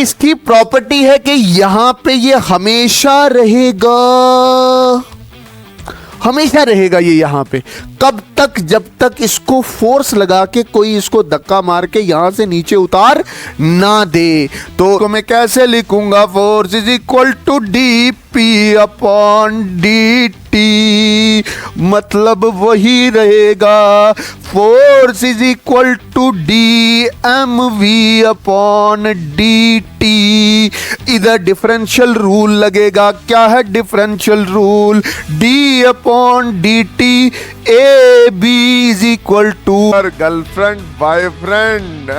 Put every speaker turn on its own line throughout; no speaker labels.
इसकी प्रॉपर्टी है कि यहां पे ये हमेशा रहेगा, हमेशा रहेगा ये यहां पे। कब तक? जब तक इसको फोर्स लगा के कोई इसको धक्का मार के यहां से नीचे उतार ना दे। तो मैं कैसे लिखूंगा? Force is equal to D P upon D T, मतलब वही रहेगा। Force is equal to D M V upon D T. इधर डिफरेंशियल रूल लगेगा। क्या है differential rule? D upon D T A B is equal to. Girlfriend boyfriend,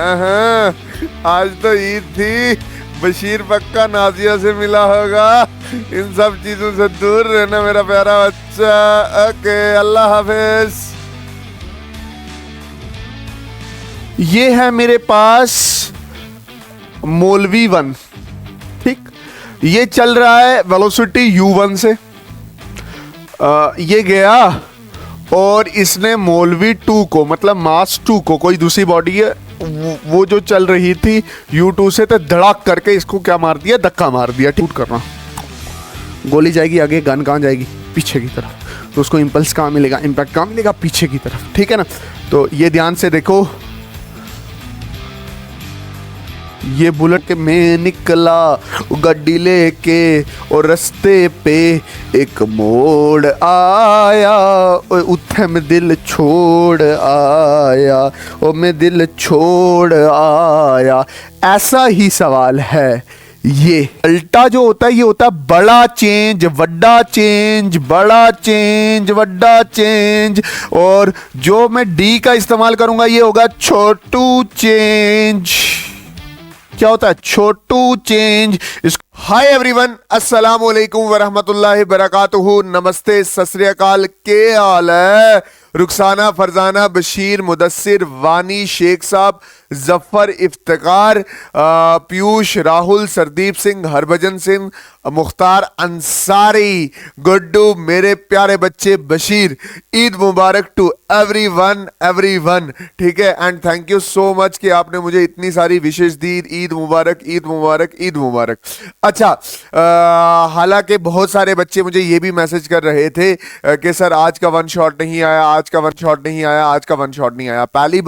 आज तो ईद थी, बशीर पक्का नाजिया से मिला होगा। इन सब चीजों से दूर रहना मेरा प्यारा बच्चा। ओके, अल्लाह हाफिज। ये है मेरे पास मौलवी 1, ठीक। ये चल रहा है वेलोसिटी u1 से, ये गया और इसने मौलवी 2 को, मतलब मास 2 को, कोई दूसरी बॉडी है वो जो चल रही थी u2 से, तो धड़ाक करके इसको क्या मार दिया? धक्का मार दिया। टूट करना, गोली जाएगी आगे, गन कहाँ जाएगी? पीछे की तरफ। तो उसको इम्पल्स कहाँ मिलेगा? इम्पैक्ट कहाँ मिलेगा? पीछे की तरफ, ठीक है ना। तो ये ध्यान से देखो, ये बुलेट में निकला गड्डी लेके और रास्ते पे एक मोड़ आया, उथे में दिल छोड़ आया, और मैं दिल छोड़ आया। ऐसा ही सवाल है। ये अल्टा जो होता है, ये होता है बड़ा चेंज, वड्डा चेंज, बड़ा चेंज, वड्डा चेंज। और जो मैं डी का इस्तेमाल करूंगा ये होगा छोटू चेंज। क्या होता है? छोटू चेंज। हाय एवरीवन, अस्सलाम वालेकुम वरहमतुल्लाहि बरकातुहू। नमस्ते, सत श्री अकाल। के हाल है? रुखसाना, फरजाना, बशीर, मुदस्सिर, वानी, शेख साहब, जफर, इफ्तिकार, पीयूष, राहुल, सरदीप सिंह, हरभजन सिंह, मुख्तार अंसारी, गुड्डू, मेरे प्यारे बच्चे बशीर। ईद मुबारक टू एवरीवन, ठीक है। And thank you so much कि आपने मुझे इतनी सारी विशेष दी। ईद मुबारक, ईद मुबारक, ईद मुबारक। अच्छा, हालांकि बहुत सारे बच्चे मुझे ये भी मैसेज कर रहे थे कि सर आज का वन शॉट नहीं आया, आज का वन शॉट नहीं आया, आज का वन शॉट नहीं आया। पहली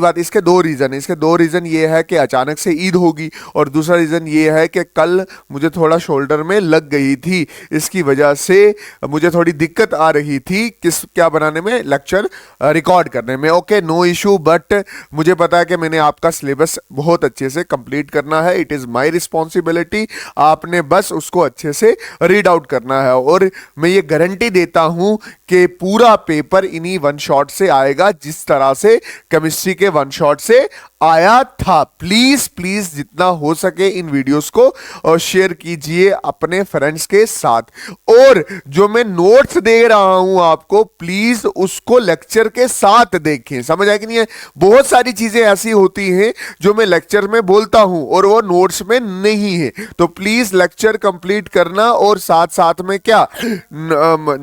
बात इसके दो रीजन है। इसके दो रीजन ये है कि अचानक से ईद होगी, और दूसरा रीजन ये है कि कल मुझे थोड़ा शोल्डर में लग गई थी, इसकी वजह से मुझे थोड़ी दिक्कत आ रही थी क्या बनाने में, लेक्चर रिकॉर्ड करने में। ओके, नो इशू, बट मुझे पता है कि मैंने आपका सिलेबस बहुत अच्छे से कंप्लीट करना है। It is my responsibility. आपने बस उसको अच्छे से रीड आउट करना है, और मैं ये गारंटी देता हूं कि पूरा पेपर इन्हीं वन शॉट से आएगा, जिस तरह से केमिस्ट्री के वन शॉट से आया था। प्लीज जितना हो सके इन वीडियोस को शेयर कीजिए अपने फ्रेंड्स के साथ। और जो मैं नोट्स दे रहा हूं आपको, प्लीज उसको लेक्चर के साथ देखें। समझ आया कि नहीं है? बहुत सारी चीजें ऐसी होती हैं जो मैं लेक्चर में बोलता हूं और वो नोट्स में नहीं है। तो प्लीज लेक्चर कंप्लीट करना, और साथ साथ में क्या,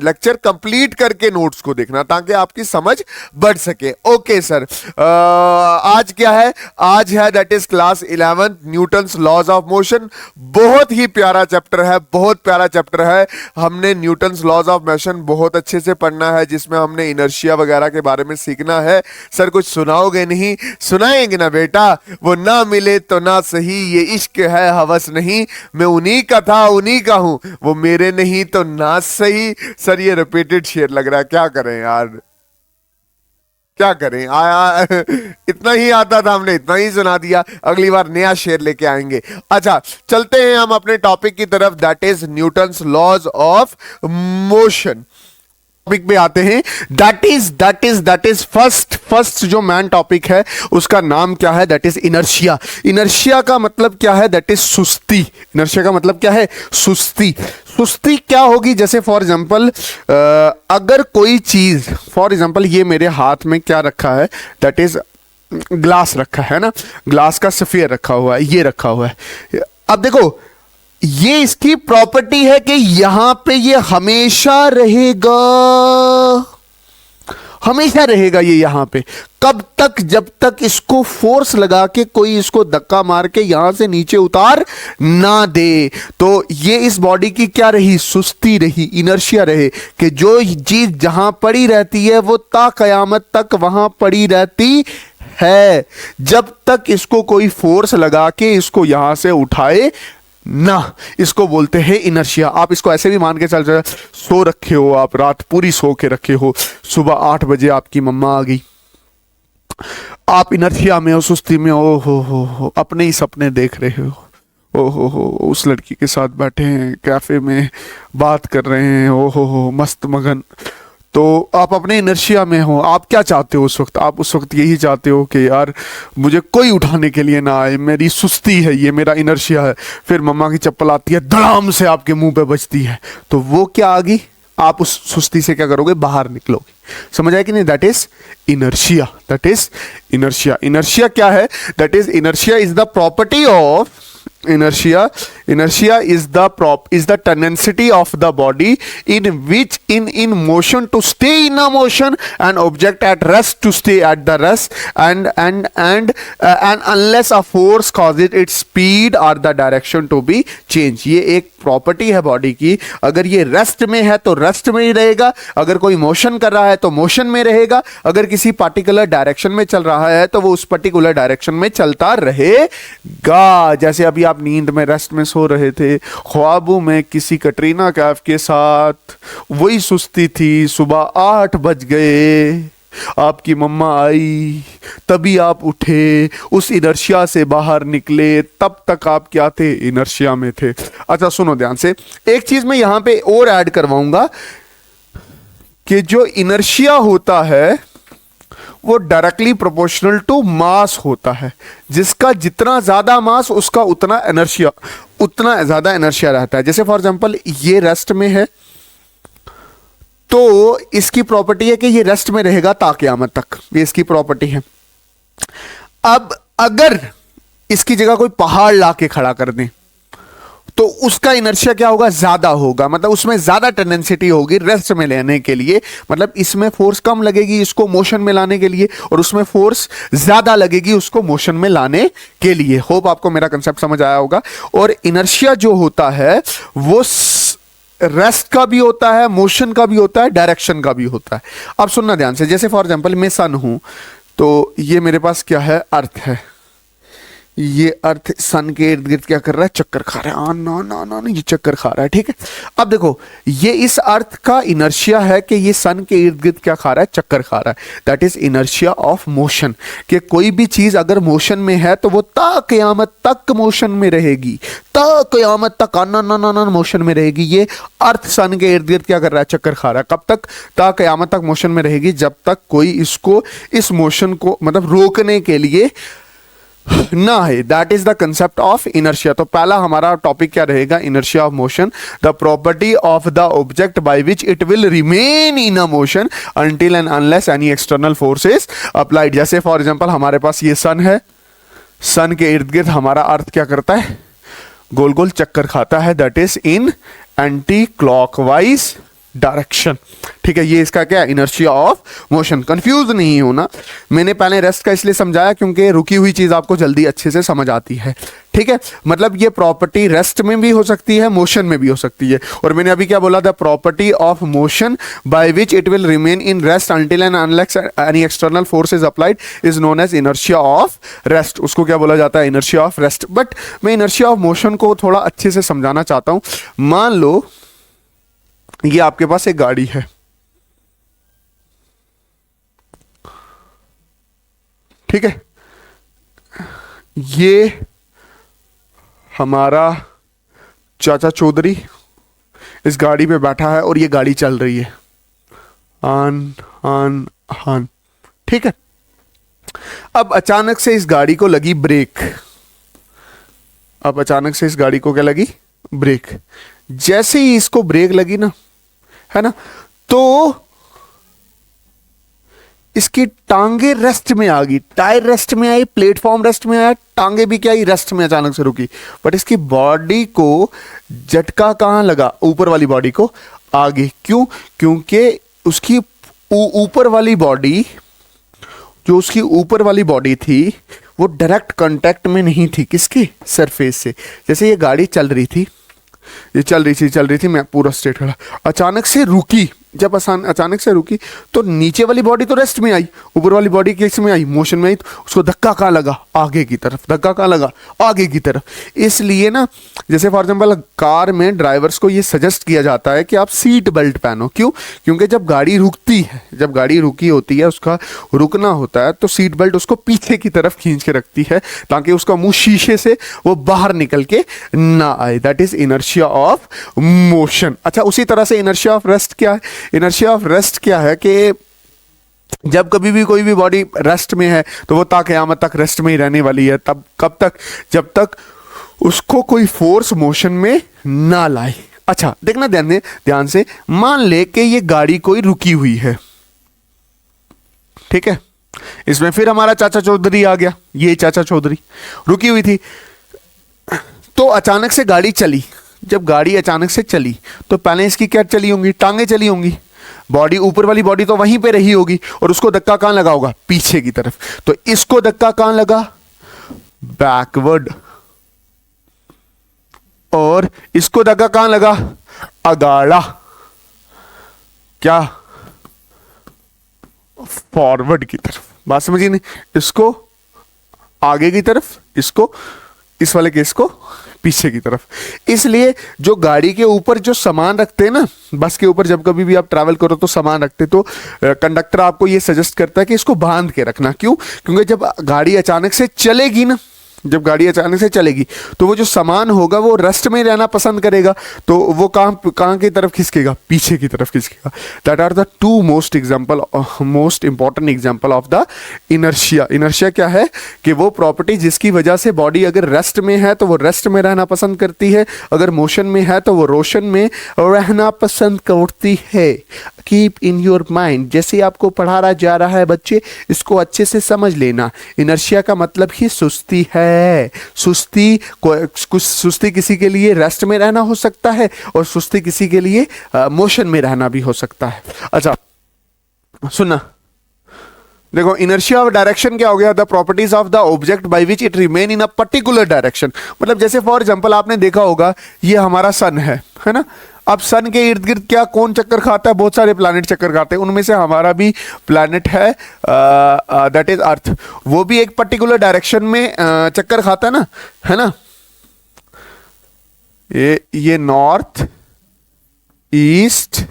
लेक्चर कंप्लीट करके नोट्स को देखना, ताकि आपकी समझ बढ़ सके। ओके सर, आज क्या है? आज है that is class 11 Newton's laws of motion. बहुत ही प्यारा चैप्टर है, बहुत प्यारा चैप्टर है। हमने न्यूटन्स लॉज ऑफ मोशन बहुत अच्छे से पढ़ना है, जिसमें हमने इनर्शिया वगैरह के बारे में सीखना है। सर कुछ सुनाओगे? नहीं सुनाएंगे ना बेटा, वो ना मिले तो ना सही, ये इश्क है हवस नहीं, मैं उन्हीं का था उन्हीं का हूं, वो मेरे नहीं तो ना सही। सर ये रिपीटेड शेर लग रहा है, क्या करें यार, क्या करें। इतना ही आता था, हमने इतना ही सुना दिया, अगली बार नया शेर लेके आएंगे। अच्छा, चलते हैं हम अपने टॉपिक की तरफ, that is Newton's laws of motion. Topic पे आते हैं। दैट इज फर्स्ट जो मैन टॉपिक है उसका नाम क्या है? That is inertia. इनर्शिया का मतलब क्या है? दैट इज सुस्ती। इनर्शिया का मतलब क्या है? सुस्ती। सुस्ती क्या होगी? जैसे फॉर एग्जांपल, अगर कोई चीज, फॉर एग्जांपल ये मेरे हाथ में क्या रखा है? दैट इज ग्लास रखा है ना, ग्लास का सफियर रखा हुआ है, ये रखा हुआ है। अब देखो, ये इसकी प्रॉपर्टी है कि यहां पे ये हमेशा रहेगा, हमेशा रहेगा ये यहाँ पे। कब तक? जब तक इसको फोर्स लगा के कोई इसको धक्का मार के यहां से नीचे उतार ना दे। तो ये इस बॉडी की क्या रही? सुस्ती रही, इनर्शिया रहे, कि जो चीज जहां पड़ी रहती है वो ता कयामत तक वहां पड़ी रहती है, जब तक इसको कोई फोर्स लगा के इसको यहां से उठाए ना। इसको बोलते हैं इनर्शिया। आप इसको ऐसे भी मान के चल रहे, सो रखे हो आप, रात पूरी सो के रखे हो, सुबह 8 बजे आपकी मम्मा आ गई, आप इनर्शिया में हो, सुस्ती में, ओ हो, अपने ही सपने देख रहे हो, ओ हो, उस लड़की के साथ बैठे हैं कैफे में, बात कर रहे हैं, ओ हो, मस्त मगन। तो आप अपने इनर्शिया में हो। आप क्या चाहते हो उस वक्त? आप उस वक्त यही चाहते हो कि यार मुझे कोई उठाने के लिए ना आए, मेरी सुस्ती है, ये मेरा इनर्शिया है। फिर मम्मा की चप्पल आती है, धड़ाम से आपके मुंह पे बजती है, तो वो क्या आ गई? आप उस सुस्ती से क्या करोगे? बाहर निकलोगे। समझ आया कि नहीं? That is inertia. That is inertia. Inertia क्या है? That is inertia is the property of inertia is the tendency of the body in which in motion to stay in a motion, and object at rest to stay at the rest, and unless a force causes its speed or the direction to be changed। ये एक property है body की। अगर ये rest में है तो rest में ही रहेगा, अगर कोई मोशन कर रहा है तो मोशन में रहेगा, अगर किसी पार्टिकुलर डायरेक्शन में चल रहा है तो वो उस पर्टिकुलर डायरेक्शन में चलता रहेगा। जैसे अभी आप नींद में रेस्ट में सो रहे थे, ख्वाबों में किसी कटरीना कैफ के साथ वही सुस्ती थी, सुबह 8 बज गए, आपकी मम्मा आई, तभी आप उठे, उस इनर्शिया से बाहर निकले, तब तक आप क्या थे? इनर्शिया में थे। अच्छा सुनो ध्यान से, एक चीज मैं यहां पे और ऐड करवाऊंगा कि जो इनर्शिया होता है वो डायरेक्टली प्रोपोर्शनल टू मास होता है। जिसका जितना ज्यादा मास उसका उतना ज्यादा इनर्शिया रहता है। जैसे फॉर एग्जांपल ये रेस्ट में है तो इसकी प्रॉपर्टी है कि ये रेस्ट में रहेगा ता क़यामत तक, ये इसकी प्रॉपर्टी है। अब अगर इसकी जगह कोई पहाड़ लाके खड़ा कर दें तो उसका इनर्शिया क्या होगा? ज्यादा होगा, मतलब उसमें ज्यादा टेंडेंसिटी होगी रेस्ट में लेने के लिए। मतलब इसमें फोर्स कम लगेगी इसको मोशन में लाने के लिए, और उसमें फोर्स ज्यादा लगेगी उसको मोशन में लाने के लिए। होप आपको मेरा कंसेप्ट समझ आया होगा। और इनर्शिया जो होता है वो रेस्ट का भी होता है, मोशन का भी होता है, डायरेक्शन का भी होता है। अब सुनना ध्यान से, जैसे फॉर एग्जांपल मैं सन हूं, तो ये मेरे पास क्या है? अर्थ है। ये अर्थ सन के इर्द गिर्द क्या कर रहा है? चक्कर खा रहा है। ना ये चक्कर खा रहा है, ठीक है। अब देखो, ये इस अर्थ का इनर्शिया है कि ये सन के इर्द गिर्द क्या खा रहा है? चक्कर खा रहा है। That is inertia of motion. कि कोई भी चीज अगर मोशन में है तो वो ता क़यामत तक मोशन में रहेगी, ता क़यामत तक ना मोशन में रहेगी। ये अर्थ सन के इर्द गिर्द क्या कर रहा है? चक्कर खा रहा है। कब तक? ता क़यामत तक मोशन में रहेगी, जब तक कोई इसको, इस मोशन को मतलब रोकने के लिए ना है। That is the concept of inertia. तो पहला हमारा टॉपिक क्या रहेगा? Inertia of motion, the property of the object by which it will remain in a motion until and unless any external force is applied. जैसे for example हमारे पास ये सन है, सन के इर्द गिर्द हमारा अर्थ क्या करता है? गोल गोल चक्कर खाता है। That is in anti clockwise direction, ठीक है। ये इसका क्या है? Inertia of motion. कंफ्यूज नहीं होना, मैंने पहले रेस्ट का इसलिए समझाया क्योंकि रुकी हुई चीज आपको जल्दी अच्छे से समझ आती है, ठीक है। मतलब ये प्रॉपर्टी रेस्ट में भी हो सकती है, मोशन में भी हो सकती है। और मैंने अभी क्या बोला? The property of motion by which it will remain in rest until and unless any external force is applied is known as inertia of rest. उसको क्या बोला जाता है? Inertia of rest. बट मैं इनर्शिया ऑफ मोशन को थोड़ा अच्छे से समझाना चाहता हूं। मान लो ये आपके पास एक गाड़ी है, ठीक है। ये हमारा चाचा चौधरी इस गाड़ी पे बैठा है और ये गाड़ी चल रही है, आन, ठीक है। अब अचानक से इस गाड़ी को लगी ब्रेक। अब अचानक से इस गाड़ी को क्या लगी? ब्रेक। जैसे ही इसको ब्रेक लगी ना, है ना, तो इसकी टांगे रेस्ट में आ गई, टायर रेस्ट में आई, प्लेटफॉर्म रेस्ट में आया, टांगे भी क्या आई? रेस्ट में अचानक से रुकी। बट इसकी बॉडी को झटका कहां लगा? ऊपर वाली बॉडी को आगे। क्यों? क्योंकि उसकी ऊपर वाली बॉडी, जो उसकी ऊपर वाली बॉडी थी वो डायरेक्ट कांटेक्ट में नहीं थी किसकी, सरफेस से। जैसे ये गाड़ी चल रही थी, ये चल रही थी, मैं पूरा स्ट्रेट खड़ा, अचानक से रुकी। जब अचानक से रुकी तो नीचे वाली बॉडी तो रेस्ट में आई, ऊपर वाली बॉडी किस में आई, मोशन में आई। तो उसको धक्का कहाँ लगा, आगे की तरफ, धक्का कहाँ लगा, आगे की तरफ। इसलिए ना जैसे फॉर एग्जांपल कार में ड्राइवर्स को ये सजेस्ट किया जाता है कि आप सीट बेल्ट पहनो। क्यों? क्योंकि जब गाड़ी रुकती है, जब गाड़ी रुकी होती है, उसका रुकना होता है, तो सीट बेल्ट उसको पीछे की तरफ खींच के रखती है ताकि उसका मुंह शीशे से वो बाहर निकल के ना आए। That is inertia of motion. अच्छा, उसी तरह से इनर्शिया ऑफ रेस्ट क्या है? इनर्शिया ऑफ रेस्ट क्या है कि जब कभी भी कोई भी बॉडी रेस्ट में है तो वो ता क़यामत तक रेस्ट में ही रहने वाली है। तब कब तक? जब तक उसको कोई फोर्स मोशन में ना लाए। अच्छा देखना ध्यान से, मान ले कि ये गाड़ी कोई रुकी हुई है, ठीक है। इसमें फिर हमारा चाचा चौधरी आ गया, ये चाचा चौधरी रुकी हुई थी, तो अचानक से गाड़ी चली। जब गाड़ी अचानक से चली तो पहले इसकी क्या चली होंगी, टांगे चली होंगी, बॉडी, ऊपर वाली बॉडी तो वहीं पे रही होगी, और उसको धक्का कहां लगा होगा, पीछे की तरफ। तो इसको धक्का कहां लगा, बैकवर्ड, और इसको धक्का कहां लगा, अगाड़ा, क्या, फॉरवर्ड की तरफ। बात समझिए नहीं? इसको आगे की तरफ, इसको, इस वाले केस को पीछे की तरफ। इसलिए जो गाड़ी के ऊपर जो सामान रखते हैं ना, बस के ऊपर जब कभी भी आप ट्रैवल करो तो सामान रखते, तो कंडक्टर आपको ये सजेस्ट करता है कि इसको बांध के रखना। क्यों? क्योंकि जब गाड़ी अचानक से चलेगी ना, जब गाड़ी अचानक से चलेगी तो वो जो सामान होगा वो रेस्ट में रहना पसंद करेगा, तो वो कहां की तरफ खिसकेगा, पीछे की तरफ खिसकेगा। That are the two most important example of the inertia. Inertia क्या है कि वो प्रॉपर्टी जिसकी वजह से बॉडी अगर रेस्ट में है तो वो रेस्ट में रहना पसंद करती है, अगर मोशन में है तो वो रोशन में रहना पसंद करती है। कीप इन योर माइंड, जैसे आपको पढ़ाया जा रहा है बच्चे, इसको अच्छे से समझ लेना। इनर्शिया का मतलब ही सुस्ती है। सुस्ती कुछ, सुस्ती किसी के लिए रेस्ट में रहना हो सकता है और सुस्ती किसी के लिए मोशन में रहना भी हो सकता है। अच्छा सुनना, देखो इनर्शिया ऑफ डायरेक्शन क्या हो गया, the properties of the object by which it remain in a particular direction. मतलब जैसे फॉर एग्जांपल आपने देखा होगा ये हमारा सन है ना। अब सन के इर्द गिर्द क्या कौन चक्कर खाता है, बहुत सारे प्लैनेट चक्कर खाते हैं, उनमें से हमारा भी प्लैनेट है दैट इज अर्थ, वो भी एक पर्टिकुलर डायरेक्शन में चक्कर खाता है ना। ये north, east,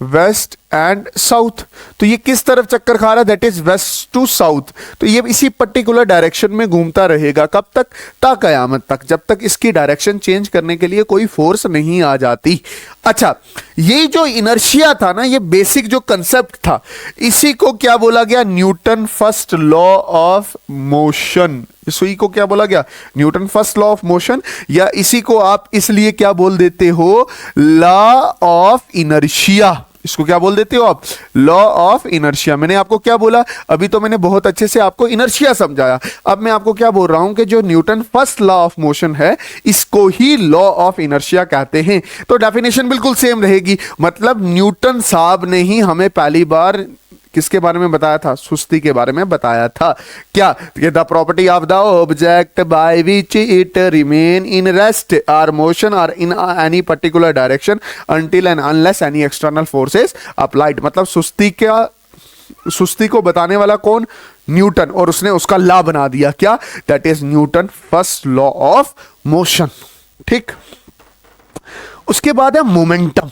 west and south, तो ये किस तरफ चक्कर खा रहा है, that is west to south. तो ये इसी पर्टिकुलर डायरेक्शन में घूमता रहेगा, कब तक, ता कयामत तक, जब तक इसकी डायरेक्शन चेंज करने के लिए कोई फोर्स नहीं आ जाती। अच्छा, ये जो इनर्शिया था ना, ये बेसिक जो कंसेप्ट था, इसी को क्या बोला गया, Newton first law of motion. इसी को क्या बोला गया, Newton first law of motion, या इसी को आप इसलिए क्या बोल देते हो, लॉ ऑफ इनर्शिया। इसको क्या बोल देते हो आप, लॉ ऑफ इनर्शिया। मैंने आपको क्या बोला, अभी तो मैंने बहुत अच्छे से आपको इनर्शिया समझाया, अब मैं आपको क्या बोल रहा हूं कि जो Newton first law of motion है इसको ही लॉ ऑफ इनर्शिया कहते हैं। तो डेफिनेशन बिल्कुल सेम रहेगी, मतलब न्यूटन साहब ने ही हमें पहली बार किसके बारे में बताया था, सुस्ती के बारे में बताया था। क्या, the property of the object by which it remain in rest और मोशन और in any particular direction until and unless any external forces applied. मतलब सुस्ती को बताने वाला कौन, न्यूटन, और उसने उसका लॉ बना दिया, क्या, that is Newton first law of motion. ठीक, उसके बाद है मोमेंटम।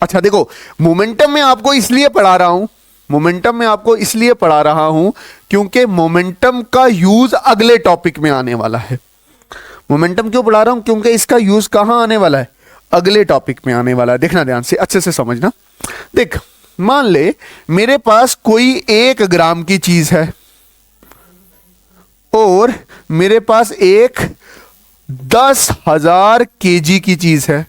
अच्छा देखो, मोमेंटम में आपको इसलिए पढ़ा रहा हूं, मोमेंटम में आपको इसलिए पढ़ा रहा हूं क्योंकि मोमेंटम का यूज अगले टॉपिक में आने वाला है। मोमेंटम क्यों पढ़ा रहा हूं, क्योंकि इसका यूज कहां आने वाला है, अगले टॉपिक में आने वाला है। देखना ध्यान से, अच्छे से समझना। देख, मान ले मेरे पास कोई 1 ग्राम की चीज है और मेरे पास एक 10,000 केजी की चीज है।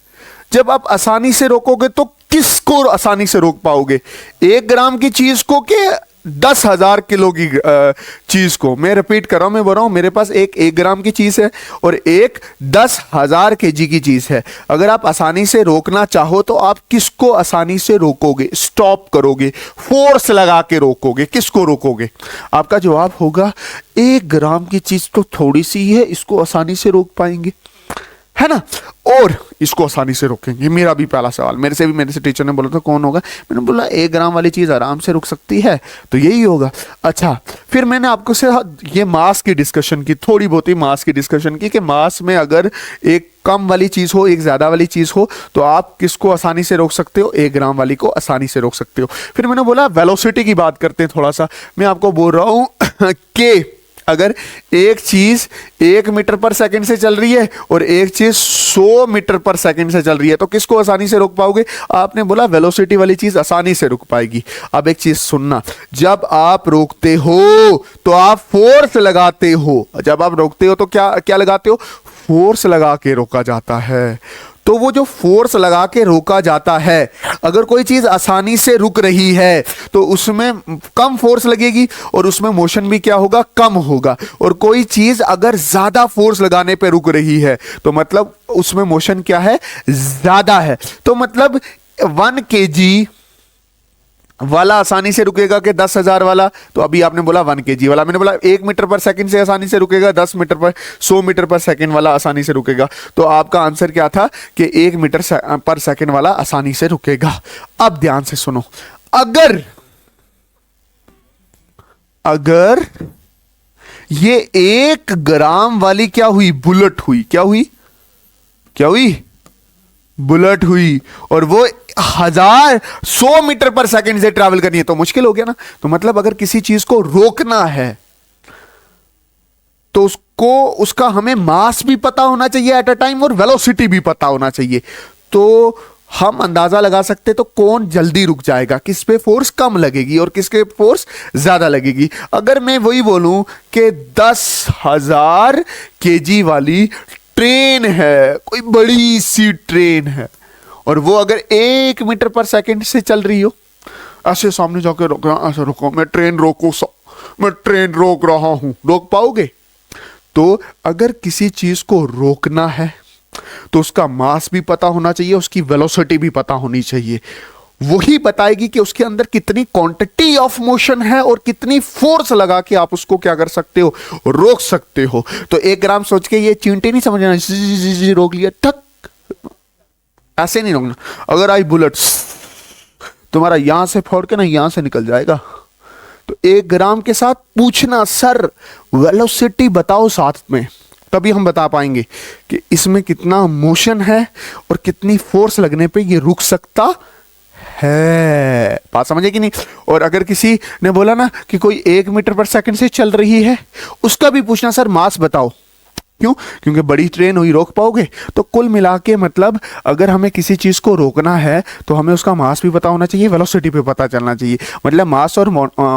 जब आप आसानी से रोकोगे तो किसको आसानी से रोक पाओगे, 1 ग्राम की चीज को के 10,000 किलो की चीज को, मैं रिपीट कर रहा हूं, मैं बोल रहा हूं मेरे पास एक 1 ग्राम की चीज है और एक 10,000 केजी की चीज है। अगर आप आसानी से रोकना चाहो तो आप किसको आसानी से रोकोगे, स्टॉप करोगे, फोर्स लगा के रोकोगे, किसको रोकोगे? आपका जवाब होगा 1 ग्राम की चीज तो थोड़ी सी है, इसको आसानी से रोक पाएंगे, है ना, और इसको आसानी से रोकेंगे। मेरा भी पहला सवाल, मेरे से टीचर ने बोला था कौन होगा, मैंने बोला 1 ग्राम वाली चीज आराम से रुक सकती है तो यही होगा। अच्छा, फिर मैंने आपको से ये मास की डिस्कशन की, थोड़ी बहुत ही मास की डिस्कशन की कि मास में अगर एक कम वाली चीज हो, एक ज्यादा वाली चीज हो, तो आप किसको आसानी से रोक सकते हो? 1 ग्राम वाली को आसानी से रोक सकते हो। फिर मैंने बोला वेलोसिटी की बात करते हैं थोड़ा सा। मैं आपको बोल रहा हूं कि अगर एक चीज 1 मीटर पर सेकंड से चल रही है और एक चीज 100 मीटर पर सेकंड से चल रही है, तो किसको आसानी से रोक पाओगे? आपने बोला वेलोसिटी वाली चीज आसानी से रुक पाएगी। अब एक चीज सुनना, जब आप रोकते हो तो आप फोर्स लगाते हो, जब आप रोकते हो तो क्या क्या लगाते हो? फोर्स लगा के रोका जाता है। तो वो जो फोर्स लगा के रोका जाता है, अगर कोई चीज आसानी से रुक रही है तो उसमें कम फोर्स लगेगी और उसमें मोशन भी क्या होगा? कम होगा। और कोई चीज अगर ज्यादा फोर्स लगाने पे रुक रही है तो मतलब उसमें मोशन क्या है? ज्यादा है। तो मतलब 1 kg वाला आसानी से रुकेगा कि 10,000 वाला? तो अभी आपने बोला 1 kg वाला, मैंने बोला 1 मीटर पर सेकंड से आसानी से रुकेगा, 100 मीटर पर सेकंड वाला आसानी से रुकेगा। तो आपका आंसर क्या था कि 1 मीटर पर सेकंड वाला आसानी से रुकेगा। अब ध्यान से सुनो, अगर ये 1 ग्राम वाली क्या हुई? बुलेट हुई। क्या हुई? बुलेट हुई, और वो 100 मीटर पर सेकंड से ट्रैवल करनी है, तो मुश्किल हो गया ना। तो मतलब अगर किसी चीज को रोकना है तो उसका हमें मास भी पता होना चाहिए एट अ टाइम और वेलोसिटी भी पता होना चाहिए। तो हम अंदाजा लगा सकते तो कौन जल्दी रुक जाएगा, किस पे फोर्स कम लगेगी और किसके फोर्स ज्यादा लगेगी। अगर मैं वही बोलूं कि 10,000 केजी वाली ट्रेन है, कोई बड़ी सी ट्रेन है, और वो अगर 1 मीटर पर सेकंड से चल रही हो, ऐसे सामने जाके रोक रहा, ऐसे रोको, मैं ट्रेन रोक रहा हूं, रोक पाओगे? तो अगर किसी चीज को रोकना है तो उसका मास भी पता होना चाहिए, उसकी वेलोसिटी भी पता होनी चाहिए। वही बताएगी कि उसके अंदर कितनी क्वांटिटी ऑफ मोशन है और कितनी फोर्स लगा के आप उसको क्या कर सकते हो? रोक सकते हो। तो 1 ग्राम सोच के ये चींटे नहीं समझना, रोक लिया ठक, ऐसे नहीं रोकना। अगर आई बुलेट तुम्हारा यहां से फोड़ के ना यहां से निकल जाएगा। तो 1 ग्राम के साथ पूछना, सर वेलोसिटी बताओ साथ में, तभी हम बता पाएंगे कि इसमें कितना मोशन है और कितनी फोर्स लगने पे ये रुक सकता है। बात समझे कि नहीं? और अगर किसी ने बोला ना कि कोई 1 मीटर पर सेकंड से चल रही है, उसका भी पूछना, सर मास बताओ। क्यों? क्योंकि बड़ी ट्रेन हुई, रोक पाओगे? तो कुल मिला के मतलब अगर हमें किसी चीज को रोकना है तो हमें उसका मास भी पता होना चाहिए, वेलोसिटी पे पता चलना चाहिए। मतलब मास और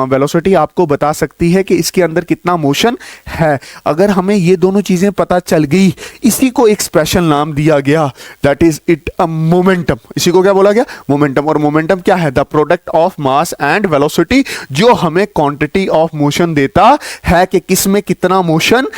वेलोसिटी आपको बता सकती है कि इसके अंदर कितना मोशन है। अगर हमें ये दोनों चीजें पता चल गई, इसी को एक स्पेशल नाम दिया गया, that is it a momentum. इसी को क्या बोला गया? मोमेंटम। और मोमेंटम क्या है? The product of mass and velocity, जो हमें क्वांटिटी ऑफ मोशन देता है कि किस में कितना मोशन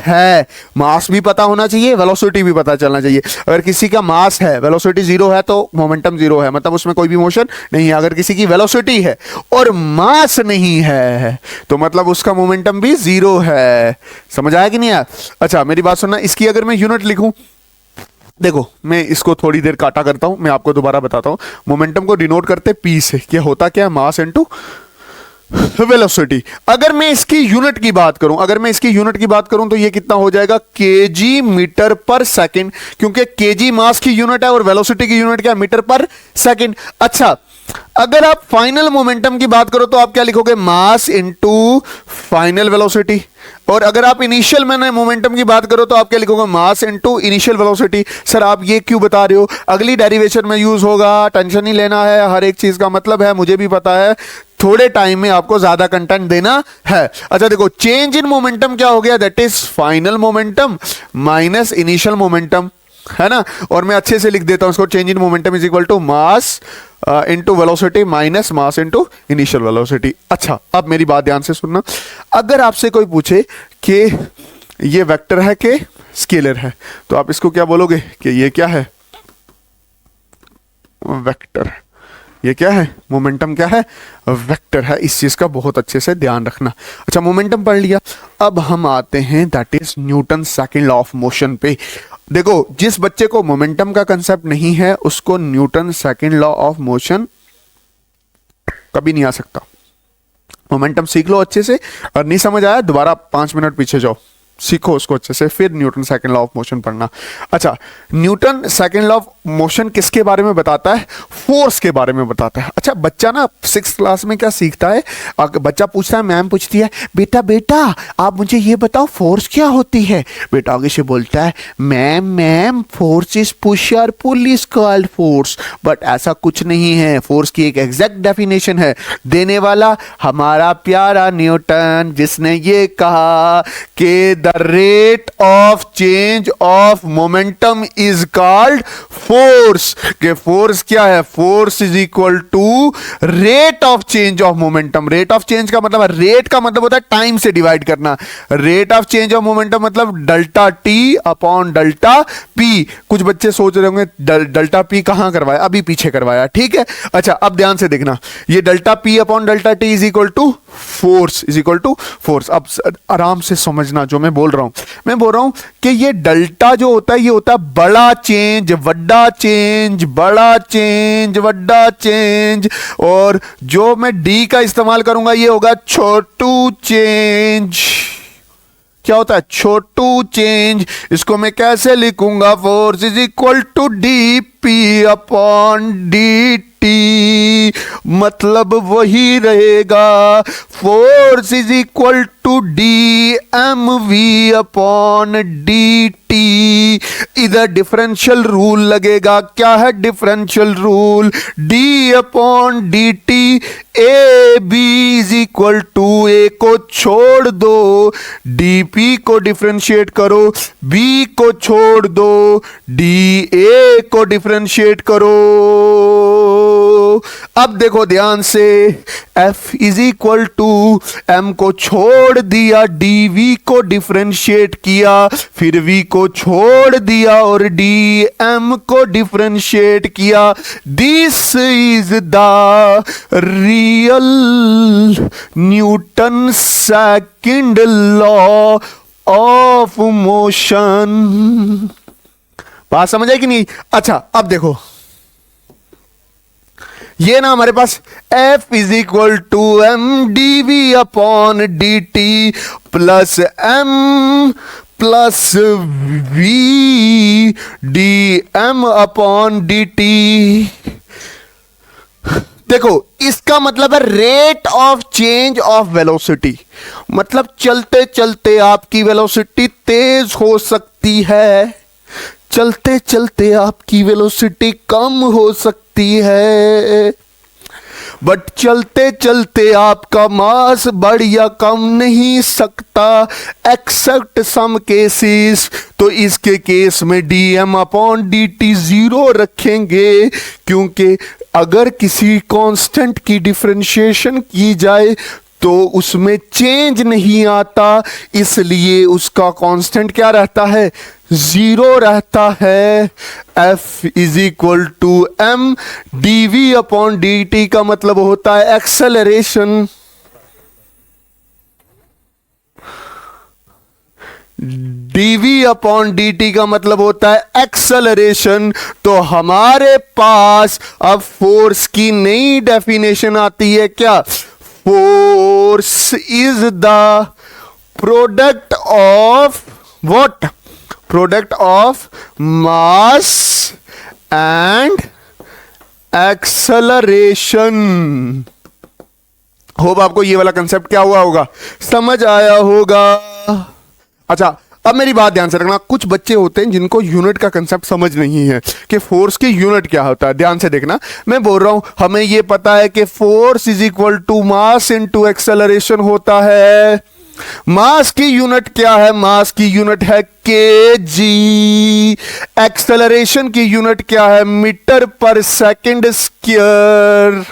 है। मास भी पता होना चाहिए, वेलोसिटी भी पता चलना चाहिए। अगर किसी का मास है, वेलोसिटी 0 है, तो मोमेंटम 0 है, मतलब उसमें कोई भी मोशन नहीं है। अगर किसी की वेलोसिटी है और मास नहीं है तो मतलब उसका मोमेंटम भी 0 है। समझ आया कि नहीं आया? अच्छा मेरी बात सुनना, इसकी अगर मैं यूनिट लिखूं, देखो मैं इसको थोड़ी देर काटा करता हूं, मैं आपको दोबारा बताता हूं। मोमेंटम को डिनोट करते पी से, क्या होता क्या है? मास इनटू वेलोसिटी। अगर मैं इसकी यूनिट की बात करूं तो ये कितना हो जाएगा? केजी मीटर पर सेकंड, क्योंकि केजी मास की यूनिट है और वेलोसिटी की यूनिट क्या है? Metre per second. अच्छा, अगर आप फाइनल मोमेंटम की बात करो तो आप क्या लिखोगे? Mass into final velocity. और अगर आप इनिशियल मोमेंटम की बात करो तो आप क्या लिखोगे? मास इनटू इनिशियल वेलोसिटी। सर आप ये क्यों बता रहे हो? अगली डेरिवेशन में यूज होगा, टेंशन नहीं लेना है, हर एक चीज का मतलब है, मुझे भी पता है, थोड़े टाइम में आपको ज्यादा कंटेंट देना है। अच्छा देखो, चेंज इन मोमेंटम क्या हो गया? That is final momentum minus initial momentum. है ना। और मैं अच्छे से लिख देता हूं इसको, change in momentum is equal to mass into velocity minus mass into initial velocity. अच्छा, अब मेरी बात ध्यान से सुनना। अगर आपसे कोई पूछे कि ये वेक्टर है कि स्केलर है, तो आप इसको क्या बोलोगे कि ये क्या है, वेक्टर। ये क्या है, मोमेंटम क्या है, वेक्टर है। इस चीज का बहुत अच्छे से ध्यान रखना। अच्छा, मोमेंटम पढ़ लिया। अब हम आते हैं that is Newton second law of motion पे। देखो, जिस बच्चे को मोमेंटम का कंसेप्ट नहीं है उसको Newton second law of motion कभी नहीं आ सकता। मोमेंटम सीख लो अच्छे से, और नहीं समझ आया दोबारा 5 मिनट पीछे जाओ, सीखो उसको अच्छे से, फिर Newton second law of motion पढ़ना। अच्छा, Newton second law of motion किसके बारे में बताता है, फोर्स के बारे में बताता है। अच्छा, बच्चा ना 6th क्लास में क्या सीखता है, बच्चा पूछता है, मैम पूछती है, बेटा बेटा आप मुझे ये बताओ फोर्स क्या होती है। बेटा आगे से बोलता है, ma'am ma'am force is push और pull is called force. But ऐसा कुछ नहीं है, फोर्स की एक एग्जैक्ट डेफिनेशन है, देने वाला हमारा प्यारा न्यूटन, जिसने ये कहा कि the rate of change of momentum is called force. के फोर्स क्या है, force is equal to rate of change of momentum. Rate of change का मतलब, रेट का मतलब होता है टाइम से डिवाइड करना। Rate of change of momentum मतलब delta T upon delta P. कुछ बच्चे सोच रहे होंगे डेल्टा पी कहां करवाया, अभी पीछे करवाया, ठीक है। अच्छा, अब ध्यान से देखना, ये delta P upon delta T is equal to force, is equal to force. अब आराम से समझना जो मैं बोल रहा हूं। मैं बोल रहा हूं कि ये डेल्टा जो होता है, ये होता है बड़ा चेंज, वड्डा चेंज, बड़ा चेंज, वड्डा चेंज। और जो मैं डी का इस्तेमाल करूंगा ये होगा छोटू चेंज। क्या होता है, छोटू चेंज। इसको मैं कैसे लिखूंगा, force is equal to D P upon D T, मतलब वही रहेगा, force is equal to D M V upon D T. इधर डिफरेंशियल रूल लगेगा। क्या है differential rule, D upon D T, A B is equal to, A को छोड़ दो, डी पी को डिफरेंशिएट करो, बी को छोड़ दो, डी ए को डिफरेंशिएट करो। अब देखो ध्यान से, F is equal to, M को छोड़ दिया, dV को डिफरेंशिएट किया, फिर V को छोड़ दिया और dM को डिफरेंशिएट किया। This is the real Newton second law of motion. बात समझ आई कि नहीं। अच्छा, अब देखो, ये ना हमारे पास F is equal to M D V upon D T plus M plus V D M upon D T. देखो, इसका मतलब है rate of change of velocity, मतलब चलते चलते आपकी वेलोसिटी तेज हो सकती है, चलते चलते आपकी वेलोसिटी कम हो सकती है, बट चलते चलते आपका मास बढ़ या कम नहीं सकता, एक्सेप्ट सम केसेस। तो इसके केस में dm अपॉन dt 0 रखेंगे, क्योंकि अगर किसी कांस्टेंट की डिफरेंशिएशन की जाए तो उसमें चेंज नहीं आता, इसलिए उसका कांस्टेंट क्या रहता है, 0 रहता है। F is equal to M D V upon D T का मतलब होता है एक्सेलरेशन, dv अपॉन dt का मतलब होता है एक्सेलरेशन। तो हमारे पास अब फोर्स की नई डेफिनेशन आती है, क्या, force is the product of what, product of mass and acceleration. Hope आपको ये वाला कंसेप्ट क्या हुआ होगा, समझ आया होगा। अच्छा, अब मेरी बात ध्यान से रखना, कुछ बच्चे होते हैं जिनको यूनिट का कंसेप्ट समझ नहीं है कि फोर्स की यूनिट क्या होता है। ध्यान से देखना, मैं बोल रहा हूं हमें ये पता है कि force is equal to mass into acceleration होता है। मास की यूनिट क्या है, मास की यूनिट है kg, एक्सेलरेशन की यूनिट क्या है? मीटर पर सेकंड स्क्वायर,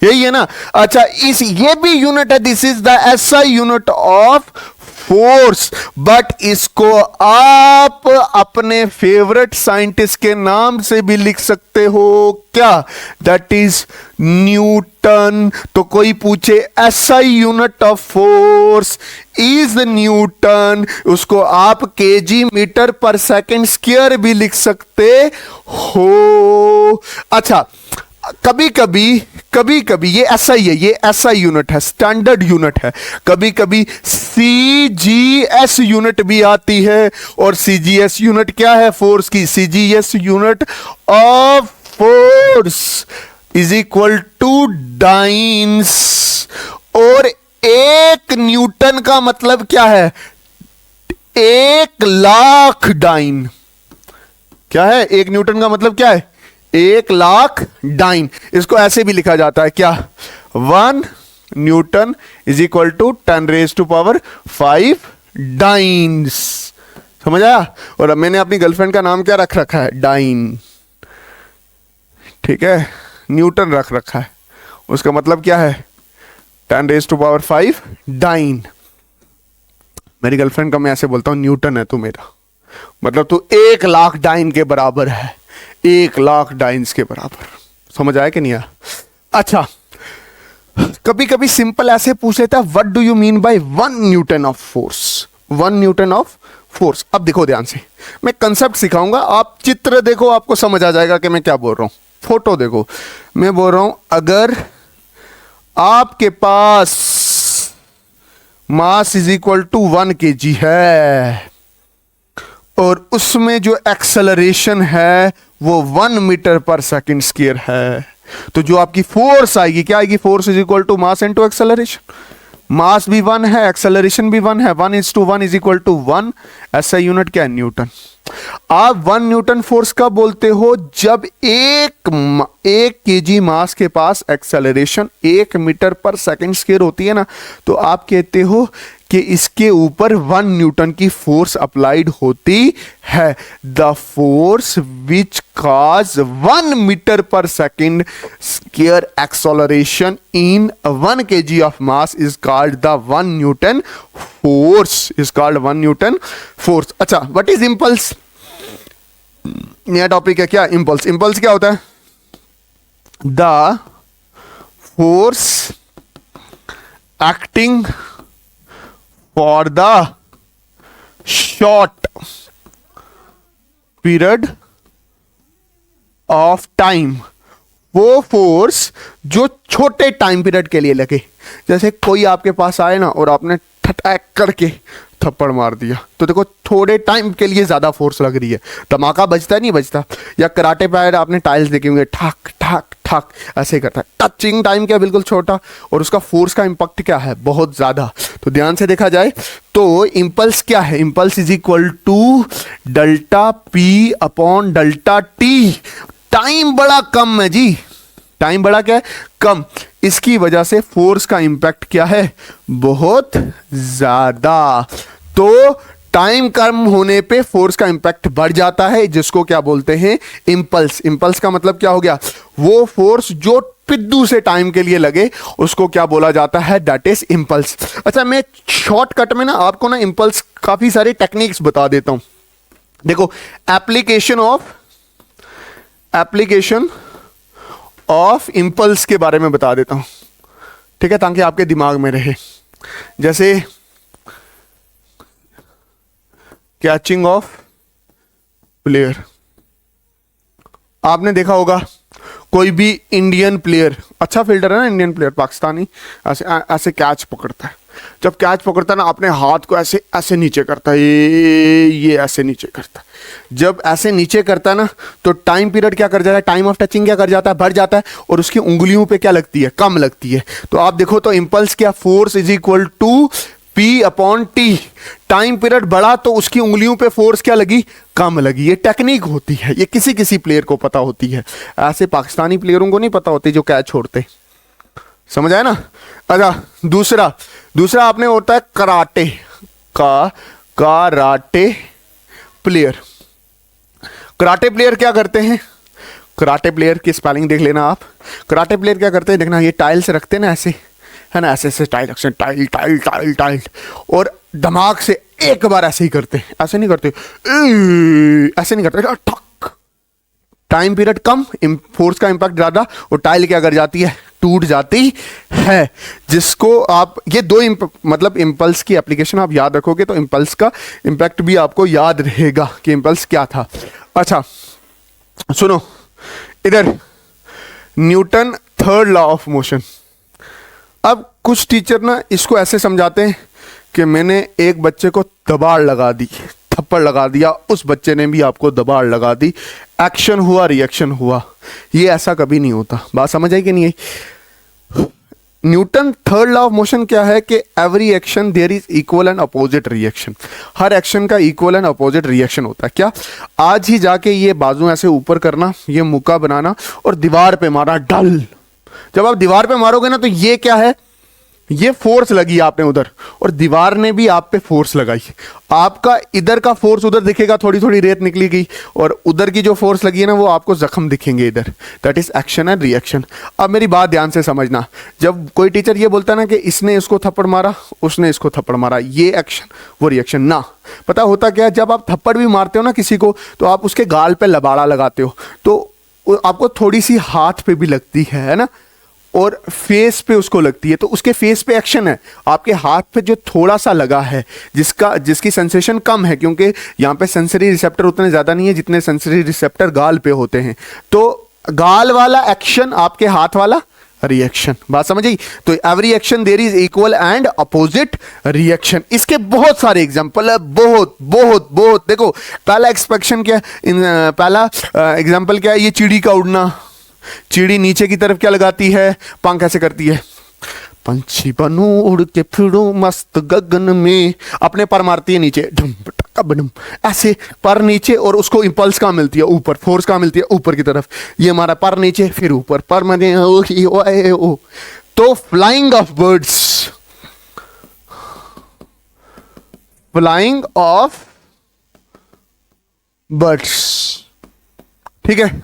यही है ना। अच्छा, ये भी यूनिट है, this is the SI unit of force, but इसको आप अपने फेवरेट साइंटिस्ट के नाम से भी लिख सकते हो, क्या? That is Newton. तो कोई पूछे SI unit of force is Newton, उसको आप KG metre per second square भी लिख सकते हो। अच्छा, कभी कभी ये ऐसा ही है, ये ऐसा यूनिट है, स्टैंडर्ड यूनिट है। कभी कभी सीजीएस यूनिट भी आती है, और सीजीएस यूनिट क्या है? फोर्स की। CGS unit of force is equal to dynes. और एक न्यूटन का मतलब क्या है? 1,00,000 डाइन। क्या है? एक न्यूटन का मतलब क्या है? 1,00,000 डाइन। इसको ऐसे भी लिखा जाता है, क्या? 1 newton is equal to 10⁵ dynes. समझ आया? और अब मैंने अपनी गर्लफ्रेंड का नाम क्या रख रखा है? डाइन। ठीक है, न्यूटन रख रखा है, उसका मतलब क्या है? 10⁵ डाइन। मेरी गर्लफ्रेंड का मैं ऐसे बोलता हूं, न्यूटन है तू मेरा, मतलब तू 1,00,000 डाइन के बराबर है, 1,00,000 डाइन्स के बराबर। समझ आया कि नहीं आया? अच्छा, कभी कभी सिंपल ऐसे पूछ लेता है, what do you mean bye 1 Newton of force? 1 Newton of force. अब देखो ध्यान से, मैं कंसेप्ट सिखाऊंगा, आप चित्र देखो, आपको समझ आ जाएगा कि मैं क्या बोल रहा हूं। फोटो देखो, मैं बोल रहा हूं अगर आपके पास mass is equal to 1 kg है, और उसमें जो एक्सेलरेशन है वो 1 मीटर पर सेकंड स्क्वायर है, तो जो आपकी फोर्स आएगी, क्या आएगी? Force is equal to mass into acceleration. Mass भी 1 है, एक्सेलरेशन भी 1 है, 1:1 इज इक्वल टू 1। ऐसा यूनिट क्या है? न्यूटन। आप 1 न्यूटन फोर्स कब बोलते हो? जब एक केजी मास के पास acceleration 1 metre per second square होती है ना, तो आप कहते हो कि इसके ऊपर 1 न्यूटन की फोर्स अप्लाइड होती है। The force which causes 1 metre per second square acceleration in 1 kg of mass is called the 1 newton force, is called 1 newton force. अच्छा, व्हाट इज इंपल्स? नया टॉपिक है क्या? इंपल्स। इंपल्स क्या होता है? The force acting for the short period of time, वो फोर्स जो छोटे टाइम पीरियड के लिए लगे। जैसे कोई आपके पास आए ना और आपने ठटैक करके थप्पड़ मार दिया, तो देखो थोड़े टाइम के लिए ज्यादा फोर्स लग रही है, धमाका बजता नहीं बजता। या कराटे पैर आपने टाइल्स देखे होंगे, ठाक ठाक ठाक ऐसे करता है। टचिंग टाइम क्या? बिल्कुल छोटा, और उसका फोर्स का इंपैक्ट क्या है? बहुत ज्यादा। तो ध्यान से देखा जाए तो इंपल्स क्या है? Impulse is equal to delta P upon delta T. Time बड़ा कम है जी, टाइम बड़ा क्या है? कम। इसकी वजह से फोर्स का इंपैक्ट क्या है? बहुत ज्यादा। तो टाइम कम होने पे फोर्स का इंपैक्ट बढ़ जाता है, जिसको क्या बोलते हैं? इंपल्स। इंपल्स का मतलब क्या हो गया? वो फोर्स जो पिद्दू से टाइम के लिए लगे, उसको क्या बोला जाता है? That is impulse. अच्छा, मैं शॉर्टकट में ना आपको ना इंपल्स काफी सारे टेक्निक्स बता देता हूं। देखो, एप्लीकेशन ऑफ इंपल्स के बारे में बता देता हूं, ठीक है, ताकि आपके दिमाग में रहे। जैसे कैचिंग ऑफ प्लेयर, आपने देखा होगा कोई भी इंडियन प्लेयर, अच्छा फील्डर है ना, इंडियन प्लेयर, पाकिस्तानी, ऐसे ऐसे कैच पकड़ता है। जब कैच पकड़ता है ना, अपने हाथ को ऐसे ऐसे नीचे करता है, ये ऐसे नीचे करता है। जब ऐसे नीचे करता है ना, तो टाइम पीरियड क्या कर जाता है? टाइम ऑफ टचिंग क्या कर जाता है? बढ़ जाता है, और उसकी उंगलियों पे क्या लगती है? कम लगती है। तो आप देखो तो इंपल्स क्या? Force is equal to P upon T. Time period बढ़ा तो उसकी उंगलियों पे फोर्स क्या लगी? कम लगी। ये टेक्निक होती है, ये किसी किसी प्लेयर को पता होती है, ऐसे पाकिस्तानी प्लेयरों को नहीं पता होती जो कैच छोड़ते। समझ आया ना? अच्छा, दूसरा आपने होता है कराटे प्लेयर। कराटे प्लेयर क्या करते हैं, कराटे प्लेयर की स्पेलिंग देख लेना आप। कराटे प्लेयर क्या करते हैं, देखना ये टाइल से रखते हैं ना ऐसे, है ना, ऐसे ऐसे टाइल रखते हैं, टाइल टाइल टाइल टाइल, और दिमाग से एक बार ऐसे ही करते हैं, ऐसे नहीं करते, ऐसे नहीं करते, ठक। टाइम पीरियड कम, फोर्स का इंपैक्ट ज्यादा, और टाइल क्या कर जाती है, टूट जाती है। जिसको आप ये दो मतलब इंपल्स की एप्लीकेशन आप याद रखोगे तो इंपल्स का इंपैक्ट भी आपको याद रहेगा कि इंपल्स क्या था। अच्छा सुनो इधर, Newton third law of motion. अब कुछ टीचर ना इसको ऐसे समझाते हैं कि मैंने एक बच्चे को दबाड़ लगा दी, थप्पड़ लगा दिया, उस बच्चे ने भी आपको दबाड़ लगा दी, एक्शन हुआ रिएक्शन हुआ। ये ऐसा कभी नहीं होता। बात समझ आई कि नहीं आई? Newton third law of motion क्या है कि every action there is equal and opposite reaction. हर एक्शन का इक्वल एंड अपोजिट रिएक्शन होता है। क्या? आज ही जाके ये बाजू ऐसे ऊपर करना, ये मुक्का बनाना और दीवार पे मारा, डल। जब आप दीवार पे मारोगे ना तो ये क्या है, ये फोर्स लगी आपने उधर, और दीवार ने भी आप पे फोर्स लगाई। आपका इधर का फोर्स उधर दिखेगा, थोड़ी थोड़ी रेत निकली गई, और उधर की जो फोर्स लगी है ना वो आपको जख्म दिखेंगे इधर। That is action and reaction. अब मेरी बात ध्यान से समझना, जब कोई टीचर ये बोलता है ना कि इसने इसको थप्पड़ मारा, उसने इसको थप्पड़ मारा, ये एक्शन वो रिएक्शन, ना। पता होता क्या है, जब आप थप्पड़ भी मारते हो ना किसी को, तो आप उसके गाल पे लबाड़ा लगाते हो, तो आपको थोड़ी सी हाथ पे भी लगती है ना, और फेस पे उसको लगती है, तो उसके फेस पे एक्शन है। आपके हाथ पे जो थोड़ा सा लगा है, जिसकी सेंसेशन कम है, क्योंकि यहाँ पे सेंसरी रिसेप्टर उतने ज़्यादा नहीं है जितने सेंसरी रिसेप्टर गाल पे होते हैं, तो गाल वाला एक्शन, आपके हाथ वाला रिएक्शन। बात समझ आई? तो every action there is equal and opposite reaction. इसके बहुत सारे एग्जांपल है, बहुत बहुत बहुत। देखो पहला एक्सपेक्शन क्या है, पहला एग्जांपल क्या है, ये चिड़ी का उड़ना। चिड़ी नीचे की तरफ क्या लगाती है, पंख ऐसे करती है, पंछी बनूं उड़ के फिरूं मस्त गगन में, अपने पर मारती है नीचे, ढम टका बडम, ऐसे पर नीचे, और उसको इंपल्स कहाँ मिलती है, ऊपर, फोर्स कहाँ मिलती है, ऊपर की तरफ। ये हमारा पर नीचे, फिर ऊपर, पर मने ओ। तो flying of birds, flying of birds, ठीक है।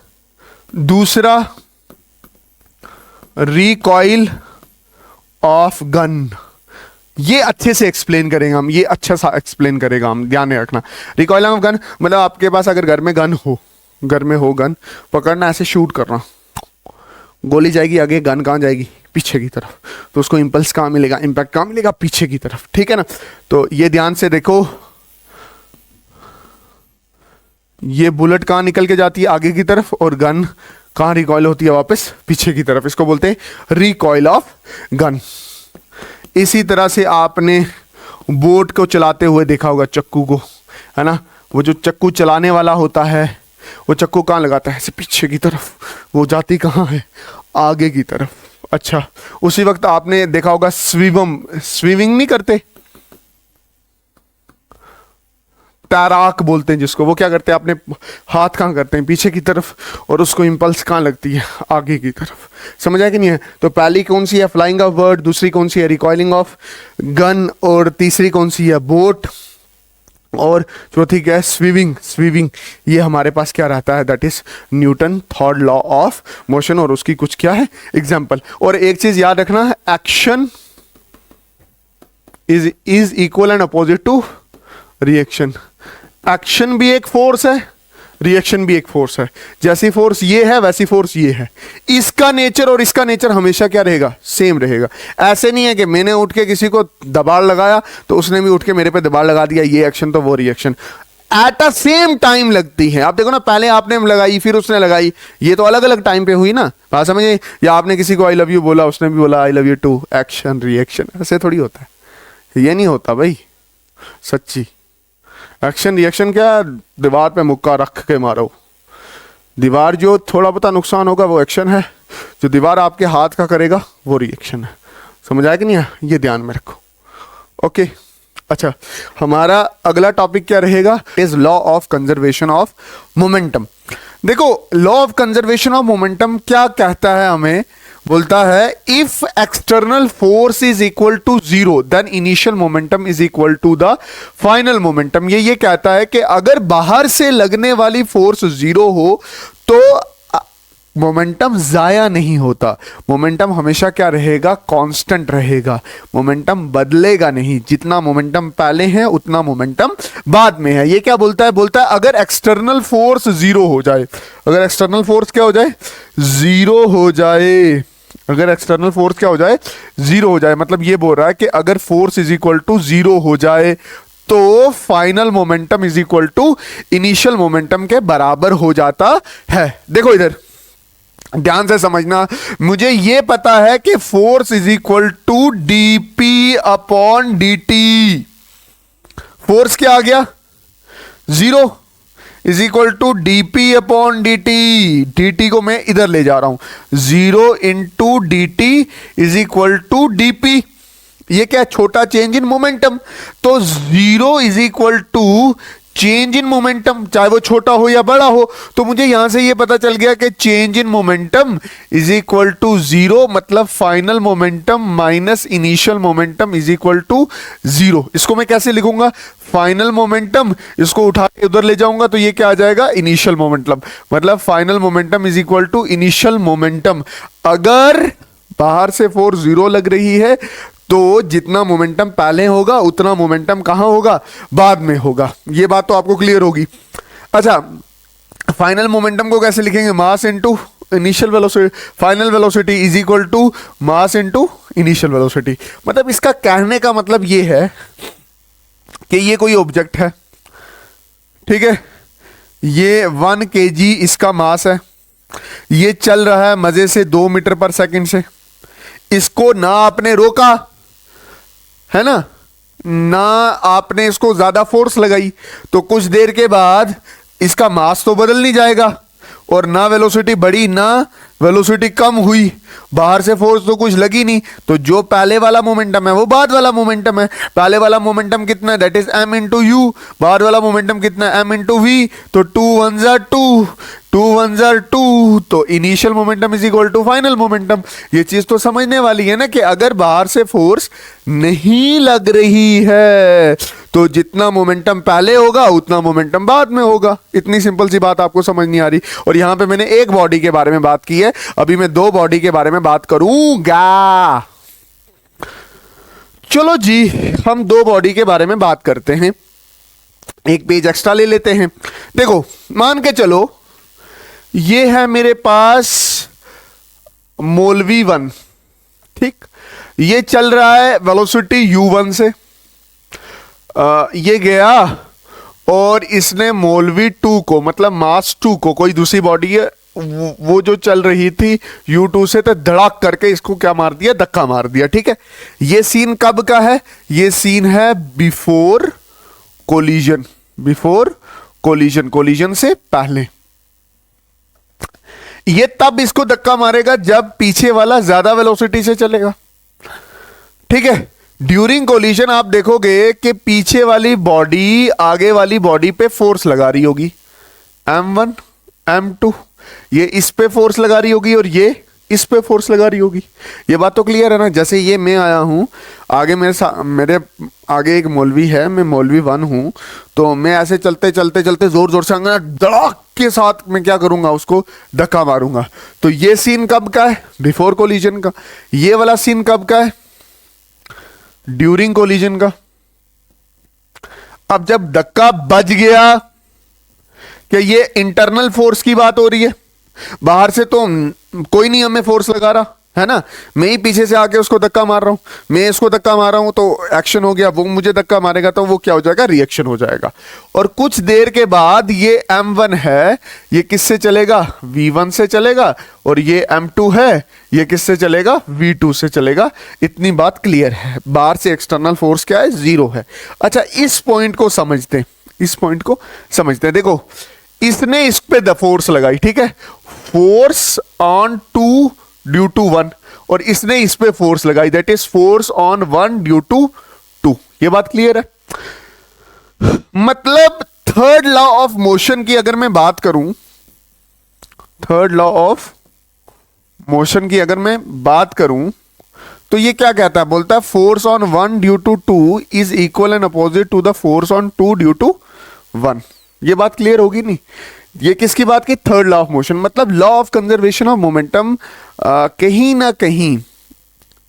दूसरा रिकॉइल ऑफ गन। ये अच्छे से एक्सप्लेन करेंगे हम, ये अच्छा सा एक्सप्लेन करेगा हम, ध्यान में रखना। रिकॉइल ऑफ गन मतलब आपके पास अगर घर में गन हो, घर में हो गन, पकड़ना, ऐसे शूट करना, गोली जाएगी आगे, गन कहाँ जाएगी, पीछे की तरफ, तो उसको इंपल्स कहाँ मिलेगा, इंपैक्ट कहाँ मिलेगा, पीछे की तरफ, ठीक है ना। तो ये ध्यान से देखो, ये बुलेट कहाँ निकल के जाती है, आगे की तरफ, और गन कहाँ रिकॉइल होती है, वापस पीछे की तरफ। इसको बोलते हैं रिकॉइल ऑफ गन। इसी तरह से आपने बोट को चलाते हुए देखा होगा, चक्कू को, है ना, वो जो चक्कू चलाने वाला होता है, वो चक्कू कहाँ लगाता है, ऐसे पीछे की तरफ, वो जाती कहाँ है, आगे की तरफ। अच्छा, उसी वक्त आपने देखा होगा स्विमिंग नहीं करते, तैराक बोलते हैं जिसको, वो क्या करते हैं, अपने हाथ कहाँ करते हैं, पीछे की तरफ, और उसको इंपल्स कहाँ लगती है, आगे की तरफ। समझ आया कि नहीं है? तो पहली कौन सी है, फ्लाइंग ऑफ बर्ड, दूसरी कौन सी है, रिकॉइलिंग ऑफ गन, और तीसरी कौन सी है, बोट, और चौथी क्या है, स्विमिंग। ये हमारे पास क्या रहता है, that is Newton third law of motion, और उसकी कुछ क्या है एग्जाम्पल। और एक चीज याद रखना है, action is equal and opposite to reaction. Action भी एक फोर्स है, रिएक्शन भी एक फोर्स है। जैसी फोर्स ये है वैसी फोर्स ये है। इसका नेचर और इसका नेचर हमेशा क्या रहेगा, सेम रहेगा। ऐसे नहीं है कि मैंने उठ के किसी को दबाड़ लगाया तो उसने भी उठ के मेरे पे दबाड़ लगा दिया, ये एक्शन तो वो reaction, at a same time लगती है। आप देखो ना, पहले आपने लगाई फिर उसने लगाई, ये तो अलग अलग टाइम पे हुई ना, बात समझिए। या आपने किसी को आई लव यू बोला, उसने भी बोला I love you too, action reaction, ऐसे थोड़ी होता है, ये नहीं होता भाई सच्ची। एक्शन रिएक्शन क्या, दीवार पे मुक्का रख के मारो, दीवार जो थोड़ा बहुत नुकसान होगा वो एक्शन है, जो दीवार आपके हाथ का करेगा वो रिएक्शन है। समझ आया कि नहीं है? ये ध्यान में रखो। ओके अच्छा, हमारा अगला टॉपिक क्या रहेगा, is law of conservation of momentum. देखो law of conservation of momentum क्या कहता है हमें, बोलता है if external force is equal to zero then initial momentum is equal to the final momentum. ये कहता है कि अगर बाहर से लगने वाली फोर्स जीरो हो तो मोमेंटम जाया नहीं होता, मोमेंटम हमेशा क्या रहेगा, कांस्टेंट रहेगा, मोमेंटम बदलेगा नहीं, जितना मोमेंटम पहले है उतना मोमेंटम बाद में है। ये क्या बोलता है, बोलता है अगर एक्सटर्नल फोर्स जीरो हो जाए, अगर एक्सटर्नल फोर्स क्या हो जाए, जीरो हो जाए, अगर एक्सटर्नल फोर्स क्या हो जाए, जीरो हो जाए, मतलब ये बोल रहा है कि अगर force is equal to zero हो जाए तो final momentum is equal to initial momentum के बराबर हो जाता है। देखो इधर ध्यान से समझना, मुझे यह पता है कि force is equal to dp upon dt, force क्या आ गया, zero, is equal to dp upon dt, dt को मैं इधर ले जा रहा हूं, zero into dt is equal to dp, ये क्या, छोटा चेंज इन मोमेंटम, तो zero is equal to change in momentum, चाहे वो छोटा हो या बड़ा हो। तो मुझे यहां से ये पता चल गया कि change in momentum is equal to zero, मतलब final momentum minus initial momentum is equal to zero. इसको मैं कैसे लिखूंगा, फाइनल मोमेंटम, इसको उठा के उधर ले जाऊंगा तो ये क्या आ जाएगा, इनिशियल मोमेंटम, मतलब final momentum is equal to initial momentum. अगर बाहर से फोर्स जीरो लग रही है तो जितना मोमेंटम पहले होगा उतना मोमेंटम कहां होगा, बाद में होगा। ये बात तो आपको क्लियर होगी। अच्छा, फाइनल मोमेंटम को कैसे लिखेंगे, mass into initial velocity, final velocity is equal to mass into initial velocity. मतलब इसका कहने का मतलब ये है कि ये कोई ऑब्जेक्ट है, ठीक है, ये 1 kg इसका मास है, ये चल रहा है मजे से 2 मीटर पर सेकंड से, इसको ना आपने रोका है ना आपने इसको ज्यादा फोर्स लगाई, तो कुछ देर के बाद इसका मास तो बदल नहीं जाएगा, और ना वेलोसिटी बढ़ी ना वेलोसिटी कम हुई, बाहर से फोर्स तो कुछ लगी नहीं, तो जो पहले वाला मोमेंटम है वो बाद वाला मोमेंटम है। पहले वाला मोमेंटम कितना है, that is m into you, बाद वाला मोमेंटम कितना है, m इंटू वी, तो 2 1 2, 2 1 2, तो initial momentum is equal to final momentum. ये चीज तो समझने वाली है ना कि अगर बाहर से फोर्स नहीं लग रही है तो जितना मोमेंटम पहले होगा उतना मोमेंटम बाद में होगा। इतनी सिंपल सी बात आपको समझ नहीं आ रही। और यहां पे मैंने एक बॉडी के बारे में बात की है, अभी मैं 2 बॉडी के बारे में बात करूंगा। चलो जी, हम 2 बॉडी के बारे में बात करते हैं। एक पेज एक्स्ट्रा ले लेते हैं। देखो, मान के चलो ये है मेरे पास मौलवी 1, ठीक, ये चल रहा है वेलोसिटी u1 से, ये गया और इसने मौलवी 2 को, मतलब मास 2 को, कोई दूसरी बॉडी है वो जो चल रही थी u2 से, तो धड़ाक करके इसको क्या मार दिया, धक्का मार दिया, ठीक है। ये सीन कब का है, ये सीन है before collision, before collision, collision से पहले। ये तब इसको धक्का मारेगा जब पीछे वाला ज्यादा वेलोसिटी से चलेगा, ठीक है। ड्यूरिंग कोलिजन आप देखोगे कि पीछे वाली बॉडी आगे वाली बॉडी पे फोर्स लगा रही होगी, m1 m2, ये इस पे फोर्स लगा रही होगी और ये इस पे फोर्स लगा रही होगी। ये बात तो क्लियर है ना। जैसे ये मैं आया हूं, आगे मेरे आगे एक मौलवी है, मैं मौलवी 1 हूं, तो मैं ऐसे चलते चलते चलते जोर जोर से धड़ाक के साथ मैं क्या करूंगा, उसको धक्का मारूंगा। तो ये सीन कब का है, बिफोर कोलिजन का। ये वाला सीन कब का है, ड्यूरिंग कोलिजन का। अब जब धक्का बज गया, क्या ये इंटरनल फोर्स की बात हो रही है, बाहर से तो कोई नहीं हमें फोर्स लगा रहा है ना, मैं ही पीछे से आके उसको धक्का मार रहा हूं, मैं इसको धक्का मार रहा हूं तो एक्शन हो गया, वो मुझे धक्का मारेगा तो वो क्या हो जाएगा, रिएक्शन हो जाएगा। और कुछ देर के बाद ये m1 है, ये किससे चलेगा, v1 से चलेगा, और ये m2 है, ये किससे चलेगा, v2 से चलेगा। इतनी बात क्लियर है। बाहर से एक्सटर्नल फोर्स क्या है, 0 है। अच्छा, इस पॉइंट को समझते हैं, इस पॉइंट को समझते हैं। देखो, इसने इस पे द फोर्स लगाई, ठीक है, फोर्स ऑन 2 ड्यू टू 1, और इसने इस पे फोर्स लगाई, that is force on 1 due to 2। ये बात क्लियर है। मतलब थर्ड लॉ ऑफ मोशन की अगर मैं बात करूं, थर्ड लॉ ऑफ मोशन की अगर मैं बात करूं तो ये क्या कहता है, बोलता है force on one due to two is equal and opposite to the force on two due to one. ये बात क्लियर होगी नहीं? ये किसकी बात की? थर्ड लॉ ऑफ मोशन, मतलब law of conservation of momentum कहीं ना कहीं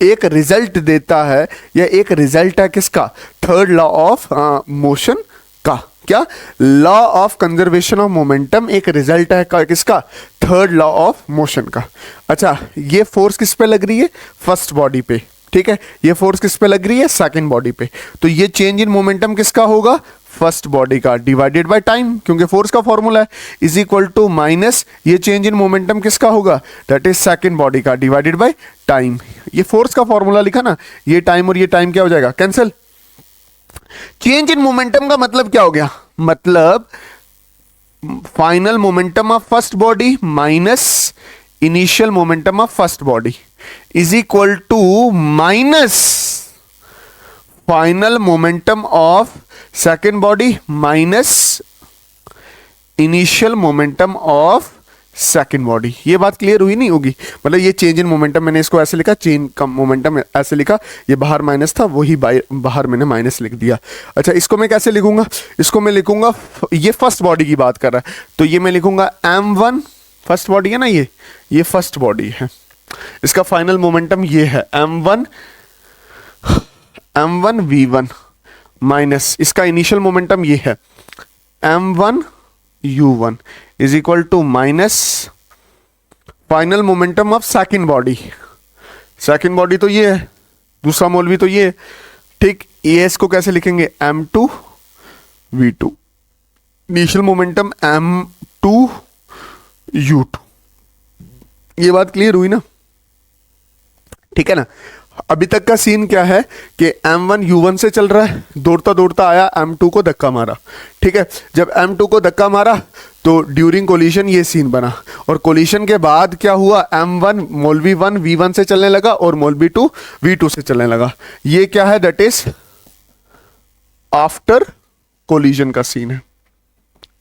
एक रिजल्ट देता है, या एक रिजल्ट है किसका? थर्ड लॉ ऑफ मोशन का। क्या? Law of conservation of momentum एक रिजल्ट है किसका? थर्ड लॉ ऑफ मोशन का। अच्छा, ये फोर्स किस पे लग रही है? फर्स्ट बॉडी पे, ठीक है। ये फोर्स किस पे लग रही है? सेकंड बॉडी पे। तो ये चेंज इन मोमेंटम किसका होगा? फर्स्ट बॉडी का, डिवाइडेड बाय टाइम, क्योंकि फोर्स का फॉर्मूला है, इज इक्वल टू माइनस ये चेंज इन मोमेंटम किसका होगा? दैट इज सेकंड बॉडी का, डिवाइडेड बाय टाइम। ये फोर्स का फॉर्मूला लिखा ना, ये टाइम और ये टाइम क्या हो जाएगा? कैंसिल। चेंज इन मोमेंटम का मतलब क्या हो गया? मतलब final momentum of first body minus initial momentum of first body is equal to minus final momentum of second body minus initial momentum of second body. ये बात क्लियर हुई नहीं होगी? मतलब ये चेंज इन मोमेंटम, मैंने इसको ऐसे लिखा, चेंज का मोमेंटम ऐसे लिखा, ये बाहर माइनस था, वही बाहर मैंने माइनस लिख दिया। अच्छा, इसको मैं कैसे लिखूंगा? इसको मैं लिखूंगा, ये फर्स्ट बॉडी की बात कर रहा है, तो ये मैं लिखूंगा m1, फर्स्ट बॉडी है ना, ये फर्स्ट बॉडी है, इसका फाइनल मोमेंटम ये है m1 v1 माइनस इसका इनिशियल मोमेंटम ये है m1 u1 is equal to minus final momentum of second body. Second body तो ये है, दूसरा मोल भी तो ये है, ठीक। ये इसको कैसे लिखेंगे? m2 v2, initial momentum m2 u2। ये बात क्लियर हुई ना? ठीक है ना? अभी तक का सीन क्या है कि m1 u1 से चल रहा है, दौड़ता दौड़ता आया, m2 को धक्का मारा, ठीक है। जब m2 को धक्का मारा तो ड्यूरिंग कोलिशन ये सीन बना, और कोलिशन के बाद क्या हुआ? m1 मोल v1 v1 से चलने लगा और मोल v2 v2 से चलने लगा। ये क्या है? दैट इज आफ्टर कोलिशन का सीन है,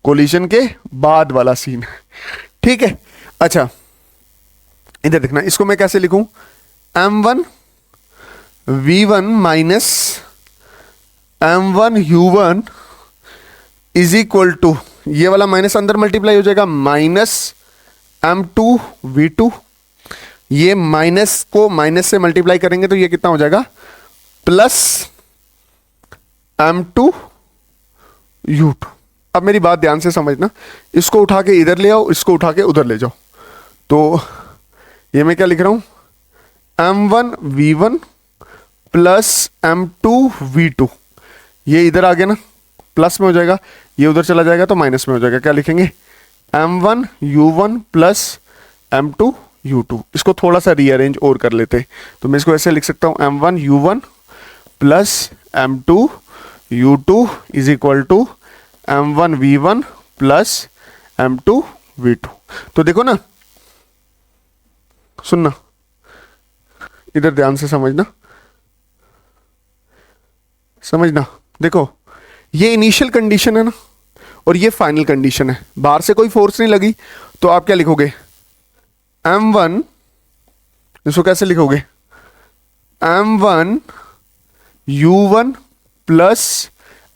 कोलिशन के बाद वाला सीन है, ठीक है। अच्छा, इधर देखना, इसको मैं कैसे लिखूं? m1 v1 minus m1 u1 is equal to, ये वाला माइनस अंदर मल्टीप्लाई हो जाएगा, माइनस m2 v2, ये माइनस को माइनस से मल्टीप्लाई करेंगे तो ये कितना हो जाएगा? Plus m2 u2। अब मेरी बात ध्यान से समझना, इसको उठा के इधर ले आओ, इसको उठा के उधर ले जाओ, तो ये मैं क्या लिख रहा हूं? m1 v1 plus m2 v2, ये इधर आ गया ना, प्लस में हो जाएगा, ये उधर चला जाएगा तो माइनस में हो जाएगा। क्या लिखेंगे? m1 u1 plus m2 u2। इसको थोड़ा सा रीअरेंज और कर लेते हैं, तो मैं इसको ऐसे लिख सकता हूं, m1 u1 plus m2 u2 is equal to m1 v1 plus m2 v2। तो देखो ना, सुनना, इधर ध्यान से समझना, देखो ये इनिशियल कंडीशन है ना, और ये फाइनल कंडीशन है, बाहर से कोई फोर्स नहीं लगी, तो आप क्या लिखोगे? m1, इसको कैसे लिखोगे? m1 u1 plus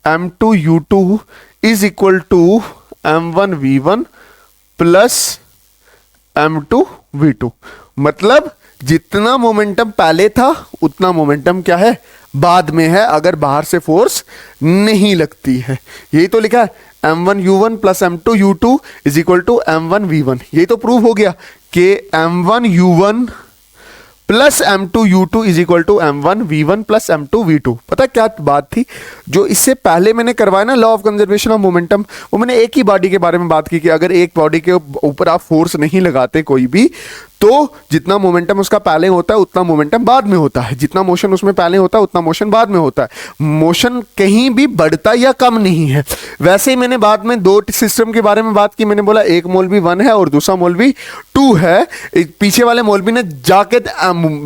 m2 u2 is equal to m1 v1 plus m2 v2। मतलब जितना मोमेंटम पहले था उतना मोमेंटम क्या है? बाद में है, अगर बाहर से फोर्स नहीं लगती है। यही तो लिखा है, m1 u1 plus m2 u2 is equal to m1 v1। यही तो प्रूव हो गया कि m1 u1 plus m2 u2 is equal to m1 v1 plus m2 v2। पता क्या बात थी? जो इससे पहले मैंने करवाया ना law of conservation of momentum, वो मैंने एक ही बॉडी के बारे में बात की कि अगर एक बॉडी के ऊपर आप फोर्स नहीं लगाते कोई भी, तो जितना मोमेंटम उसका पहले होता है उतना मोमेंटम बाद में होता है, जितना मोशन उसमें पहले होता है उतना मोशन बाद में होता है। मोशन कहीं भी बढ़ता या कम नहीं है। वैसे ही मैंने बाद में दो सिस्टम के बारे में बात की, मैंने बोला एक मौलवी 1 है और दूसरा मौलवी 2 है। पीछे वाले मौलवी ने जाके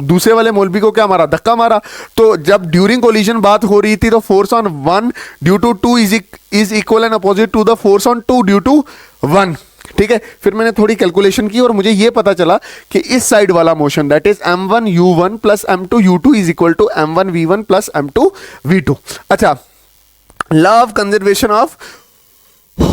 दूसरे वाले मौलवी को क्या मारा? धक्का मारा। तो जब ड्यूरिंग कोलिजन बात हो रही थी तो force on 1 due to 2 is equal and opposite to the force on 2 due to 1। ठीक है, फिर मैंने थोड़ी कैलकुलेशन की और मुझे ये पता चला कि इस साइड वाला motion that is m1u1 plus m2u2 is equal to m1v1 plus m2v2। अच्छा, law of conservation of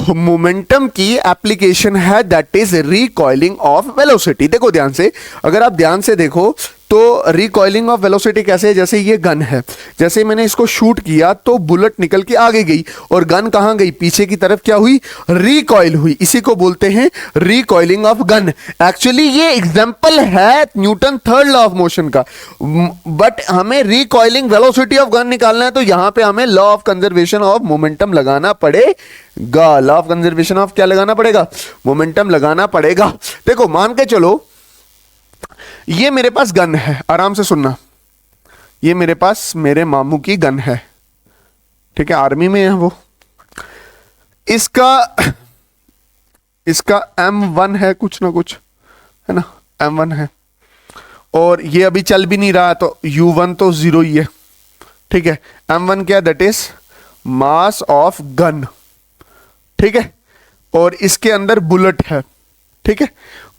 momentum की एप्लीकेशन है that is recoiling of velocity. देखो ध्यान से, अगर आप ध्यान से देखो तो रिकॉइलिंग ऑफ वेलोसिटी कैसे है, जैसे ये गन है, जैसे मैंने इसको शूट किया तो बुलेट निकल के आगे गई और गन कहां गई, पीछे की तरफ क्या हुई, रिकॉइल हुई। इसी को बोलते हैं रिकॉइलिंग ऑफ गन। एक्चुअली ये एग्जांपल है Newton third law of motion का, बट हमें रिकॉइलिंग वेलोसिटी ऑफ गन निकालना है तो यहां पे हमें law of conservation of momentum लगाना पड़ेगा। लॉ ऑफ कंजर्वेशन ऑफ क्या लगाना पड़ेगा, मोमेंटम लगाना पड़ेगा। देखो मान के चलो ये मेरे पास गन है, आराम से सुनना, ये मेरे पास मेरे मामू की गन है, ठीक है, आर्मी में है वो, इसका M1 है, कुछ ना कुछ है ना, M1 है, और ये अभी चल भी नहीं रहा तो U1 तो 0 ही है, ठीक है। M1 क्या, that is mass of gun, ठीक है, और इसके अंदर बुलेट है, ठीक है,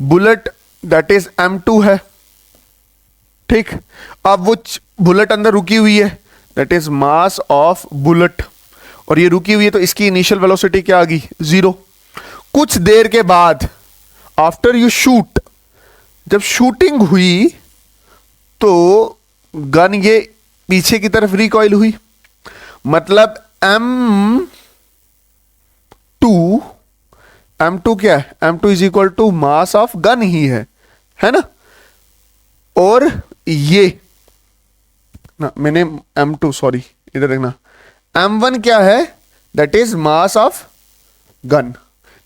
बुलेट दैट इज M2 है, ठीक। अब वो बुलेट अंदर रुकी हुई है, that is mass of bullet, और ये रुकी हुई है तो इसकी इनिशियल वेलोसिटी क्या आ गई, 0। कुछ देर के बाद आफ्टर यू शूट, जब शूटिंग हुई तो गन ये पीछे की तरफ रिकॉइल हुई, मतलब M2 क्या है, M2 is equal to mass of gun ही है ना। और ये ना, मैंने M2 सॉरी इधर देखना, M1 क्या है, that is mass of gun,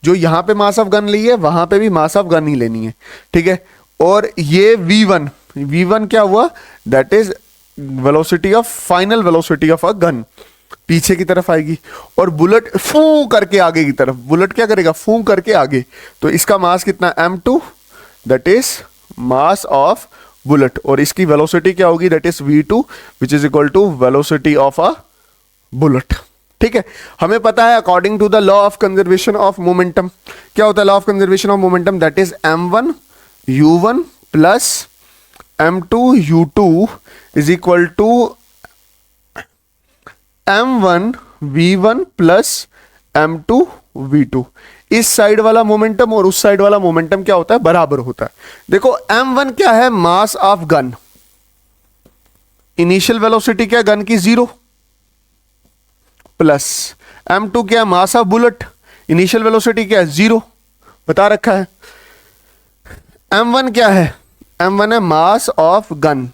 जो यहां पे मास ऑफ गन ली है वहां पे भी मास ऑफ गन ही लेनी है, ठीक है। और ये V1 क्या हुआ, that is velocity of, final velocity of a gun, पीछे की तरफ आएगी, और बुलेट फू करके आगे की तरफ, बुलेट क्या करेगा, फू करके आगे, तो इसका मास कितना, M2, that is mass of bullet, और इसकी वेलोसिटी क्या होगी, that is V2 which is equal to velocity of a bullet, ठीक है। हमें पता है according to the law of conservation of momentum, क्या होता है law of conservation of momentum, that is M1u1 plus M2u2 is equal to M1v1 plus M2v2। इस side वाला मोमेंटम और उस साइड वाला मोमेंटम क्या होता है, बराबर होता है। देखो M1 क्या है, मास ऑफ गन, इनिशियल वेलोसिटी क्या गन की, 0, प्लस M2 क्या है, मास ऑफ बुलेट, इनिशियल वेलोसिटी क्या है, 0, बता रखा है। M1 क्या है, M1 है मास ऑफ गन,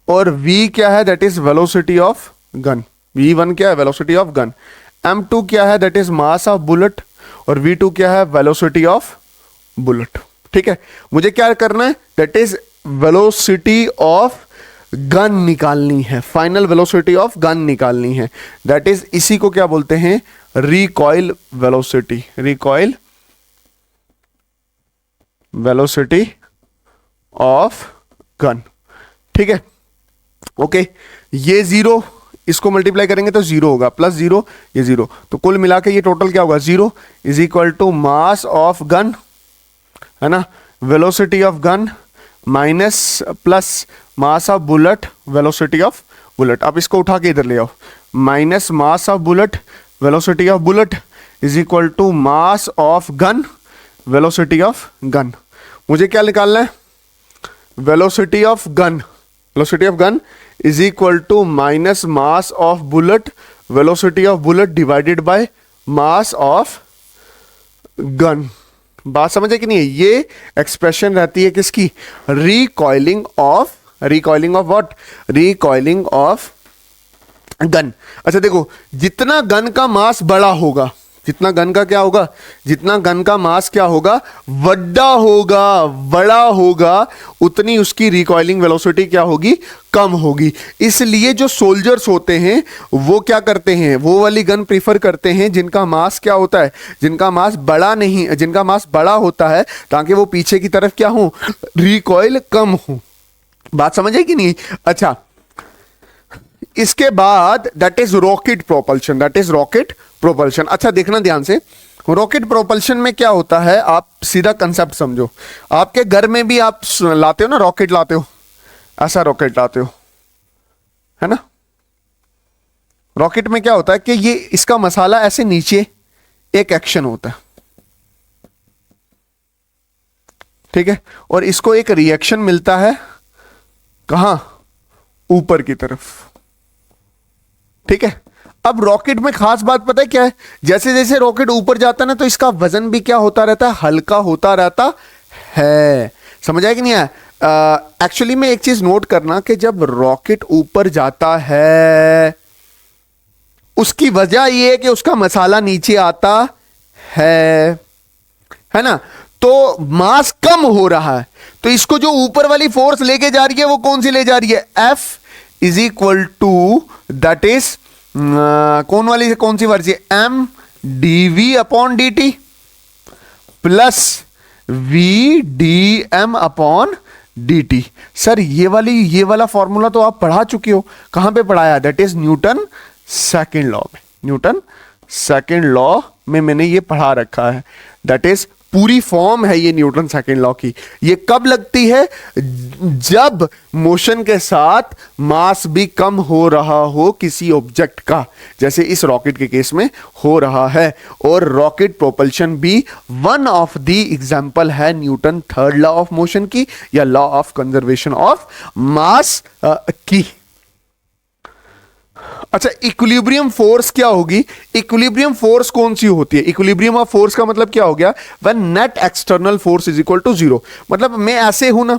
और V क्या है, that is velocity of gun, V1 क्या है, वेलोसिटी ऑफ गन। M2 क्या है, that is mass of bullet, और V2 क्या है, वेलोसिटी ऑफ बुलेट, ठीक है। मुझे क्या करना है, that is velocity of gun निकालनी है, फाइनल वेलोसिटी ऑफ गन निकालनी है, दैट इज, इसी को क्या बोलते हैं, recoil velocity, recoil velocity of gun, ठीक है। ओके, ये 0, इसको मल्टीप्लाई करेंगे तो 0 होगा, प्लस 0 ये 0, तो कुल मिला के ये टोटल क्या होगा, 0 is equal to mass of gun, है ना, velocity of gun minus plus mass of bullet, velocity of bullet. अब इसको उठा के इधर ले आओ, minus mass of bullet, velocity of bullet is equal to mass of gun, velocity of gun. मुझे क्या निकालना है, velocity of gun, velocity of gun is equal to minus mass of bullet, velocity of bullet divided by mass of gun. बात समझे कि नहीं है, ये एक्सप्रेशन रहती है किसकी, recoiling of what, recoiling of gun. अच्छा देखो, जितना गन का मास बड़ा होगा, जितना गन का क्या होगा, जितना गन का मास क्या होगा, बड़ा होगा, उतनी उसकी रिकॉइलिंग वेलोसिटी क्या होगी, कम होगी। इसलिए जो सोल्जर्स होते हैं वो क्या करते हैं, वो वाली गन प्रीफर करते हैं जिनका मास क्या होता है, जिनका मास बड़ा नहीं, जिनका मास बड़ा होता है, ताकि वो पीछे की तरफ क्या हो, रिकॉइल कम हो। बात समझ आई कि नहीं। अच्छा, इसके बाद that is rocket propulsion, that is rocket propulsion. अच्छा देखना ध्यान से, रॉकेट प्रोपल्शन में क्या होता है, आप सीधा कंसेप्ट समझो। आपके घर में भी आप लाते हो ना, रॉकेट लाते हो, ऐसा रॉकेट लाते हो, है ना। रॉकेट में क्या होता है कि ये इसका मसाला ऐसे नीचे एक एक्शन होता है, ठीक है, और इसको एक रिएक्शन मिलता है कहां, ऊपर की तरफ, ठीक है। अब रॉकेट में खास बात पता है क्या है, जैसे जैसे रॉकेट ऊपर जाता है ना, तो इसका वजन भी क्या होता रहता है, हल्का होता रहता है। समझ आया कि नहीं आया। एक्चुअली में एक चीज नोट करना कि जब रॉकेट ऊपर जाता है, उसकी वजह यह है कि उसका मसाला नीचे आता है ना, तो मास कम हो रहा है, तो इसको जो ऊपर वाली फोर्स लेके जा रही है वो कौन सी ले जा रही है, F is equal to that is कौन वाली से कौन सी वर्जी, M D V upon D T plus V D M upon D T. Sir ये वाला फॉर्मूला तो आप पढ़ा चुके हो, कहां पे पढ़ाया, that is Newton second law में। न्यूटन सेकेंड लॉ में मैंने ये पढ़ा रखा है, दैट इज पूरी फॉर्म है ये न्यूटन सेकेंड लॉ की। ये कब लगती है, जब मोशन के साथ मास भी कम हो रहा हो किसी ऑब्जेक्ट का, जैसे इस रॉकेट के केस में हो रहा है। और रॉकेट प्रोपल्शन भी वन ऑफ द एग्जांपल है Newton third law of motion की, या law of conservation of mass की। अच्छा, इक्विलिब्रियम फोर्स क्या होगी, इक्विलिब्रियम फोर्स कौन सी होती है, इक्विलिब्रियम ऑफ फोर्स का मतलब क्या हो गया, when net external force is equal to zero. मतलब मैं ऐसे हूं ना,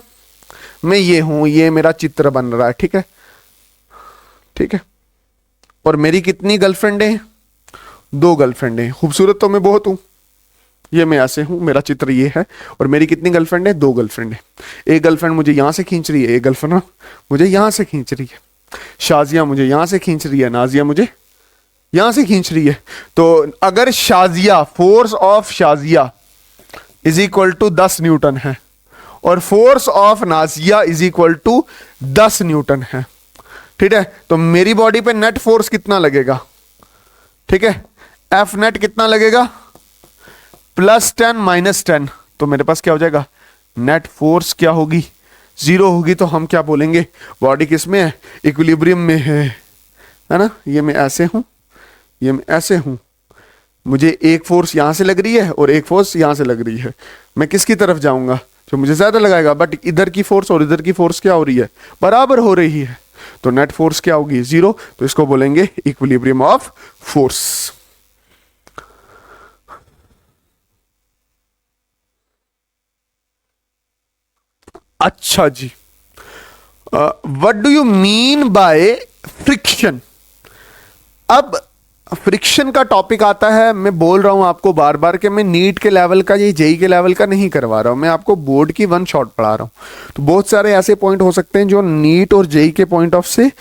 मैं ये हूं, ये मेरा चित्र बन रहा है, ठीक है, ठीक है, और मेरी कितनी गर्लफ्रेंड है, 2 गर्लफ्रेंड है। खूबसूरत तो मैं बहुत हूं, ये मैं ऐसे हूं, मेरा चित्र ये है, और मेरी कितनी गर्लफ्रेंड है, 2 गर्लफ्रेंड है। एक गर्लफ्रेंड मुझे यहां से खींच रही है, एक गर्लफ्रेंड मुझे यहां से खींच रही है, शाजिया मुझे यहां से खींच रही है, नाजिया मुझे यहां से खींच रही है। तो अगर Shazia, force of Shazia is equal to 10 newton है, और force of Nazia is equal to 10 newton है, ठीक है, तो मेरी बॉडी पे नेट फोर्स कितना लगेगा, ठीक है, एफ नेट कितना लगेगा, +10 -10, तो मेरे पास क्या हो जाएगा, नेट फोर्स क्या होगी, 0 होगी। तो हम क्या बोलेंगे, बॉडी किस में है, इक्विलिब्रियम में है ना। ये मैं ऐसे हूं, ये मैं ऐसे हूं, मुझे एक फोर्स यहां से लग रही है और एक फोर्स यहां से लग रही है, मैं किसकी तरफ जाऊंगा, जो मुझे ज्यादा लगाएगा। बट इधर की फोर्स और इधर की फोर्स क्या हो रही है, बराबर हो रही है, तो नेट फोर्स क्या होगी, 0। तो इसको बोलेंगे इक्विलिब्रियम ऑफ फोर्स। अच्छा जी, what do you mean by friction. अब फ्रिक्शन का टॉपिक आता है, मैं बोल रहा हूं आपको बार बार कि मैं नीट के लेवल का, ये जेई के लेवल का नहीं करवा रहा हूं, मैं आपको बोर्ड की 1 शॉट पढ़ा रहा हूं। तो बहुत सारे ऐसे पॉइंट हो सकते हैं जो नीट और जेई के पॉइंट ऑफ से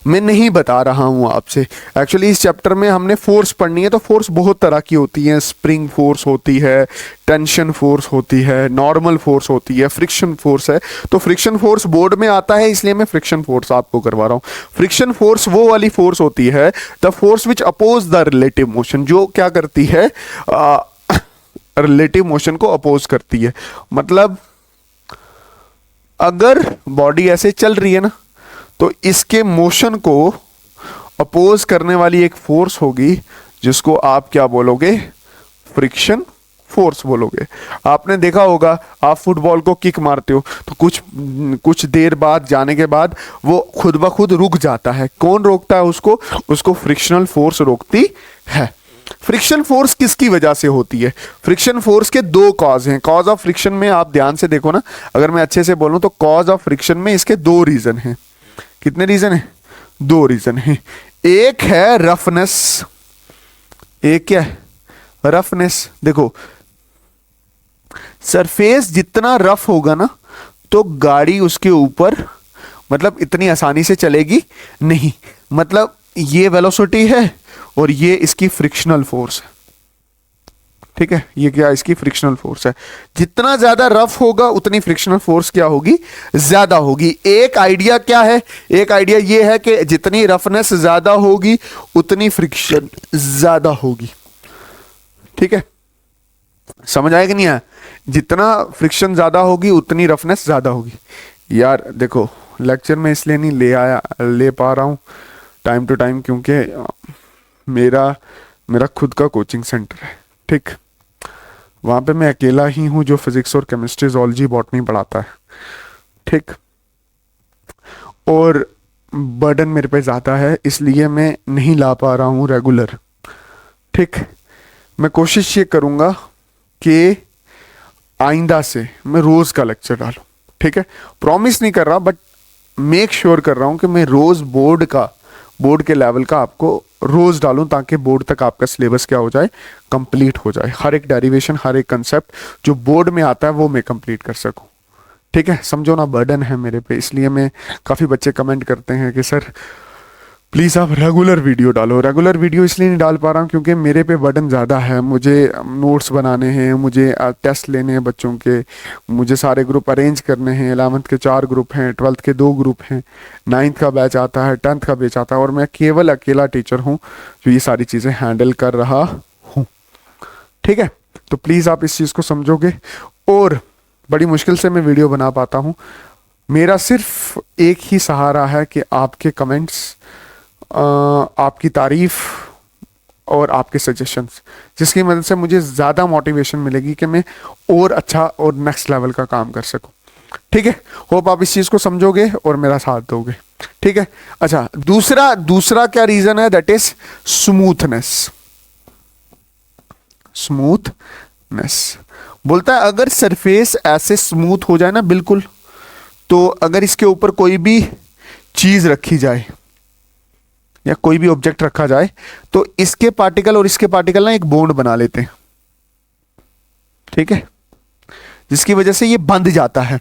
मैं नहीं बता रहा हूं आपसे। एक्चुअली इस चैप्टर में हमने फोर्स पढ़नी है, तो फोर्स बहुत तरह की होती है, स्प्रिंग फोर्स होती है, टेंशन फोर्स होती है, नॉर्मल फोर्स होती है, फ्रिक्शन फोर्स है। तो फ्रिक्शन फोर्स बोर्ड में आता है, इसलिए मैं फ्रिक्शन फोर्स आपको करवा रहा हूं। फ्रिक्शन फोर्स वो वाली फोर्स होती है, the force which oppose the relative motion, जो क्या करती है, रिलेटिव मोशन को अपोज करती है। मतलब अगर बॉडी ऐसे चल रही है ना, तो इसके मोशन को अपोज करने वाली एक फोर्स होगी, जिसको आप क्या बोलोगे, फ्रिक्शन फोर्स बोलोगे। आपने देखा होगा, आप फुटबॉल को किक मारते हो तो कुछ देर बाद जाने के बाद वो खुद ब खुद रुक जाता है। कौन रोकता है उसको, उसको फ्रिक्शनल फोर्स रोकती है। फ्रिक्शन फोर्स किसकी वजह से होती है, फ्रिक्शन फोर्स के 2 कॉज हैं। कॉज ऑफ फ्रिक्शन में आप ध्यान से देखो ना, अगर मैं अच्छे से बोलूं तो कॉज ऑफ फ्रिक्शन में इसके 2 रीजन हैं। कितने रीजन है, 2 रीजन है। एक है रफनेस, एक क्या है, रफनेस। देखो सरफेस जितना रफ होगा ना, तो गाड़ी उसके ऊपर मतलब इतनी आसानी से चलेगी नहीं। मतलब ये वेलोसिटी है और ये इसकी फ्रिक्शनल फोर्स है, ठीक है, ये क्या, इसकी फ्रिक्शनल फोर्स है। जितना ज्यादा रफ होगा उतनी फ्रिक्शनल फोर्स क्या होगी, ज्यादा होगी। एक आइडिया क्या है, एक आइडिया ये है कि जितनी रफनेस ज्यादा होगी उतनी फ्रिक्शन ज्यादा होगी, ठीक है। समझ आएगा नहीं आया? जितना फ्रिक्शन ज्यादा होगी उतनी रफनेस ज्यादा होगी। यार देखो, लेक्चर में इसलिए नहीं ले पा रहा हूँ टाइम टू टाइम, क्योंकि मेरा मेरा खुद का कोचिंग सेंटर है, ठीक। वहाँ पे मैं अकेला ही हूँ जो फिजिक्स और केमिस्ट्री, जोलॉजी, बॉटनी पढ़ाता है, ठीक। और बर्डन मेरे पे ज़्यादा है, इसलिए मैं नहीं ला पा रहा हूँ रेगुलर, ठीक। मैं कोशिश ये करूँगा कि आइंदा से मैं रोज़ का लेक्चर डालूँ, ठीक है। प्रॉमिस नहीं कर रहा, बट मेक श्योर कर रहा हूँ कि मैं रोज़ बोर्ड के लेवल का आपको रोज़ डालूँ, ताकि बोर्ड तक आपका सिलेबस क्या हो जाए, कंप्लीट हो जाए। हर एक डेरिवेशन, हर एक कंसेप्ट जो बोर्ड में आता है वो मैं कंप्लीट कर सकूँ, ठीक है। समझो ना, बर्डन है मेरे पे, इसलिए मैं, काफ़ी बच्चे कमेंट करते हैं कि सर प्लीज़ आप रेगुलर वीडियो डालो। रेगुलर वीडियो इसलिए नहीं डाल पा रहा हूँ क्योंकि मेरे पे बर्डन ज़्यादा है। मुझे नोट्स बनाने हैं, मुझे टेस्ट लेने हैं बच्चों के, मुझे सारे ग्रुप अरेंज करने हैं। 11th के 4 ग्रुप हैं, 12th के 2 ग्रुप हैं, 9th का बैच आता है, 10th का बैच आता है, और मैं केवल अकेला टीचर हूँ जो ये सारी चीज़ें हैंडल कर रहा हूँ, ठीक है। तो प्लीज़ आप इस चीज़ को समझोगे। और बड़ी मुश्किल से मैं वीडियो बना पाता हूँ। मेरा सिर्फ एक ही सहारा है कि आपके कमेंट्स, आपकी तारीफ और आपके सजेशंस, जिसकी मदद से मुझे ज़्यादा मोटिवेशन मिलेगी कि मैं और अच्छा और नेक्स्ट लेवल का काम कर सकूं, ठीक है। होप आप इस चीज़ को समझोगे और मेरा साथ दोगे, ठीक है। अच्छा, दूसरा क्या रीज़न है, दैट इज स्मूथनेस। बोलता है अगर सरफेस ऐसे स्मूथ हो जाए ना बिल्कुल, तो अगर इसके ऊपर कोई भी चीज़ रखी जाए या कोई भी ऑब्जेक्ट रखा जाए, तो इसके पार्टिकल और इसके पार्टिकल ना एक बॉन्ड बना लेते हैं, ठीक है, जिसकी वजह से ये बंध जाता है,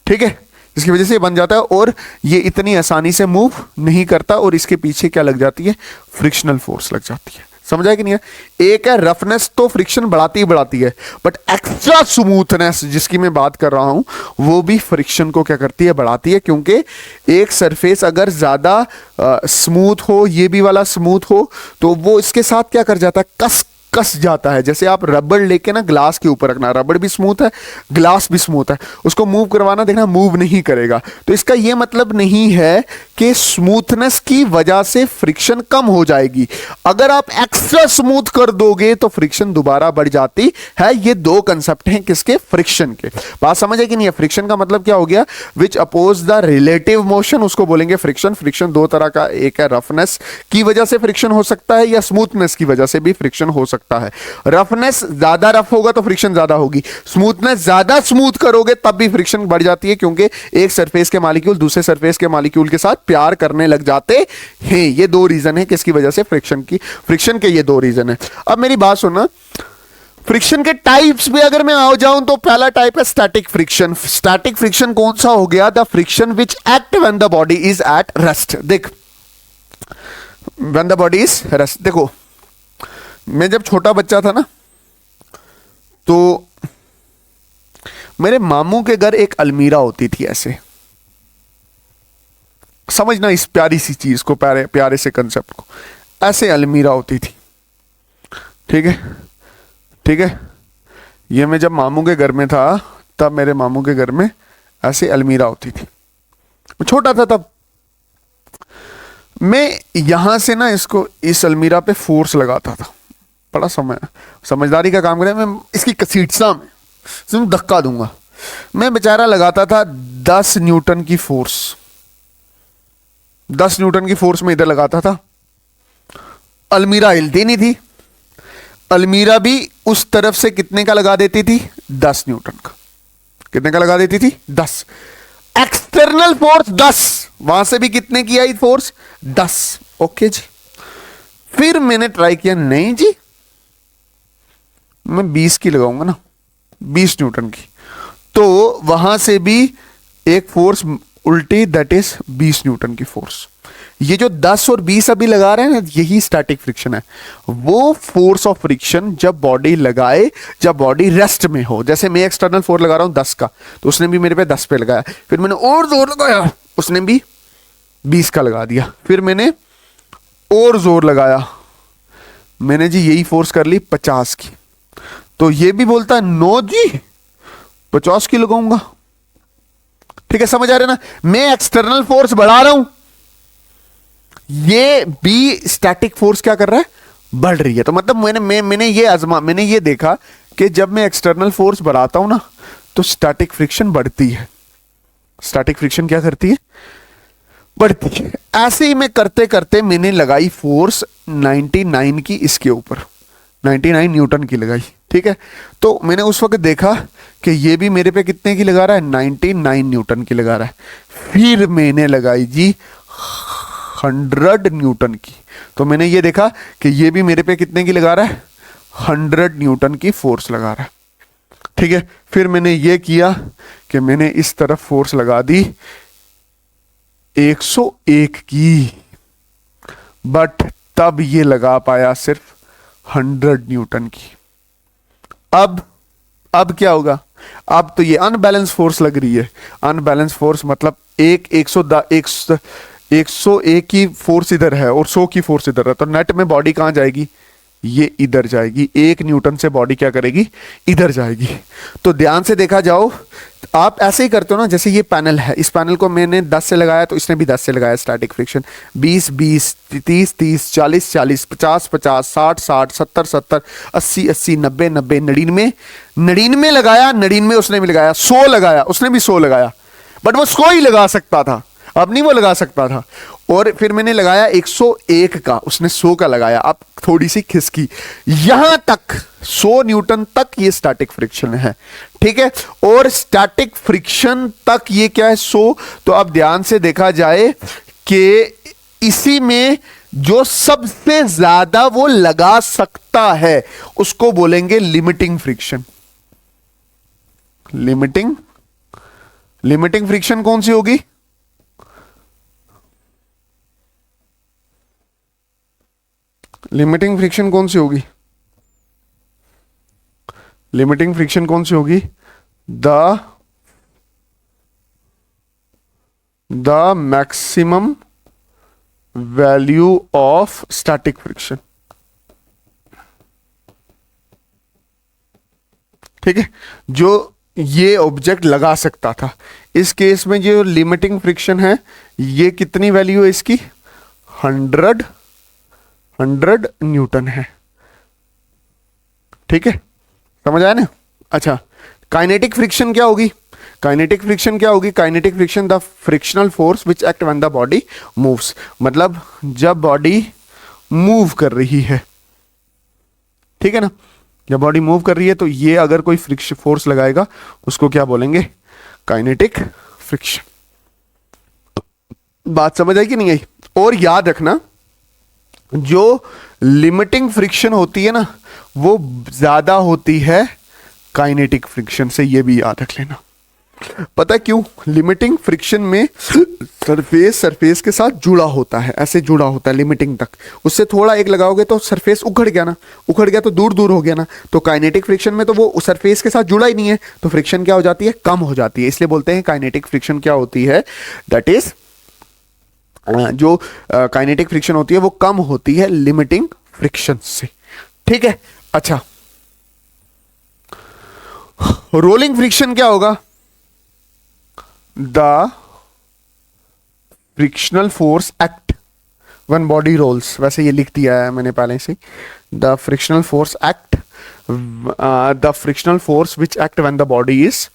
ठीक है, जिसकी वजह से ये बंध जाता है और ये इतनी आसानी से मूव नहीं करता, और इसके पीछे क्या लग जाती है, फ्रिक्शनल फोर्स लग जाती है। समझ आया कि नहीं है? एक है रफनेस, तो फ्रिक्शन बढ़ाती ही बढ़ाती है, बट एक्स्ट्रा स्मूथनेस जिसकी मैं बात कर रहा हूं, वो भी फ्रिक्शन को क्या करती है, बढ़ाती है। क्योंकि एक सरफेस अगर ज्यादा स्मूथ हो, ये भी वाला स्मूथ हो, तो वो इसके साथ क्या कर जाता है, कस जाता है। जैसे आप रबड़ लेके ना ग्लास के ऊपर रखना, रबड़ भी स्मूथ है, ग्लास भी स्मूथ है, उसको मूव करवाना, देखना मूव नहीं करेगा। तो इसका यह मतलब नहीं है कि स्मूथनेस की वजह से फ्रिक्शन कम हो जाएगी। अगर आप एक्स्ट्रा स्मूथ कर दोगे तो फ्रिक्शन दोबारा बढ़ जाती है। ये दो कंसेप्ट हैं किसके, फ्रिक्शन के। बात समझ है कि नहीं है? फ्रिक्शन का मतलब क्या हो गया, which oppose the relative motion, उसको बोलेंगे फ्रिक्शन। फ्रिक्शन दो तरह का, एक है रफनेस की वजह से फ्रिक्शन हो सकता है, या स्मूथनेस की वजह से भी फ्रिक्शन हो सकता है। रफनेस ज्यादा रफ होगा तो फ्रिक्शन ज्यादा होगी, स्मूथनेस ज्यादा स्मूथ करोगे तब भी फ्रिक्शन बढ़ जाती है, क्योंकि एक सरफेस के मॉलिक्यूल दूसरे सरफेस के मॉलिक्यूल के साथ प्यार करने लग जाते हैं। ये दो रीजन है किसकी वजह से, फ्रिक्शन के ये दो रीजन है। अब मेरी बात सुनना, फ्रिक्शन के टाइप्स भी अगर मैं आ जाऊं तो पहला टाइप है स्टैटिक फ्रिक्शन। स्टैटिक फ्रिक्शन कौन सा हो गया, the friction which act when the body is at rest. देख, when the body is rest, देखो मैं जब छोटा बच्चा था ना, तो मेरे मामू के घर एक अलमीरा होती थी। ऐसे समझना इस प्यारी सी चीज को, प्यारे से कंसेप्ट को। ऐसे अलमीरा होती थी, ठीक है, ठीक है। ये मैं जब मामू के घर में था, तब मेरे मामू के घर में ऐसे अलमीरा होती थी। मैं छोटा था तब। मैं यहां से ना इसको, इस अलमीरा पे फोर्स लगाता था। बड़ा समझदारी का काम करें, मैं इसकी कसीटसा में धक्का दूंगा। मैं बेचारा लगाता था 10 न्यूटन की फोर्स, 10 न्यूटन की फोर्स में इधर लगाता था। अलमीरा हिलती नहीं थी। अलमीरा भी उस तरफ से कितने का लगा देती थी, 10 न्यूटन का। कितने का लगा देती थी, 10। एक्सटर्नल फोर्स 10, वहां से भी कितने की आई फोर्स, 10। ओके जी। फिर मैंने ट्राई किया, नहीं जी मैं 20 की लगाऊंगा ना, 20 न्यूटन की। तो वहां से भी एक फोर्स उल्टी, दैट इज 20 न्यूटन की फोर्स। ये जो 10 और 20 अभी लगा रहे हैं ना, यही स्टैटिक फ्रिक्शन है। वो फोर्स ऑफ फ्रिक्शन जब बॉडी लगाए, जब बॉडी रेस्ट में हो। जैसे मैं एक्सटर्नल फोर्स लगा रहा हूं 10 का, तो उसने भी मेरे पे 10 पे लगाया। फिर मैंने और जोर लगाया, उसने भी 20 का लगा दिया। फिर मैंने और जोर लगाया, मैंने जी यही फोर्स कर ली 50 की। तो ये भी बोलता है नो जी 50 की लगाऊंगा। ठीक है, समझ आ रहा है ना, मैं एक्सटर्नल फोर्स बढ़ा रहा हूं, ये बी स्टैटिक फोर्स क्या कर रहा है, बढ़ रही है। तो मतलब मैंने ये देखा कि जब मैं एक्सटर्नल फोर्स बढ़ाता हूं ना तो स्टैटिक फ्रिक्शन बढ़ती है। स्टैटिक फ्रिक्शन क्या करती है, बढ़ती है। ऐसे ही मैं करते करते मैंने लगाई फोर्स 99 की इसके ऊपर, 99 न्यूटन की लगाई। ठीक है, तो मैंने उस वक्त देखा कि ये भी मेरे पे कितने की लगा रहा है, 99 न्यूटन की लगा रहा है। फिर मैंने लगाई जी 100 न्यूटन की, तो मैंने ये देखा कि ये भी मेरे पे कितने की लगा रहा है, 100 न्यूटन की फोर्स लगा रहा है। ठीक है, फिर मैंने ये किया कि मैंने इस तरफ फोर्स लगा दी 101 की, बट तब ये लगा पाया सिर्फ 100 न्यूटन की। अब क्या होगा, अब तो ये अनबैलेंस फोर्स लग रही है। अनबैलेंस फोर्स मतलब 101 की फोर्स इधर है और 100 की फोर्स इधर है, तो नेट में बॉडी कहां जाएगी, ये इधर जाएगी। 1 न्यूटन से बॉडी क्या करेगी, इधर जाएगी। तो ध्यान से देखा जाओ, आप ऐसे ही करते हो ना, जैसे ये पैनल है, इस पैनल को मैंने 10 से लगाया तो इसने भी 10 से लगाया स्टैटिक फ्रिक्शन, 20 20 30 30 40 40 50 50 60 60 70 70 80 80 90 90 99 99 लगाया, 99 उसने भी लगाया, 100 लगाया उसने भी 100 लगाया, बट वो 100 ही लगा सकता था, अब नहीं वो लगा सकता था। और फिर मैंने लगाया 101 का, उसने 100 का लगाया, अब थोड़ी सी खिसकी, यहां तक 100 न्यूटन तक ये स्टैटिक फ्रिक्शन है। ठीक है, और स्टैटिक फ्रिक्शन तक ये क्या है, 100। तो अब ध्यान से देखा जाए कि इसी में जो सबसे ज्यादा वो लगा सकता है उसको बोलेंगे लिमिटिंग फ्रिक्शन। लिमिटिंग फ्रिक्शन कौन सी होगी, लिमिटिंग फ्रिक्शन कौन सी होगी, लिमिटिंग फ्रिक्शन कौन सी होगी, the maximum value of static friction. ठीक है, जो ये ऑब्जेक्ट लगा सकता था, इस केस में जो लिमिटिंग फ्रिक्शन है ये कितनी वैल्यू है इसकी, 100 न्यूटन है। ठीक है, समझ आया ना। अच्छा, काइनेटिक फ्रिक्शन क्या होगी, काइनेटिक फ्रिक्शन क्या होगी, kinetic friction the frictional force which act when the body moves, मतलब जब बॉडी मूव कर रही है। ठीक है ना, जब बॉडी मूव कर रही है तो ये अगर कोई फ्रिक्शन फोर्स लगाएगा उसको क्या बोलेंगे, काइनेटिक फ्रिक्शन। बात समझ आई कि नहीं आई। और याद रखना, जो लिमिटिंग फ्रिक्शन होती है ना वो ज्यादा होती है काइनेटिक फ्रिक्शन से, ये भी याद रख लेना। पता है क्यों, लिमिटिंग फ्रिक्शन में सरफेस के साथ जुड़ा होता है, ऐसे जुड़ा होता है लिमिटिंग तक, उससे थोड़ा एक लगाओगे तो सरफेस उखड़ गया ना, उखड़ गया तो दूर दूर हो गया ना। तो काइनेटिक फ्रिक्शन में तो वो सरफेस के साथ जुड़ा ही नहीं है, तो फ्रिक्शन क्या हो जाती है, कम हो जाती है। इसलिए बोलते हैं काइनेटिक फ्रिक्शन क्या होती है, दैट इज जो काइनेटिक फ्रिक्शन होती है वो कम होती है लिमिटिंग फ्रिक्शन से। ठीक है, अच्छा रोलिंग फ्रिक्शन क्या होगा, the frictional force act when body rolls, वैसे ये लिख दिया है मैंने पहले से, the frictional force act the frictional force which act when the body is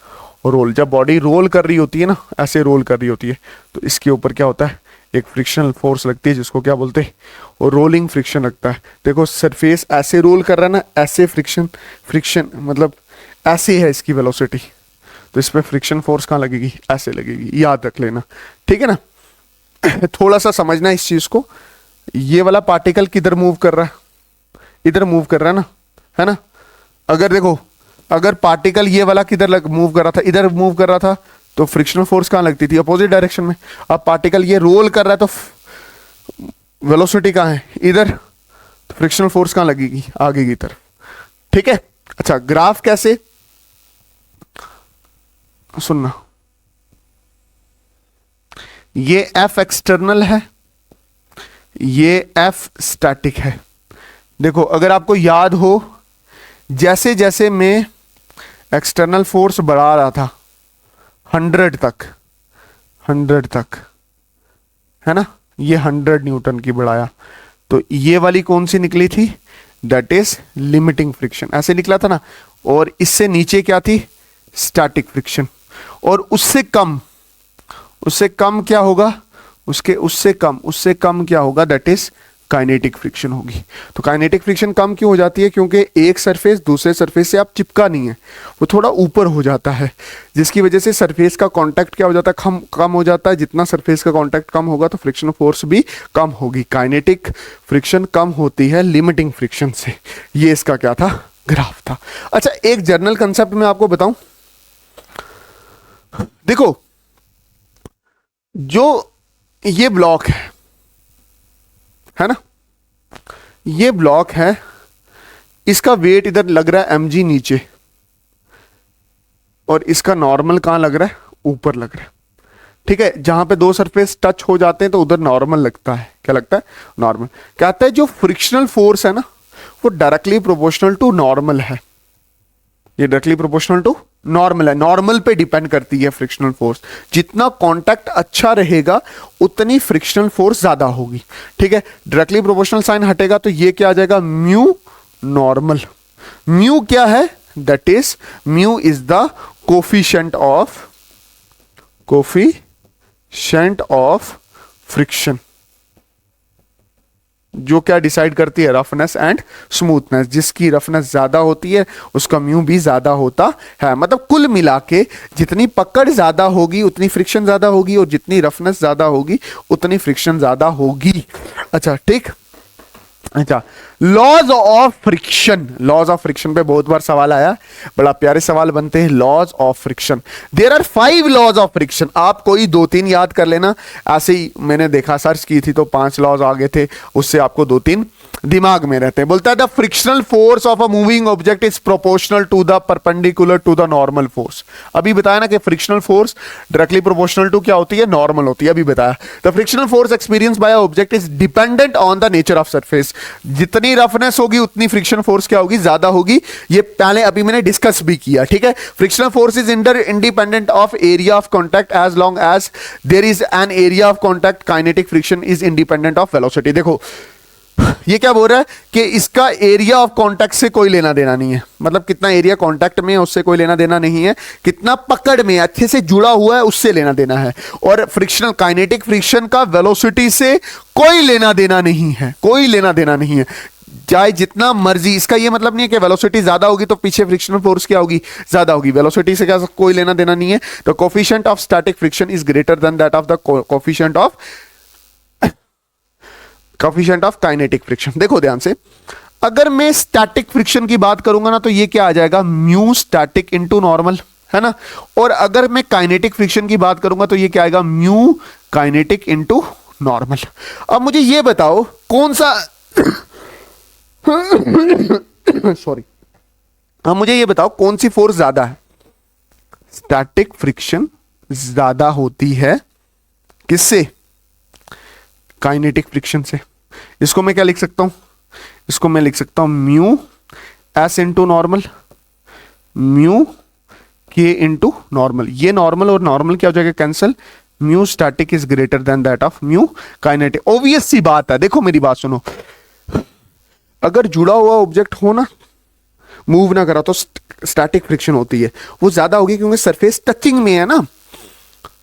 roll, जब बॉडी रोल कर रही होती है ना, ऐसे रोल कर रही होती है, तो इसके ऊपर क्या होता है, एक फ्रिक्शनल फोर्स लगती है जिसको क्या बोलते हैं, और रोलिंग फ्रिक्शन लगता है। देखो सरफेस ऐसे रोल कर रहा है ना, ऐसे फ्रिक्शन मतलब ऐसे है इसकी वेलोसिटी, तो इस पे फ्रिक्शन फोर्स कहाँ लगेगी, ऐसे लगेगी, याद रख लेना। ठीक है ना, थोड़ा सा समझना इस चीज को। ये वाला पार्टिकल किधर मूव कर रहा है, इधर मूव कर रहा है ना, है ना। अगर देखो, अगर पार्टिकल ये वाला किधर मूव कर रहा था, इधर मूव कर रहा था, तो फ्रिक्शनल फोर्स कहां लगती थी, अपोजिट डायरेक्शन में। अब पार्टिकल ये रोल कर रहा है तो वेलोसिटी कहां है, इधर, तो फ्रिक्शनल फोर्स कहां लगेगी, आगे की तरफ। ठीक है, अच्छा ग्राफ कैसे, सुनना, ये एफ एक्सटर्नल है, ये एफ स्टैटिक है। देखो अगर आपको याद हो जैसे जैसे मैं एक्सटर्नल फोर्स बढ़ा रहा था 100 तक, 100 तक, है ना, ये 100 न्यूटन की बढ़ाया, तो ये वाली कौन सी निकली थी, दैट इज लिमिटिंग फ्रिक्शन, ऐसे निकला था ना। और इससे नीचे क्या थी, स्टैटिक फ्रिक्शन। और उससे कम क्या होगा, उससे कम क्या होगा, दैट इज काइनेटिक फ्रिक्शन होगी। तो काइनेटिक फ्रिक्शन कम क्यों हो जाती है, क्योंकि एक सरफेस दूसरे सरफेस से आप चिपका नहीं है, वो थोड़ा ऊपर हो जाता है, जिसकी वजह से सरफेस का कांटेक्ट क्या हो जाता है, कम हो जाता है। जितना सरफेस का कांटेक्ट कम होगा तो फ्रिक्शन फोर्स भी कम होगी। काइनेटिक फ्रिक्शन कम होती है लिमिटिंग फ्रिक्शन से। ये इसका क्या था, ग्राफ था। अच्छा, एक जनरल कंसेप्ट मैं आपको बताऊं, देखो जो ये ब्लॉक है ना, ये ब्लॉक है, इसका वेट इधर लग रहा है mg नीचे, और इसका नॉर्मल कहां लग रहा है, ऊपर लग रहा है। ठीक है, जहां पे दो सरफेस टच हो जाते हैं तो उधर नॉर्मल लगता है, क्या लगता है, नॉर्मल। कहता है जो फ्रिक्शनल फोर्स है ना, वो डायरेक्टली प्रोपोर्शनल टू नॉर्मल है, ये डायरेक्टली प्रोपोर्शनल टू नॉर्मल है, नॉर्मल पे डिपेंड करती है फ्रिक्शनल फोर्स। जितना कांटेक्ट अच्छा रहेगा उतनी फ्रिक्शनल फोर्स ज्यादा होगी। ठीक है, डायरेक्टली प्रोपोर्शनल साइन हटेगा तो ये क्या आ जाएगा, म्यू नॉर्मल। म्यू क्या है, that is mu is the coefficient of friction, जो क्या डिसाइड करती है, रफनेस एंड स्मूथनेस। जिसकी रफनेस ज्यादा होती है उसका म्यू भी ज्यादा होता है। मतलब कुल मिला के जितनी पकड़ ज्यादा होगी उतनी फ्रिक्शन ज्यादा होगी, और जितनी रफनेस ज्यादा होगी उतनी फ्रिक्शन ज्यादा होगी। अच्छा ठीक, अच्छा laws of friction, laws of friction पे बहुत बार सवाल आया, बड़ा प्यारे सवाल बनते हैं। Laws of friction, there are 5 laws of friction. आप कोई 2-3 याद कर लेना, ऐसे ही मैंने देखा सर्च की थी तो 5 लॉज आ गए थे, उससे आपको 2-3 दिमाग में रहते हैं। बोलता है the frictional force of a moving object is proportional to the perpendicular to the normal force. अभी बताया ना कि frictional force directly proportional to क्या होती है, नॉर्मल होती है। अभी बताया the frictional force experience by object is dependent on the nature of surface. जितनी रफनेस होगी उतनी फ्रिक्शन फोर्स क्या होगी, ज्यादा होगी। ये पहले अभी मैंने डिस्कस भी किया। ठीक है, frictional force is independent of area of contact as long as there is an area of contact. Kinetic friction is independent of velocity. देखो ये क्या बोल रहा है कि इसका एरिया ऑफ कांटेक्ट से कोई लेना देना नहीं है, मतलब कितना एरिया कांटेक्ट में है उससे कोई लेना देना नहीं है, कितना पकड़ में अच्छे से जुड़ा हुआ है उससे लेना देना है। और फ्रिक्शनल काइनेटिक फ्रिक्शन का वेलोसिटी से कोई लेना देना नहीं है, कोई लेना देना नहीं है, चाहे जितना मर्जी। इसका ये मतलब नहीं है कि वेलोसिटी ज्यादा होगी तो पीछे फ्रिक्शनल फोर्स क्या होगी, ज्यादा होगी। वेलोसिटी से क्या कोई लेना देना नहीं है। The coefficient of static friction is greater than that of the coefficient of kinetic friction. देखो ध्यान से, अगर मैं स्टैटिक फ्रिक्शन की बात करूंगा ना तो ये क्या आ जाएगा, म्यू स्टैटिक इनटू नॉर्मल, है ना। और अगर मैं काइनेटिक फ्रिक्शन की बात करूंगा तो ये क्या आएगा, म्यू काइनेटिक इनटू नॉर्मल। अब मुझे ये बताओ कौन सा सॉरी, अब मुझे ये बताओ कौन सी फोर्स ज्यादा है। स्टैटिक फ्रिक्शन ज्यादा होती है किससे, काइनेटिक फ्रिक्शन से। इसको मैं क्या लिख सकता हूं, इसको मैं लिख सकता हूं mu S into normal, mu K into normal. ये नॉर्मल और नॉर्मल क्या हो जाएगा, cancel. Mu static is greater than that of mu kinetic. Obvious सी बात है, देखो मेरी बात सुनो, अगर जुड़ा हुआ ऑब्जेक्ट हो ना, मूव ना करा, तो स्टैटिक फ्रिक्शन होती है, वो ज्यादा होगी क्योंकि सरफेस टचिंग में है ना।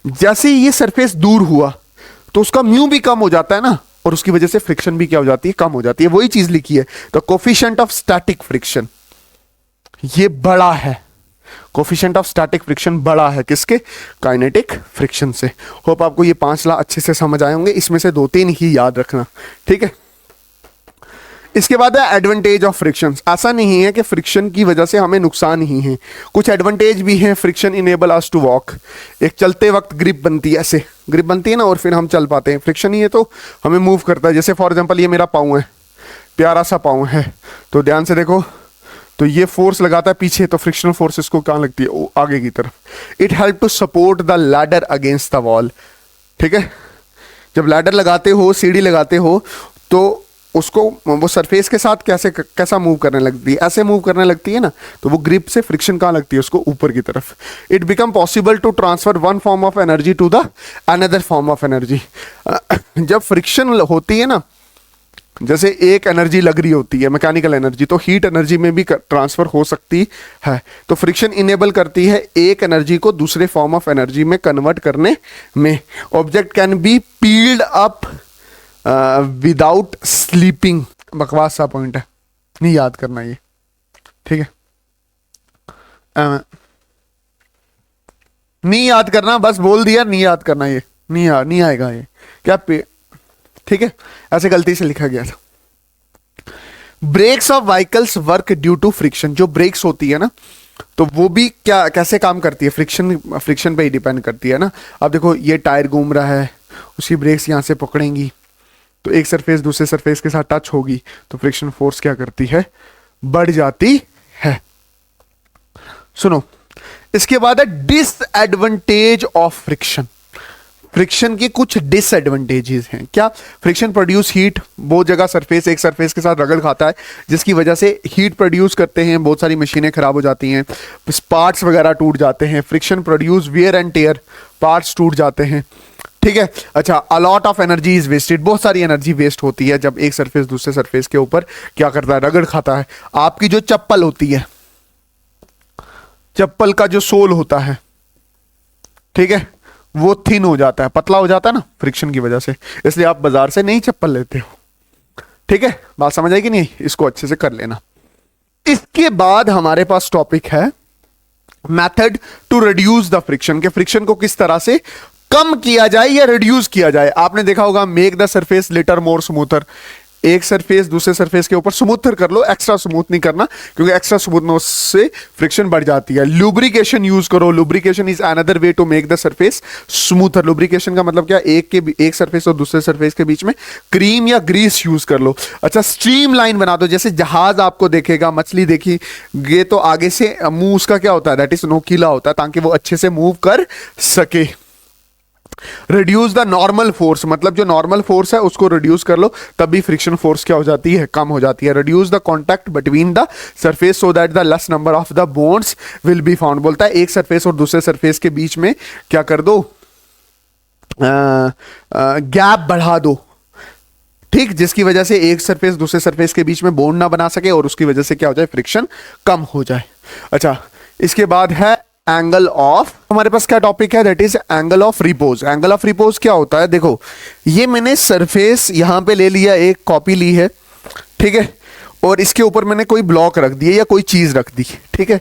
जैसे ही ये सरफेस दूर हुआ तो उसका म्यू भी कम हो जाता है ना, और उसकी वजह से फ्रिक्शन भी क्या हो जाती है, कम हो जाती है। वही चीज लिखी है, the coefficient of static friction ये बड़ा है, कोफिशिएंट ऑफ स्टैटिक फ्रिक्शन बड़ा है किसके, काइनेटिक फ्रिक्शन से। होप आपको ये 5 लॉ अच्छे से समझ आए होंगे, इसमें से 2-3 ही याद रखना, ठीक है। इसके बाद है एडवांटेज ऑफ फ्रिक्शन। ऐसा नहीं है कि फ्रिक्शन की वजह से हमें नुकसान ही है, कुछ एडवांटेज भी हैं। Friction enable us to walk, एक चलते वक्त ग्रिप बनती है, ऐसे ग्रिप बनती है ना, और फिर हम चल पाते हैं। फ्रिक्शन ही है तो हमें मूव करता है। जैसे फॉर एग्जांपल ये मेरा पाँव है, प्यारा सा पाँव है, तो ध्यान से देखो, तो ये फोर्स लगाता है पीछे, तो फ्रिक्शनल फोर्स इसको कहाँ लगती है, आगे की तरफ। It help to support the ladder against the wall, ठीक है। जब लैडर लगाते हो, सीढ़ी लगाते हो, तो उसको वो सरफेस के साथ कैसा मूव करने लगती है, ऐसे मूव करने लगती है ना, तो वो ग्रिप से फ्रिक्शन कहाँ लगती है, उसको ऊपर की तरफ। It become possible to transfer one form of energy to the another form of energy. जब फ्रिक्शन होती है ना, जैसे एक एनर्जी लग रही होती है मैकेनिकल एनर्जी, तो हीट एनर्जी में भी ट्रांसफर हो सकती है। तो फ्रिक्शन इनेबल करती है एक एनर्जी को दूसरे फॉर्म ऑफ एनर्जी में कन्वर्ट करने में। Object can be peeled up without sleeping. बकवास सा पॉइंट है, नहीं याद करना ये, ठीक है। नहीं याद करना, बस बोल दिया, नहीं याद करना, ये नहीं आएगा ये क्या, ठीक है, ऐसे गलती से लिखा गया था। Brakes of vehicles work due to friction. जो ब्रेक्स होती है ना, तो वो भी क्या कैसे काम करती है, फ्रिक्शन पे ही डिपेंड करती है ना। अब देखो ये टायर घूम रहा है, उसकी ब्रेक्स यहां से पकड़ेंगी, तो एक सरफेस दूसरे सरफेस के साथ टच होगी, तो फ्रिक्शन फोर्स क्या करती है, बढ़ जाती है। सुनो, इसके बाद है डिसएडवांटेज ऑफ फ्रिक्शन। फ्रिक्शन की कुछ डिसएडवांटेजेस हैं। क्या? Friction produce heat. बहुत जगह सरफेस एक सरफेस के साथ रगड़ खाता है, जिसकी वजह से हीट प्रोड्यूस करते हैं, बहुत सारी मशीनें खराब हो जाती हैं, पार्ट्स वगैरह टूट जाते हैं। Friction produce wear and tear, parts टूट जाते हैं, ठीक है। अच्छा, a lot of energy is wasted. बहुत सारी एनर्जी वेस्ट होती है जब एक सरफेस दूसरे सरफेस के ऊपर क्या करता है, रगड़ खाता है। आपकी जो चप्पल होती है, चप्पल का जो सोल होता है, ठीक है, वो थिन हो जाता है, पतला हो जाता है ना फ्रिक्शन की वजह से, इसलिए आप बाजार से नई चप्पल लेते हो, ठीक है। बात समझ आएगी नहीं, इसको अच्छे से कर लेना। इसके बाद हमारे पास टॉपिक है method to reduce the friction, के फ्रिक्शन को किस तरह से कम किया जाए या रिड्यूस किया जाए। आपने देखा होगा make the surface litre more smoother. एक सरफेस दूसरे सरफेस के ऊपर स्मूथर कर लो, एक्स्ट्रा स्मूथ नहीं करना, क्योंकि एक्स्ट्रा स्मूथनेस से फ्रिक्शन बढ़ जाती है। लुब्रिकेशन यूज करो। Lubrication is another way to make the surface smoother. Lubrication का मतलब क्या, एक सरफेस और दूसरे सरफेस के बीच में क्रीम या ग्रीस यूज कर लो। अच्छा, स्ट्रीम लाइन बना दो। जैसे जहाज आपको देखेगा, मछली देखी ये, तो आगे से मुंह उसका क्या होता है, दैट इज नोकीला होता है, ताकि वो अच्छे से मूव कर सके। रिड्यूस द नॉर्मल फोर्स, मतलब जो नॉर्मल फोर्स है उसको रिड्यूस कर लो, तभी फ्रिक्शन फोर्स क्या हो जाती है, कम हो जाती है। Reduce the contact between the surface so that the less number of the bones will be found. बोलता है एक सरफेस और दूसरे सरफेस के बीच में क्या कर दो, गैप बढ़ा दो, ठीक, जिसकी वजह से एक सरफेस दूसरे सरफेस के बीच में बोन्ड ना बना सके और उसकी वजह से क्या हो जाए, फ्रिक्शन कम हो जाए। अच्छा, इसके बाद है एंगल ऑफ, हमारे पास क्या टॉपिक है, that is angle of repose. Angle of repose क्या होता है, देखो ये मैंने सरफेस यहां पे ले लिया, एक कॉपी ली है, ठीक है, और इसके ऊपर मैंने कोई ब्लॉक रख दिया या कोई चीज रख दी, ठीक है।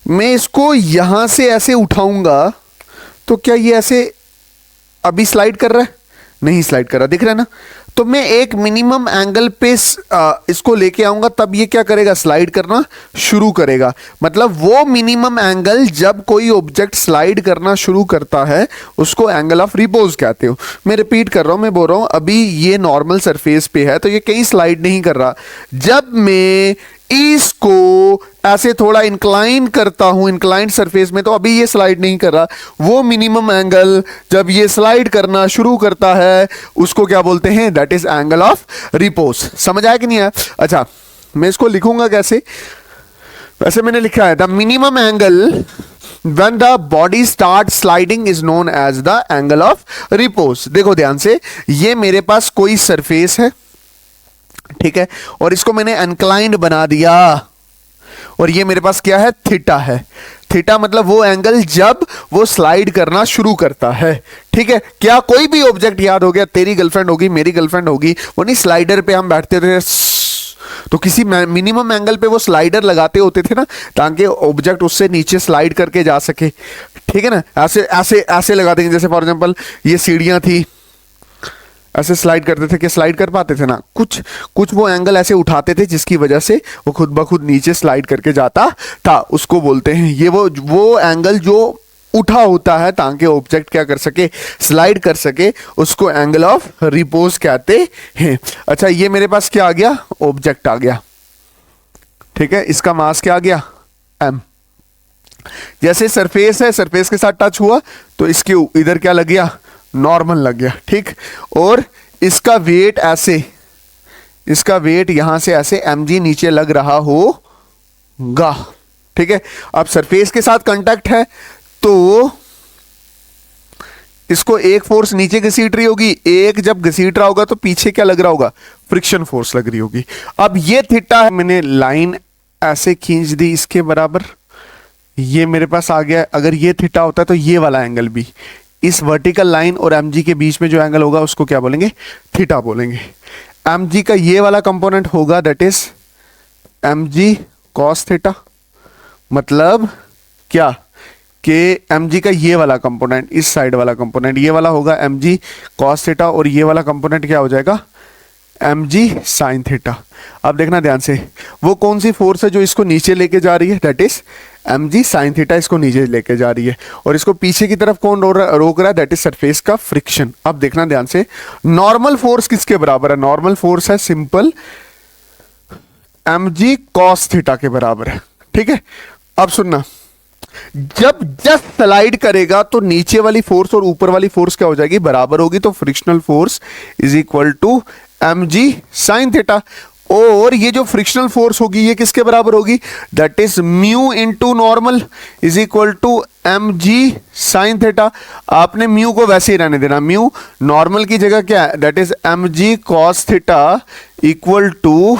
मैं इसको यहां से ऐसे उठाऊंगा तो क्या ये ऐसे अभी स्लाइड कर रहा है, नहीं स्लाइड कर रहा, दिख रहा है ना। तो मैं एक मिनिमम एंगल पे इसको लेके आऊंगा, तब ये क्या करेगा, स्लाइड करना शुरू करेगा। मतलब वो मिनिमम एंगल जब कोई ऑब्जेक्ट स्लाइड करना शुरू करता है उसको एंगल ऑफ रिपोज कहते हो। मैं रिपीट कर रहा हूं, मैं बोल रहा हूं अभी ये नॉर्मल सरफेस पे है तो ये कहीं स्लाइड नहीं कर रहा। जब मैं इसको ऐसे थोड़ा इंक्लाइन करता हूं, इंक्लाइंड सरफेस में, तो अभी ये स्लाइड नहीं कर रहा। वो मिनिमम एंगल जब ये स्लाइड करना शुरू करता है उसको क्या बोलते हैं, that is angle of repose. समझ आया कि नहीं आया? अच्छा, मैं इसको लिखूंगा कैसे, वैसे मैंने लिखा है the minimum angle when the body starts sliding is known as the angle of repose। देखो ध्यान से, ये मेरे पास कोई सरफेस है, ठीक है, और इसको मैंने इंक्लाइंड बना दिया, और ये मेरे पास क्या है, थीटा है। थीटा मतलब वो एंगल जब वो स्लाइड करना शुरू करता है, ठीक है। क्या कोई भी ऑब्जेक्ट याद हो गया, तेरी गर्लफ्रेंड होगी, मेरी गर्लफ्रेंड होगी, वो नहीं स्लाइडर पे हम बैठते थे तो किसी मिनिमम एंगल पे वो स्लाइडर लगाते होते थे ना, ताकि ऑब्जेक्ट उससे नीचे स्लाइड करके जा सके, ठीक है ना। ऐसे ऐसे ऐसे लगा देंगे, जैसे फॉर एग्जांपल ये सीढ़ियां थी, ऐसे स्लाइड करते थे, कि स्लाइड कर पाते थे ना, कुछ वो एंगल ऐसे उठाते थे जिसकी वजह से वो खुद ब खुद नीचे स्लाइड करके जाता था, उसको बोलते हैं ये वो एंगल जो उठा होता है ताकि ऑब्जेक्ट क्या कर सके, स्लाइड कर सके, उसको एंगल ऑफ रिपोज कहते हैं। अच्छा, ये मेरे पास क्या आ गया, ऑब्जेक्ट आ गया, ठीक है, इसका मास क्या आ गया, m। जैसे सरफेस है, सरफेस के साथ टच हुआ तो इसके इधर क्या लग गया, नॉर्मल लग गया, ठीक, और इसका वेट ऐसे इसका वेट यहां से ऐसे mg नीचे लग रहा होगा, ठीक है। अब सरफेस के साथ कांटेक्ट है तो इसको एक फोर्स नीचे घसीट रही होगी, एक जब घसीट रहा होगा तो पीछे क्या लग रहा होगा, फ्रिक्शन फोर्स लग रही होगी। अब ये थीटा है, मैंने लाइन ऐसे खींच दी इसके बराबर, ये मेरे पास आ गया। अगर ये थीटा होता है तो ये वाला एंगल भी, इस वर्टिकल लाइन और mg के बीच में जो एंगल होगा उसको क्या बोलेंगे, थीटा बोलेंगे। mg का ये वाला कंपोनेंट होगा that is mg cos theta, मतलब क्या कि mg का ये वाला कंपोनेंट, इस साइड वाला कंपोनेंट ये वाला होगा mg cos थीटा, और ये वाला कंपोनेंट क्या हो जाएगा, mg sin थीटा। अब देखना ध्यान से, वो कौन सी फोर्स है जो इसको नीचे लेके जा रही है, that is mg sin theta इसको नीचे लेके जा रही है, और इसको पीछे की तरफ कौन रोक रहा है, दैट इज सरफेस का फ्रिक्शन। अब देखना ध्यान से, नॉर्मल फोर्स किसके बराबर है, नॉर्मल फोर्स है सिंपल mg cos थीटा के बराबर है, ठीक है। अब सुनना, जब जस्ट स्लाइड करेगा तो नीचे वाली फोर्स और ऊपर वाली फोर्स क्या हो जाएगी, बराबर होगी, तो frictional force is equal to mg sin theta. और ये जो फ्रिक्शनल फोर्स होगी ये किसके बराबर होगी, that is mu into normal is equal to mg sin theta. आपने म्यू को वैसे ही रहने देना, म्यू नॉर्मल की जगह क्या है, that is mg cos theta equal to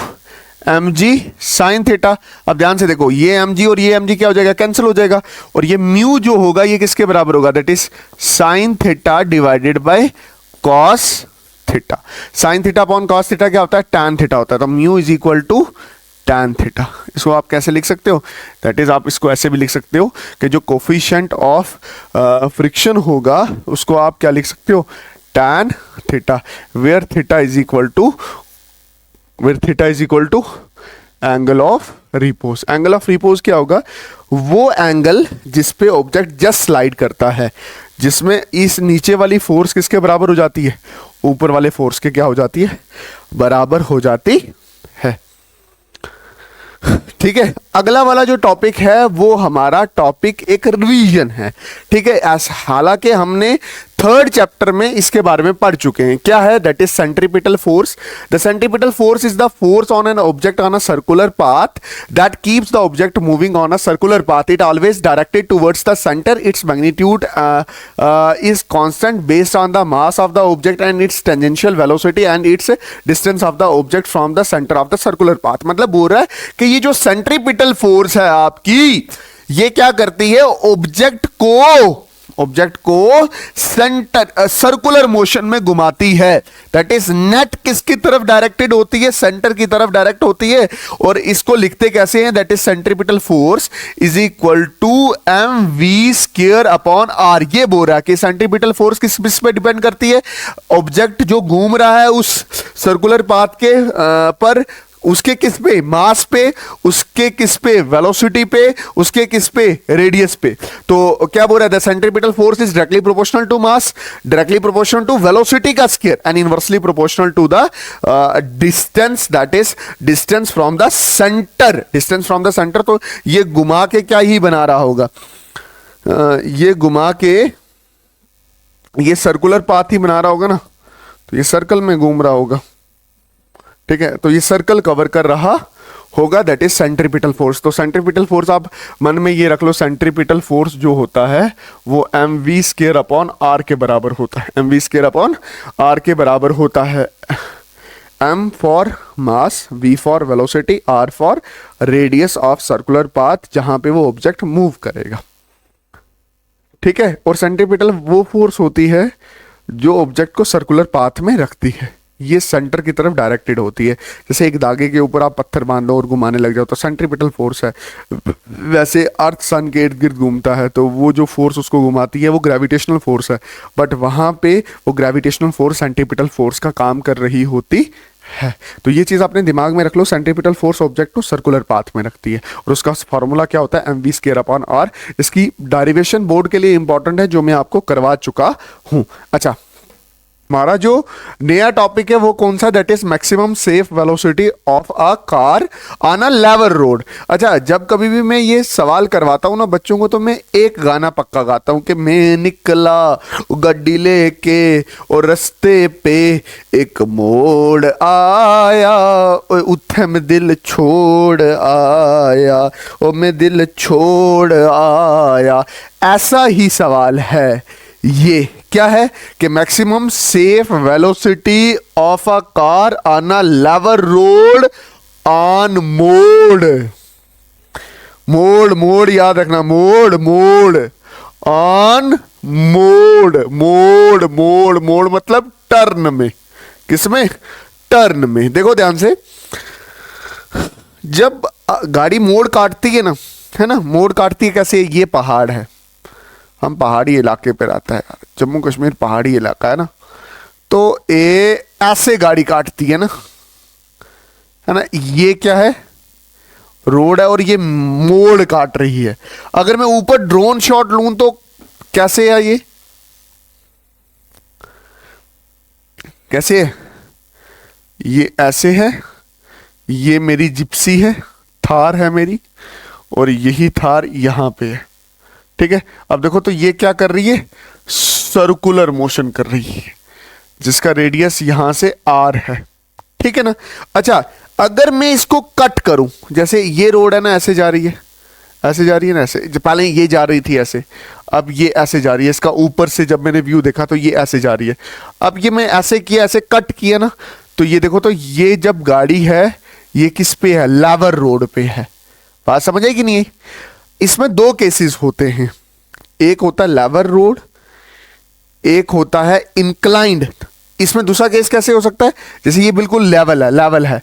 mg sin theta. अब ध्यान से देखो, ये mg और ये mg क्या हो जाएगा, कैंसिल हो जाएगा, और ये म्यू जो होगा ये किसके बराबर होगा, that is sin theta divided by cos theta. sin theta upon cos theta क्या होता है, tan थीटा होता है, तो mu is equal to tan theta. इसको आप कैसे लिख सकते हो, दैट इज आप इसको ऐसे भी लिख सकते हो कि जो कोफिशिएंट ऑफ फ्रिक्शन होगा उसको आप क्या लिख सकते हो, tan theta, where theta is equal to angle of repose. Angle of repose क्या होगा, वो एंगल जिस पे ऑब्जेक्ट जस्ट स्लाइड करता है, जिसमें इस नीचे वाली फोर्स किसके बराबर हो जाती है, ऊपर वाले फोर्स के क्या हो जाती है, बराबर हो जाती है, ठीक है। अगला वाला जो टॉपिक है वो हमारा टॉपिक एक रिवीजन है, ठीक है। हालांकि हमने थर्ड चैप्टर में इसके बारे में पढ़ चुके हैं, क्या है, that is centripetal force. The centripetal force is the force on an object on a circular path that keeps the object moving on a circular path. It always directed towards the centre. Its magnitude is constant based on the mass of the object and it's tangential velocity and it's distance of the object from the centre of the circular path. मतलब बोल रहा है कि ये जो centripetal force है आपकी, ये क्या करती है, ऑब्जेक्ट को सेंटर सर्कुलर मोशन में घुमाती है। दैट इज नेट किसकी तरफ डायरेक्टेड होती है, सेंटर की तरफ डायरेक्ट होती है। और इसको लिखते कैसे हैं, that is centripetal force is equal to mv square upon r। ये बोल रहा है कि सेंट्रीपिटल फोर्स किस पे डिपेंड करती है, ऑब्जेक्ट जो घूम रहा है उस सर्कुलर पाथ के पर, उसके किस पे, मास पे, उसके किस पे, वेलोसिटी पे, उसके किस पे, रेडियस पे। तो क्या बोल रहा है, the centripetal force is directly proportional to mass, directly proportional to velocity का square and inversely proportional to the distance, that is distance from the centre. Distance from the centre, तो ये घुमा के क्या ही बना रहा होगा, ये घुमा के ये सर्कुलर पाथ ही बना रहा होगा ना, तो ये सर्कल में घूम रहा होगा, ठीक है। तो ये सर्कल कवर कर रहा होगा, दैट इज सेंट्रीपिटल फोर्स। तो सेंट्रीपिटल फोर्स आप मन में ये रख लो, सेंट्रीपिटल फोर्स जो होता है वो mv स्क्वायर अपॉन r के बराबर होता है, mv स्क्वायर अपॉन r के बराबर होता है। m for mass, v for velocity, r for radius of circular path जहां पे वो ऑब्जेक्ट मूव करेगा, ठीक है। और सेंट्रीपिटल वो फोर्स होती है जो ऑब्जेक्ट को सर्कुलर पाथ में रखती है, ये सेंटर की तरफ डायरेक्टेड होती है। जैसे एक धागे के ऊपर आप पत्थर बांध दो और घुमाने लग जाओ तो सेंट्रीपिटल फोर्स है। वैसे अर्थ सन के इर्द गिर्द घूमता है तो वो जो फोर्स उसको घुमाती है वो ग्रेविटेशनल फोर्स है, बट वहां पे वो ग्रेविटेशनल फोर्स सेंट्रीपिटल फोर्स का काम कर रही होती है। तो ये चीज आपने दिमाग में रख लो, सेंट्रीपिटल फोर्स ऑब्जेक्ट को सर्कुलर पाथ में रखती है और उसका फॉर्मूला क्या होता है, mv स्क्वायर अपॉन r। इसकी डेरिवेशन बोर्ड के लिए इंपॉर्टेंट है जो मैं आपको करवा चुका हूं। अच्छा, हमारा जो नया टॉपिक है वो कौन सा, that is maximum safe velocity of a car on a level road. अच्छा, जब कभी भी मैं ये सवाल करवाता हूँ ना बच्चों को, तो मैं एक गाना पक्का गाता हूँ कि मैं निकला गड्डी लेके और रस्ते पे एक मोड़ आया, उत्थे में दिल छोड़ आया, और मैं दिल छोड़ आया। ऐसा ही सवाल है ये। क्या है कि maximum safe velocity of a car on a level road on mode. Mode mode याद रखना, mode mode on mode. Mode mode mode मतलब टर्न में। किसमें? टर्न में। देखो ध्यान से, जब गाड़ी मोड़ काटती है ना, है ना, मोड़ काटती है कैसे? ये पहाड़ है, हम पहाड़ी इलाके पे रहता है यार, जम्मू कश्मीर पहाड़ी इलाका है ना, तो ये ऐसे गाड़ी काटती है ना, ये क्या है? रोड है, और ये मोड़ काट रही है। अगर मैं ऊपर ड्रोन शॉट लूं तो कैसे है? ये कैसे है? ये ऐसे है, ये मेरी जिप्सी है, थार है मेरी, और यही थार यहां पे है। ठीक है, अब देखो तो ये क्या कर रही है? सर्कुलर मोशन कर रही है, जिसका रेडियस यहां से आर है। ठीक है ना? अच्छा, अगर मैं इसको कट करूं, जैसे ये रोड है ना, ऐसे जा रही है, ऐसे जा रही है ना, ऐसे पहले ये जा रही थी ऐसे, अब ये ऐसे जा रही है। इसका ऊपर से जब मैंने व्यू देखा तो ये ऐसे जा रही है। अब ये मैं ऐसे किया, ऐसे कट किया ना, तो ये देखो तो ये जब गाड़ी है ये किस पे है? लेवल रोड पे है। बात समझ आई कि नहीं? इसमें दो केसेस होते हैं, एक होता है लेवल रोड, एक होता है इंक्लाइंड। इसमें दूसरा केस कैसे हो सकता है? जैसे ये बिल्कुल लेवल है, लेवल है,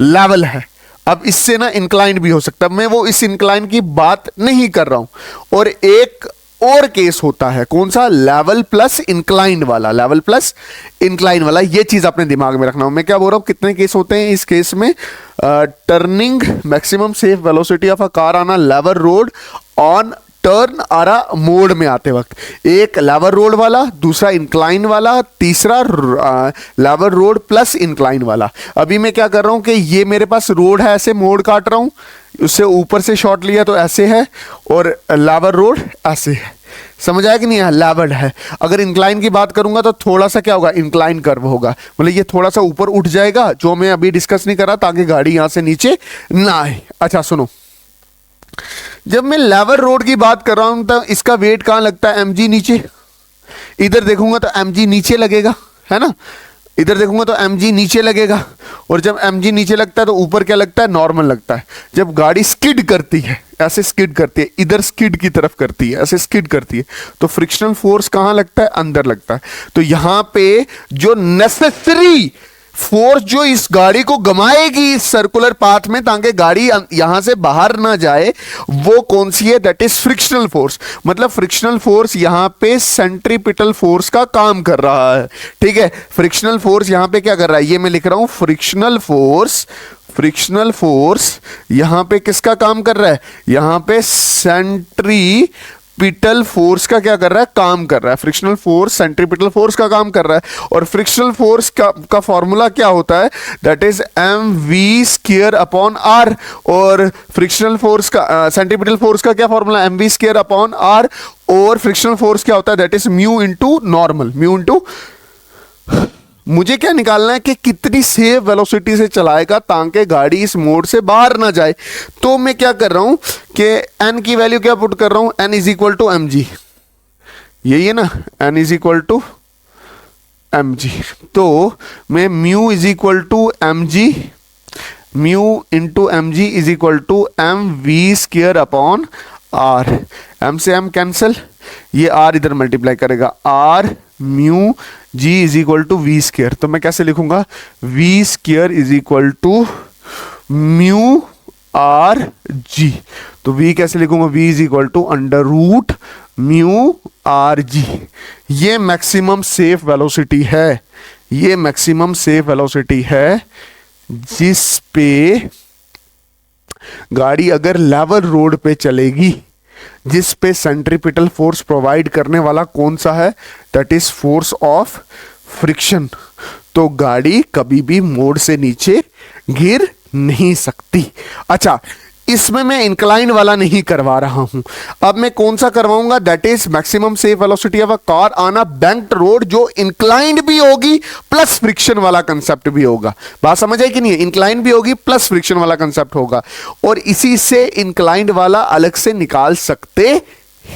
लेवल है। अब इससे ना इंक्लाइंड भी हो सकता है, मैं वो इस इंक्लाइन की बात नहीं कर रहा हूं। और एक और केस होता है, कौन सा? लेवल प्लस इंक्लाइंड वाला। लेवल प्लस इंक्लाइन वाला, ये चीज अपने दिमाग में रखना। मैं क्या बोल रहा हूं, कितने केस होते हैं इस केस में? Turning maximum safe velocity of a car on a level road on turn आरा मोड में आते वक्त। एक लेवल रोड वाला, दूसरा इंक्लाइन वाला, तीसरा लेवल रोड प्लस इंक्लाइन वाला। अभी मैं क्या कर रहा हूं कि ये मेरे पास रोड है, ऐसे मोड़ काट रहा हूं, उससे ऊपर से शॉट लिया तो ऐसे है, और लेवल रोड ऐसे है। समझ आया कि नहीं? लेवल है। अगर इंक्लाइन की बात करूंगा तो थोड़ा सा क्या होगा? इंक्लाइन कर्व होगा, मतलब ये थोड़ा सा ऊपर उठ जाएगा, जो मैं अभी डिस्कस नहीं कर रहा, ताकि गाड़ी यहां से नीचे ना आए। अच्छा सुनो, जब मैं लेवल रोड की बात कर रहा हूं तो इसका वेट कहां लगता है? एमजी नीचे। इधर देखूंगा तो एमजी नीचे लगेगा, है ना? इधर देखूंगा तो एमजी नीचे लगेगा, और जब एमजी नीचे लगता है तो ऊपर क्या लगता है? नॉर्मल लगता है। जब गाड़ी स्किड करती है, ऐसे स्किड करती है, इधर स्किड की तरफ करती है, ऐसे स्किड करती है, तो फ्रिक्शनल फोर्स कहां लगता है? अंदर लगता है। तो यहां पे जो नेसेसरी फोर्स जो इस गाड़ी को घुमाएगी इस सर्कुलर पाथ में, ताकि गाड़ी यहां से बाहर ना जाए, वो कौन सी है? That is frictional force. मतलब फ्रिक्शनल फोर्स यहां पे सेंट्रीपिटल फोर्स का काम कर रहा है। ठीक है, फ्रिक्शनल फोर्स यहां पे क्या कर रहा है? ये मैं लिख रहा हूं फ्रिक्शनल फोर्स। फ्रिक्शनल फोर्स यहां पे किसका काम कर रहा है? यहां पे सेंट्रीपिटल फोर्स का क्या कर रहा है? काम कर रहा है। फ्रिक्शनल फोर्स सेंट्रीपिटल फोर्स का काम कर रहा है। और फ्रिक्शनल फोर्स का फॉर्मूला क्या होता है? That is M V square upon R. और फ्रिक्शनल फोर्स का सेंट्रीपिटल फोर्स का क्या formula? M V square upon R. और फ्रिक्शनल फोर्स क्या होता है? That is mu into normal. Mu into, मुझे क्या निकालना है कि कितनी सेफ वेलोसिटी से चलाएगा ताकि गाड़ी इस मोड से बाहर ना जाए। तो मैं क्या कर रहा हूं कि n की वैल्यू क्या पुट कर रहा हूं? n is equal to M G, यही है ना? n is equal to M G. तो मैं mu is equal to M G, mu into M G is equal to M V square upon R. M से M cancel, ये R इधर multiply करेगा, R mu G is equal to V square. तो मैं कैसे लिखूंगा? V square is equal to mu R G. तो V कैसे लिखूंगा? V is equal to under root mu R G. ये मैक्सिमम सेफ वेलोसिटी है, ये मैक्सिमम सेफ वेलोसिटी है जिस पे गाड़ी अगर लेवल रोड पे चलेगी, जिस पे सेंट्रीपिटल फोर्स प्रोवाइड करने वाला कौन सा है? That is force of friction, तो गाड़ी कभी भी मोड़ से नीचे गिर नहीं सकती। अच्छा, इसमें मैं इंक्लाइन वाला नहीं करवा रहा हूं, अब मैं कौन सा करवाऊंगा, that is maximum safe velocity of a car on a banked road, जो इंक्लाइंड भी होगी प्लस फ्रिक्शन वाला कंसेप्ट भी होगा। बात समझ आई कि नहीं है, इंक्लाइंड भी होगी प्लस फ्रिक्शन वाला कंसेप्ट होगा, और इसी से इंक्लाइंड वाला अलग से निकाल सकते हैं।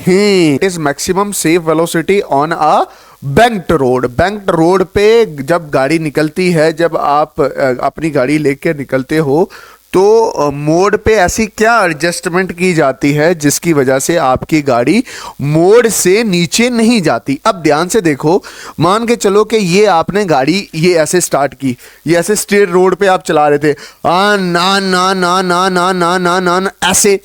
It is maximum safe velocity on a banked road. Banked road पे जब गाड़ी निकलती है, जब आप अपनी गाड़ी लेकर निकलते हो, तो मोड़ पे ऐसी क्या एडजस्टमेंट की जाती है जिसकी वजह से आपकी गाड़ी मोड़ से नीचे नहीं जाती। अब ध्यान से देखो, मान के चलो कि ये आपने गाड़ी ये ऐसे स्टार्ट की, ये ऐसे स्ट्रेट रोड पे आप चला रहे थे, ना ना ना ना ना ना ना ना ना ऐसे,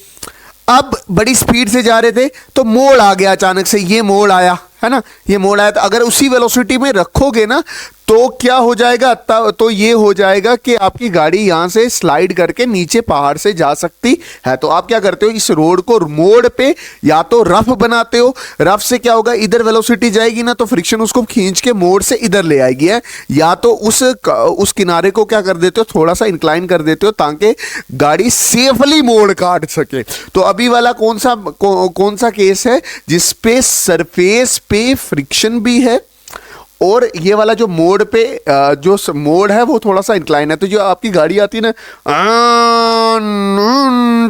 अब बड़ी स्पीड से जा रहे थे तो मोड़ आ गया, अचानक से ये मोड़ आया, है ना, ये मोड़ आया, तो अगर उसी वेलोसिटी में रखोगे ना तो क्या हो जाएगा, तो ये हो जाएगा कि आपकी गाड़ी यहां से स्लाइड करके नीचे पहाड़ से जा सकती है। तो आप क्या करते हो, इस रोड को मोड़ पे या तो रफ बनाते हो, रफ से क्या होगा, इधर वेलोसिटी जाएगी ना तो फ्रिक्शन उसको खींच के मोड़ से इधर ले आएगी है, या तो उस किनारे को क्या कर देते हो, थोड़ा सा इंक्लाइन कर देते हो ताकि गाड़ी सेफली मोड़ काट सके। तो अभी वाला कौन सा केस है जिसपे सरफेस पे फ्रिक्शन भी है, और ये वाला जो मोड़ पे जो मोड़ है वो थोड़ा सा इंक्लाइन है। तो जो आपकी गाड़ी आती है ना,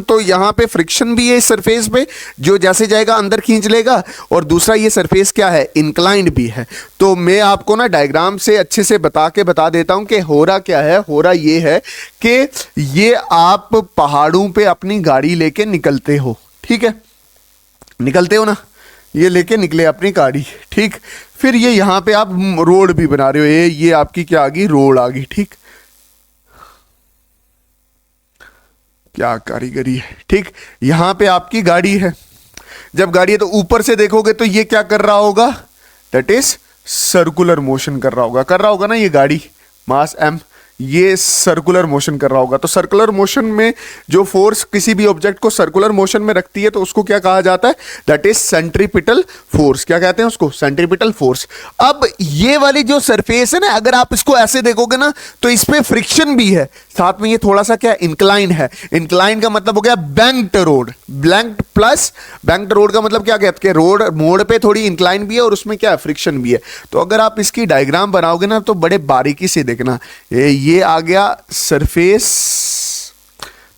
तो यहाँ पे फ्रिक्शन भी है इस सरफेस पे, जो जैसे जाएगा अंदर खींच लेगा, और दूसरा ये सरफेस क्या है, इंक्लाइंड भी है। तो मैं आपको ना डायग्राम से अच्छे से बता देता हूँ कि हो रहा क्या है। हो रहा ये है कि ये आप पहाड़ों पे अपनी गाड़ी लेके निकलते हो, ठीक है, निकलते हो ना, ये लेके निकले अपनी गाड़ी, ठीक, फिर ये यहां पे आप रोड भी बना रहे हो, ये आपकी क्या आ गई, रोड आ गई, ठीक, क्या कारीगरी है, ठीक, यहां पे आपकी गाड़ी है। जब गाड़ी है तो ऊपर से देखोगे तो ये क्या कर रहा होगा, दैट इज सर्कुलर मोशन कर रहा होगा ना, ये गाड़ी मास m ये सर्कुलर मोशन कर रहा होगा। तो सर्कुलर मोशन में जो फोर्स किसी भी ऑब्जेक्ट को सर्कुलर मोशन में रखती है तो उसको क्या कहा जाता है, दैट इज सेंट्रीपिटल फोर्स। क्या कहते हैं उसको, सेंट्रीपिटल फोर्स। अब ये वाली जो सरफेस है ना, अगर आप इसको ऐसे देखोगे ना तो इस पे फ्रिक्शन भी है, साथ में ये थोड़ा सा क्या इंक्लाइन है। इंक्लाइन का मतलब हो गया banked road, blanked plus banked road का मतलब क्या कहते हैं, रोड मोड़ पे थोड़ी इंक्लाइन भी है और उसमें क्या फ्रिक्शन भी है। तो अगर आप इसकी डायग्राम बनाओगे ना तो बड़े बारीकी से देखना, ये आ गया सरफेस,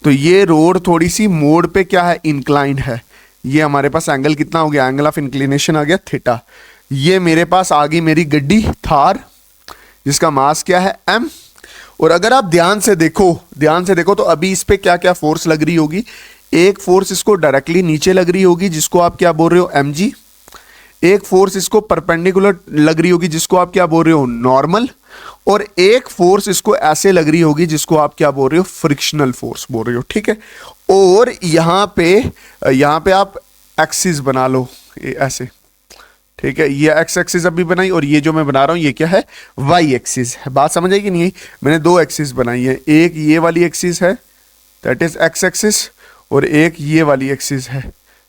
तो ये रोड थोड़ी सी मोड़ पे क्या है, इंक्लाइंड है। ये हमारे पास एंगल कितना हो गया, एंगल ऑफ इंक्लिनेशन आ गया थीटा। ये मेरे पास आ गई मेरी गड्डी थार, जिसका मास क्या है m। और अगर आप ध्यान से देखो तो अभी इस पे क्या क्या फोर्स लग रही होगी। एक फोर्स इसको डायरेक्टली नीचे लग रही होगी जिसको आप क्या बोल रहे हो, mg। एक फोर्स इसको परपेंडिकुलर लग रही होगी जिसको आप क्या बोल रहे हो, नॉर्मल। और एक फोर्स इसको ऐसे लग रही होगी जिसको आप क्या बोल रहे हो, फ्रिक्शनल फोर्स बोल रहे हो, ठीक है। और यहां पे आप एक्सिस बना लो, ये ऐसे, ठीक है, ये एक्स एक्सिस अभी बनाई, और ये जो मैं बना रहा हूं ये क्या है, वाई एक्सिस है। बात समझ आई कि नहीं आई, मैंने दो एक्सिस बनाई है, एक ये वाली एक्सिस है दैट इज एक्स एक्सिस, और एक ये वाली एक्सिस है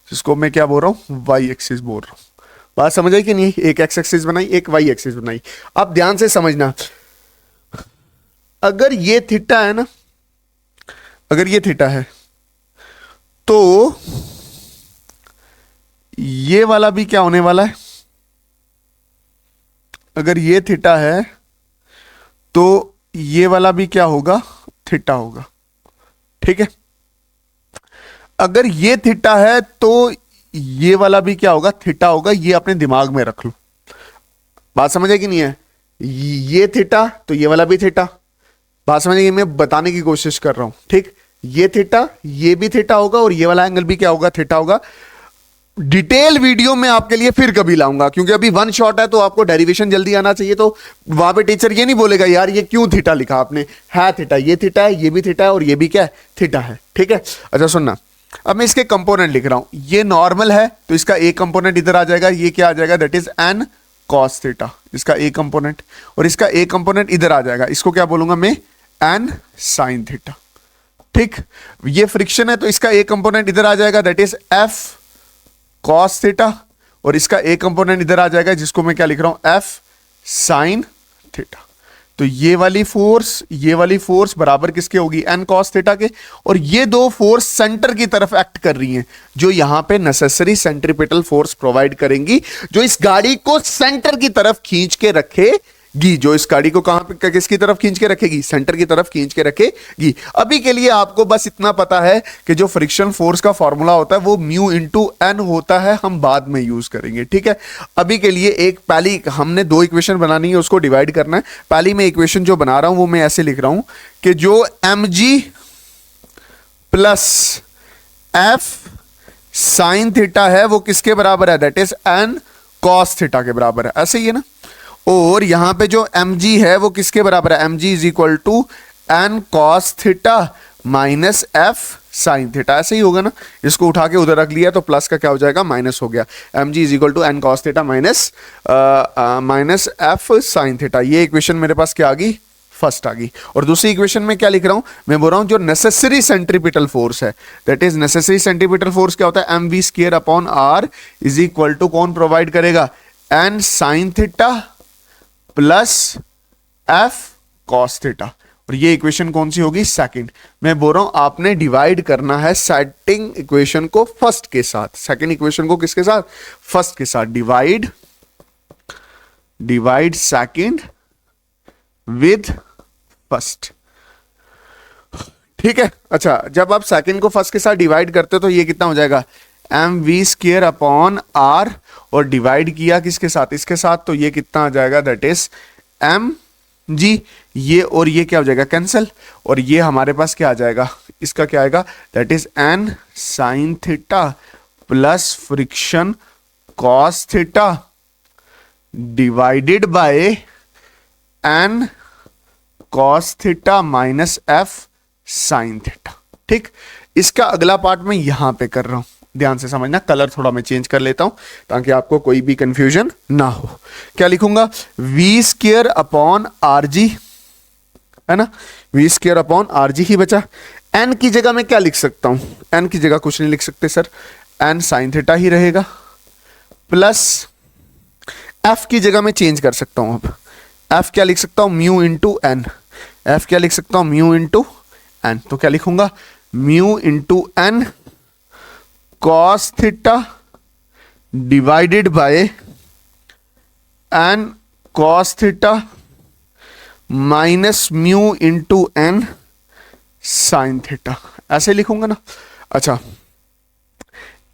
जिसको मैं क्या बोल रहा हूं, वाई एक्सिस बोल रहा हूं। बात समझ आई कि नहीं, एक एक्स एक्सिस बनाई, एक वाई एक्सिस बनाई। अब ध्यान से समझना, अगर ये थीटा है ना, अगर ये थीटा है तो ये वाला भी क्या होने वाला है, अगर ये थीटा है तो ये वाला भी क्या होगा, थीटा होगा, ठीक है। अगर ये थीटा है तो ये वाला भी क्या होगा, थीटा होगा। ये अपने दिमाग में रख लो, बात समझ आई कि नहीं है, ये थीटा तो ये वाला भी थीटा। बात समझ आई, मैं बताने की कोशिश कर रहा हूं, ठीक, ये थीटा, ये भी थीटा होगा, और ये वाला एंगल भी क्या होगा, थीटा होगा। डिटेल वीडियो में आपके लिए फिर कभी लाऊंगा, क्योंकि अभी वन शॉट है तो आपको डेरिवेशन जल्दी आना चाहिए। तो वहां पे टीचर ये नहीं बोलेगा यार ये क्यों थीटा लिखा आपने, है थीटा, ये थीटा है, ये भी थीटा है, और ये भी क्या है, थीटा है, ठीक है। अच्छा सुनना, अब मैं इसके कंपोनेंट लिख रहा हूं, ये नॉर्मल है तो इसका एक कंपोनेंट इधर आ जाएगा, ये क्या आ जाएगा, that is N cos theta, इसका एक कंपोनेंट, और इसका एक कंपोनेंट इधर आ जाएगा, इसको क्या बोलूंगा मैं, एन साइन थीटा, ठीक। ये फ्रिक्शन है तो इसका एक कंपोनेंट इधर आ जाएगा, that is F cos theta, और इसका एक कंपोनेंट इधर आ जाएगा जिसको मैं क्या लिख रहा हूं, एफ साइन थीटा। तो ये वाली फोर्स बराबर किसके होगी, n cos थीटा के। और ये दो फोर्स सेंटर की तरफ एक्ट कर रही हैं, जो यहां पे नेसेसरी सेंट्रीपिटल फोर्स प्रोवाइड करेंगी, जो इस गाड़ी को सेंटर की तरफ खींच के रखेगी, जो इस गाड़ी को कहां पे, किसकी तरफ खींच के रखेगी, सेंटर की तरफ खींच के रखेगी। अभी के लिए आपको बस इतना पता है कि जो फ्रिक्शन फोर्स का फॉर्मूला होता है वो म्यू इंटू एन होता है, हम बाद में यूज करेंगे, ठीक है। अभी के लिए एक पहली हमने दो इक्वेशन बनानी है, उसको डिवाइड करना है। पहली मैं इक्वेशन जो बना रहा हूं वो मैं ऐसे लिख रहा हूं कि जो mg plus F sine theta है वो किसके बराबर है, that is N cos theta के बराबर है, ऐसे ही है ना। और यहां पे जो mg है वो किसके बराबर है, mg is equal to N cos theta minus F sine theta, ऐसे ही होगा ना। इसको उठा के उधर रख लिया तो प्लस का क्या हो जाएगा, माइनस हो गया। mg is equal to N cos theta minus F sine theta. ये इक्वेशन मेरे पास क्या आ गई, फर्स्ट आ गई। और दूसरी इक्वेशन में क्या लिख रहा हूं, मैं बोल रहा हूं जो नेसेसरी सेंट्रीपिटल फोर्स है, that is necessary centripetal force क्या होता है, M V square upon R is equal to कौन प्रोवाइड करेगा, N sine theta plus F cos theta. और ये इक्वेशन कौन सी होगी, सेकंड। मैं बोल रहा हूं आपने डिवाइड करना है सेटिंग इक्वेशन को फर्स्ट के साथ, सेकंड इक्वेशन को किसके साथ, फर्स्ट के साथ। डिवाइड सेकंड विद फर्स्ट, ठीक है। अच्छा, जब आप सेकंड को फर्स्ट के साथ डिवाइड करते हो तो ये कितना हो जाएगा, M V square upon R, और डिवाइड किया किसके साथ, इसके साथ, तो ये कितना आ जाएगा, दैट इज एम जी। ये और ये क्या हो जाएगा, कैंसिल। और ये हमारे पास क्या आ जाएगा, इसका क्या आएगा, that is N sine theta plus friction cos theta divided by N cos theta minus F sine theta, ठीक। इसका अगला पार्ट मैं यहां पे कर रहा हूं, ध्यान से समझना। कलर थोड़ा मैं चेंज कर लेता हूं ताकि आपको कोई भी कंफ्यूजन ना हो। क्या लिखूंगा, V square upon R G, है ना, V square upon R G ही बचा। एन की जगह मैं क्या लिख सकता हूं, एन की जगह कुछ नहीं लिख सकते सर, एन साइन थीटा ही रहेगा, प्लस एफ की जगह मैं चेंज कर सकता हूं। अब एफ क्या लिख सकता हूं, म्यू इंटू एन, एफ क्या लिख सकता हूं, म्यू इंटू एन। तो क्या लिखूंगा, mu into N cos theta divided by N cos theta minus mu into N sine theta, ऐसे लिखूंगा ना। अच्छा,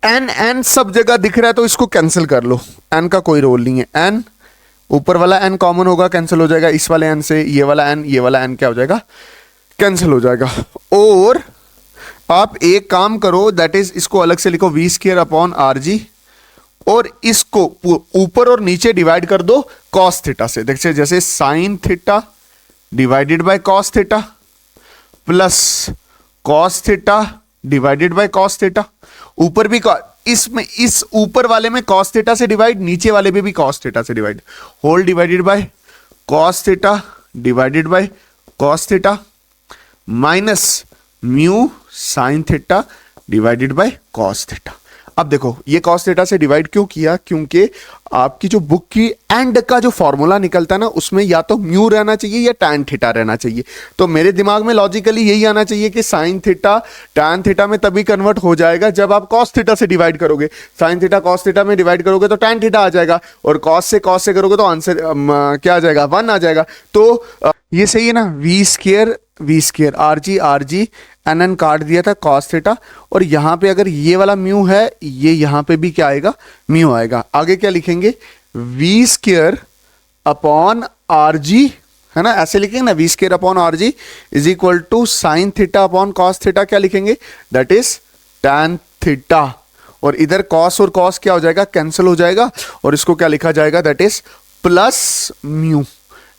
एन एन सब जगह दिख रहा है तो इसको कैंसिल कर लो, एन का कोई रोल नहीं है। एन ऊपर वाला एन कॉमन होगा, कैंसिल हो जाएगा इस वाले एन से, ये वाला एन क्या हो जाएगा, कैंसिल हो जाएगा। और आप एक काम करो, दैट इज इसको अलग से लिखो, V square upon R G, और इसको ऊपर और नीचे डिवाइड कर दो कॉस थीटा से। देखिए जैसे sign theta divided by cos theta plus cos theta divided by cos theta. ऊपर भी इसमें इस ऊपर वाले में कॉस थीटा से डिवाइड, नीचे वाले में भी कॉस थीटा से divide, whole divided by cos theta divided by cos theta minus mu sine theta divided by cos theta. अब देखो ये कॉस थीटा से डिवाइड क्यों किया, क्योंकि आपकी जो बुक की एंड का जो फॉर्मूला निकलता है ना, उसमें या तो म्यू रहना चाहिए या टैन थीटा रहना चाहिए। तो मेरे दिमाग में लॉजिकली यही आना चाहिए कि साइन थीटा टैन थीटा में तभी कन्वर्ट हो जाएगा जब आप कॉस थीटा से डिवाइड करोगे। साइन थीटा कॉस थीटा में डिवाइड करोगे तो टैन थीटा आ जाएगा, और कॉस से करोगे तो आंसर क्या आ जाएगा, 1 आ जाएगा। तो ये सही है ना, V square R G N N काट दिया था कॉस थीटा, और यहां पे अगर ये वाला म्यू है, ये यहां पे भी क्या आएगा, म्यू आएगा। आगे क्या लिखेंगे, V square upon R G, है ना, ऐसे लिखेंगे ना, V square upon R G is equal to sine theta upon cos theta, क्या लिखेंगे, दैट इज टैन थीटा। और इधर कॉस और कॉस क्या हो जाएगा, कैंसिल हो जाएगा, और इसको क्या लिखा जाएगा, that is plus mu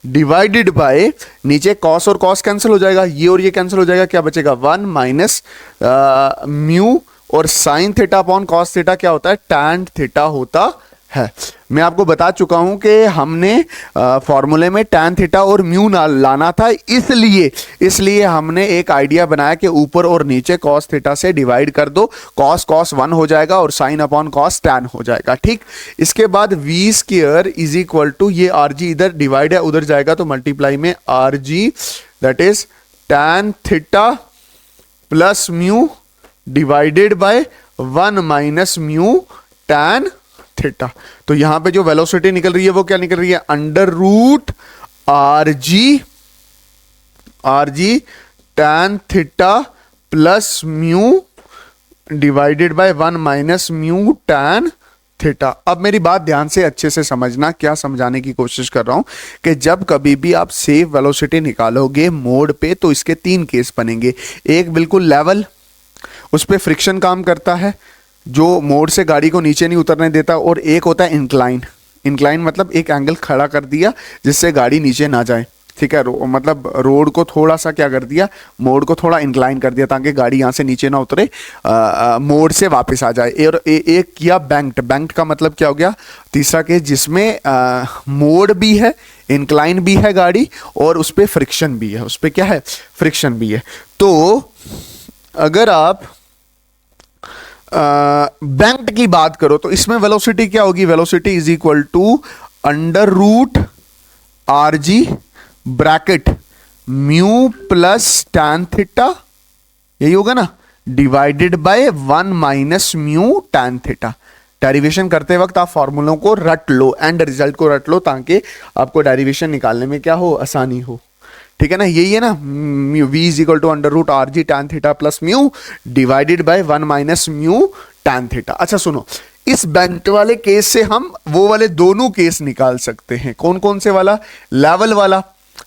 divided bye, नीचे कॉस और कॉस कैंसिल हो जाएगा, ये और ये कैंसिल हो जाएगा, क्या बचेगा, 1 माइनस म्यू, और sign theta upon cos theta क्या होता है, टैन थीटा होता है। मैं आपको बता चुका हूं कि हमने फॉर्मूले में tan थीटा और म्यू लाना था, इसलिए हमने एक आइडिया बनाया कि ऊपर और नीचे cos थीटा से डिवाइड कर दो, cos cos 1 हो जाएगा और sin अपॉन cos tan हो जाएगा। ठीक, इसके बाद v square is equal to, ये rg इधर डिवाइड है उधर जाएगा तो मल्टीप्लाई में rg, that is tan theta plus mu divided by 1 minus mu tan theta. तो यहां पे जो वेलोसिटी निकल रही है वो क्या निकल रही है, under root R G tan theta plus mu divided by 1 minus mu tan theta. अब मेरी बात ध्यान से अच्छे से समझना, क्या समझाने की कोशिश कर रहा हूं कि जब कभी भी आप सेफ वेलोसिटी निकालोगे मोड पे तो इसके 3 केस बनेंगे। एक बिल्कुल लेवल, उस पे फ्रिक्शन काम करता है जो मोड से गाड़ी को नीचे नहीं उतरने देता, और एक होता है इंक्लाइन मतलब एक एंगल खड़ा कर दिया जिससे गाड़ी नीचे ना जाए। ठीक है, मतलब रोड को थोड़ा सा क्या कर दिया, मोड को थोड़ा इंक्लाइन कर दिया ताकि गाड़ी यहाँ से नीचे ना उतरे, मोड से वापस आ जाए। और एक किया बैंक्ड का मतलब क्या हो गया, तीसरा केस जिसमें मोड भी है, इंक्लाइन भी है गाड़ी और उस पर फ्रिक्शन भी है, उस पर क्या है, फ्रिक्शन भी है। तो अगर आप बैंक्ड की बात करो तो इसमें वेलोसिटी क्या होगी, velocity is equal to under root are G bracket mu plus tan theta, यही होगा ना, divided by 1 minus mu tan theta. Derivation करते वक्त आप फॉर्मूलों को रट लो, एंड रिजल्ट को रट लो ताकि आपको डेरिवेशन निकालने में क्या हो, आसानी हो। ठीक है ना, यही है ना, v is equal to under root R G tan theta plus mu divided by 1 minus mu tan theta. अच्छा सुनो, इस बैंक्ड वाले केस से हम वो वाले दोनों केस निकाल सकते हैं। कौन कौन से वाला, लेवल वाला।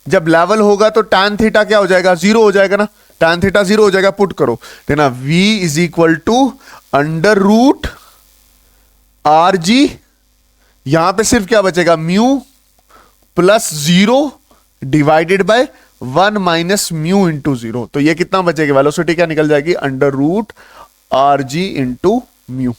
जब लेवल होगा तो tan थीटा क्या हो जाएगा, 0 हो जाएगा ना, tan थीटा 0 हो जाएगा, पुट करो देना v is equal to under root are g, यहां पे सिर्फ क्या बचेगा, mu plus 0 divided by 1 minus mu into 0। तो ये कितना बचेगा, वेलोसिटी क्या निकल जाएगी, under root are g into mu.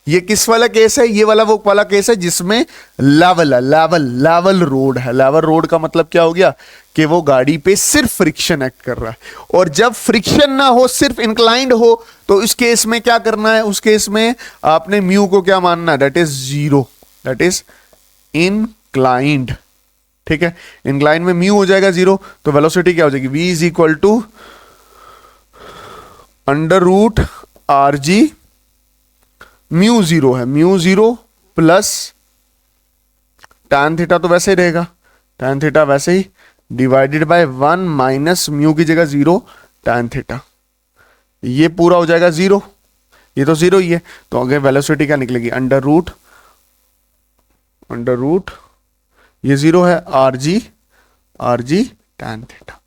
ये किस वाला केस है, ये वाला वो वाला केस है जिसमें लेवल है, लेवल रोड है। लेवल रोड का मतलब क्या हो गया कि वो गाड़ी पे सिर्फ फ्रिक्शन एक्ट कर रहा है, और जब फ्रिक्शन ना हो, सिर्फ इंक्लाइंड हो, तो इस केस में क्या करना है, उस केस में आपने म्यू को क्या मानना है, that is 0, that is inclined. ठीक है, इंक्लाइन में म्यू हो जाएगा 0, तो वेलोसिटी क्या हो जाएगी, v is equal to under root are g, mu 0 है, म्यू 0 प्लस tan थीटा तो वैसे ही रहेगा, tan थीटा वैसे ही डिवाइडेड बाय 1 माइनस म्यू की जगह 0 tan थीटा, ये पूरा हो जाएगा 0, ये तो 0 ही है। तो अगर वेलोसिटी क्या निकलेगी, अंडर रूट ये 0 है, आर जी tan थीटा।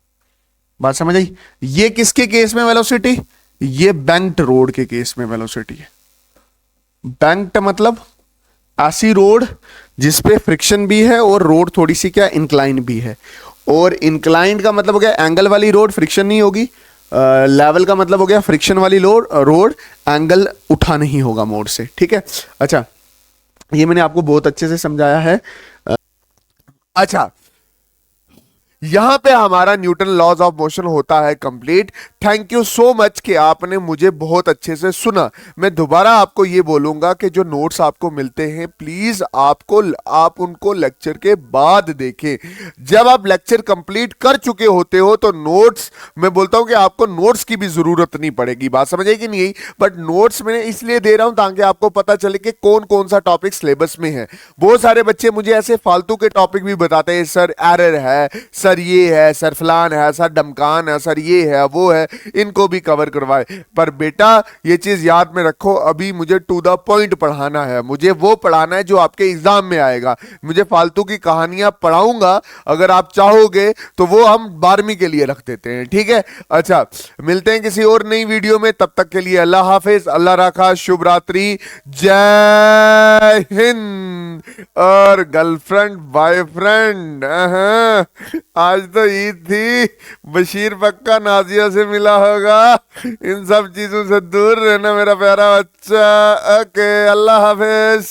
बात समझ आई। ये किसके केस में वेलोसिटी, ये बैंक्ड रोड के केस में वेलोसिटी है। बैंक्ड मतलब ऐसी रोड जिसपे फ्रिक्शन भी है और रोड थोड़ी सी क्या इंक्लाइन भी है, और इंक्लाइंड का मतलब हो गया एंगल वाली रोड, फ्रिक्शन नहीं होगी। लेवल का मतलब हो गया फ्रिक्शन वाली रोड, एंगल उठा नहीं होगा मोड से। ठीक है, अच्छा ये मैंने आपको बहुत अच्छे से समझाया है। अच्छा, यहां पे हमारा न्यूटन लॉज ऑफ मोशन होता है complete. Thank you so much कि आपने मुझे बहुत अच्छे से सुना। मैं दोबारा आपको ये बोलूंगा कि जो नोट्स आपको मिलते हैं प्लीज आप उनको लेक्चर के बाद देखें। जब आप लेक्चर कंप्लीट कर चुके होते हो तो नोट्स, मैं बोलता हूं कि आपको नोट्स की भी जरूरत नहीं पड़ेगी। बात समझ आई कि नहीं? बट नोट्स मैंने इसलिए दे रहा हूं ताकि आपको पता चले कि कौन कौन सा टॉपिक सिलेबस में है। बहुत सारे बच्चे मुझे ऐसे फालतू के टॉपिक भी बताते हैं, सर एरर है, सर ये है, सर फलान है, सर डमकान है, सर ये है वो है, इनको भी कवर करवाए। पर बेटा ये चीज याद में रखो, अभी मुझे टू द पॉइंट पढ़ाना है, मुझे वो पढ़ाना है जो आपके एग्जाम में आएगा। मुझे फालतू की कहानियां पढ़ाऊंगा अगर आप चाहोगे तो वो हम 12वीं के लिए रख देते हैं। ठीक है, अच्छा मिलते हैं किसी और नई वीडियो में, तब तक के लिए अल्लाह हाफिज, अल्लाह रखा, शुभ रात्रि, जय हिंद। और गर्लफ्रेंड बॉयफ्रेंड, आज तो ईद थी, बशीर पक्का नाजिया से मिला होगा। इन सब चीजों से दूर रहना मेरा प्यारा बच्चा। ओके, अल्लाह हाफिज।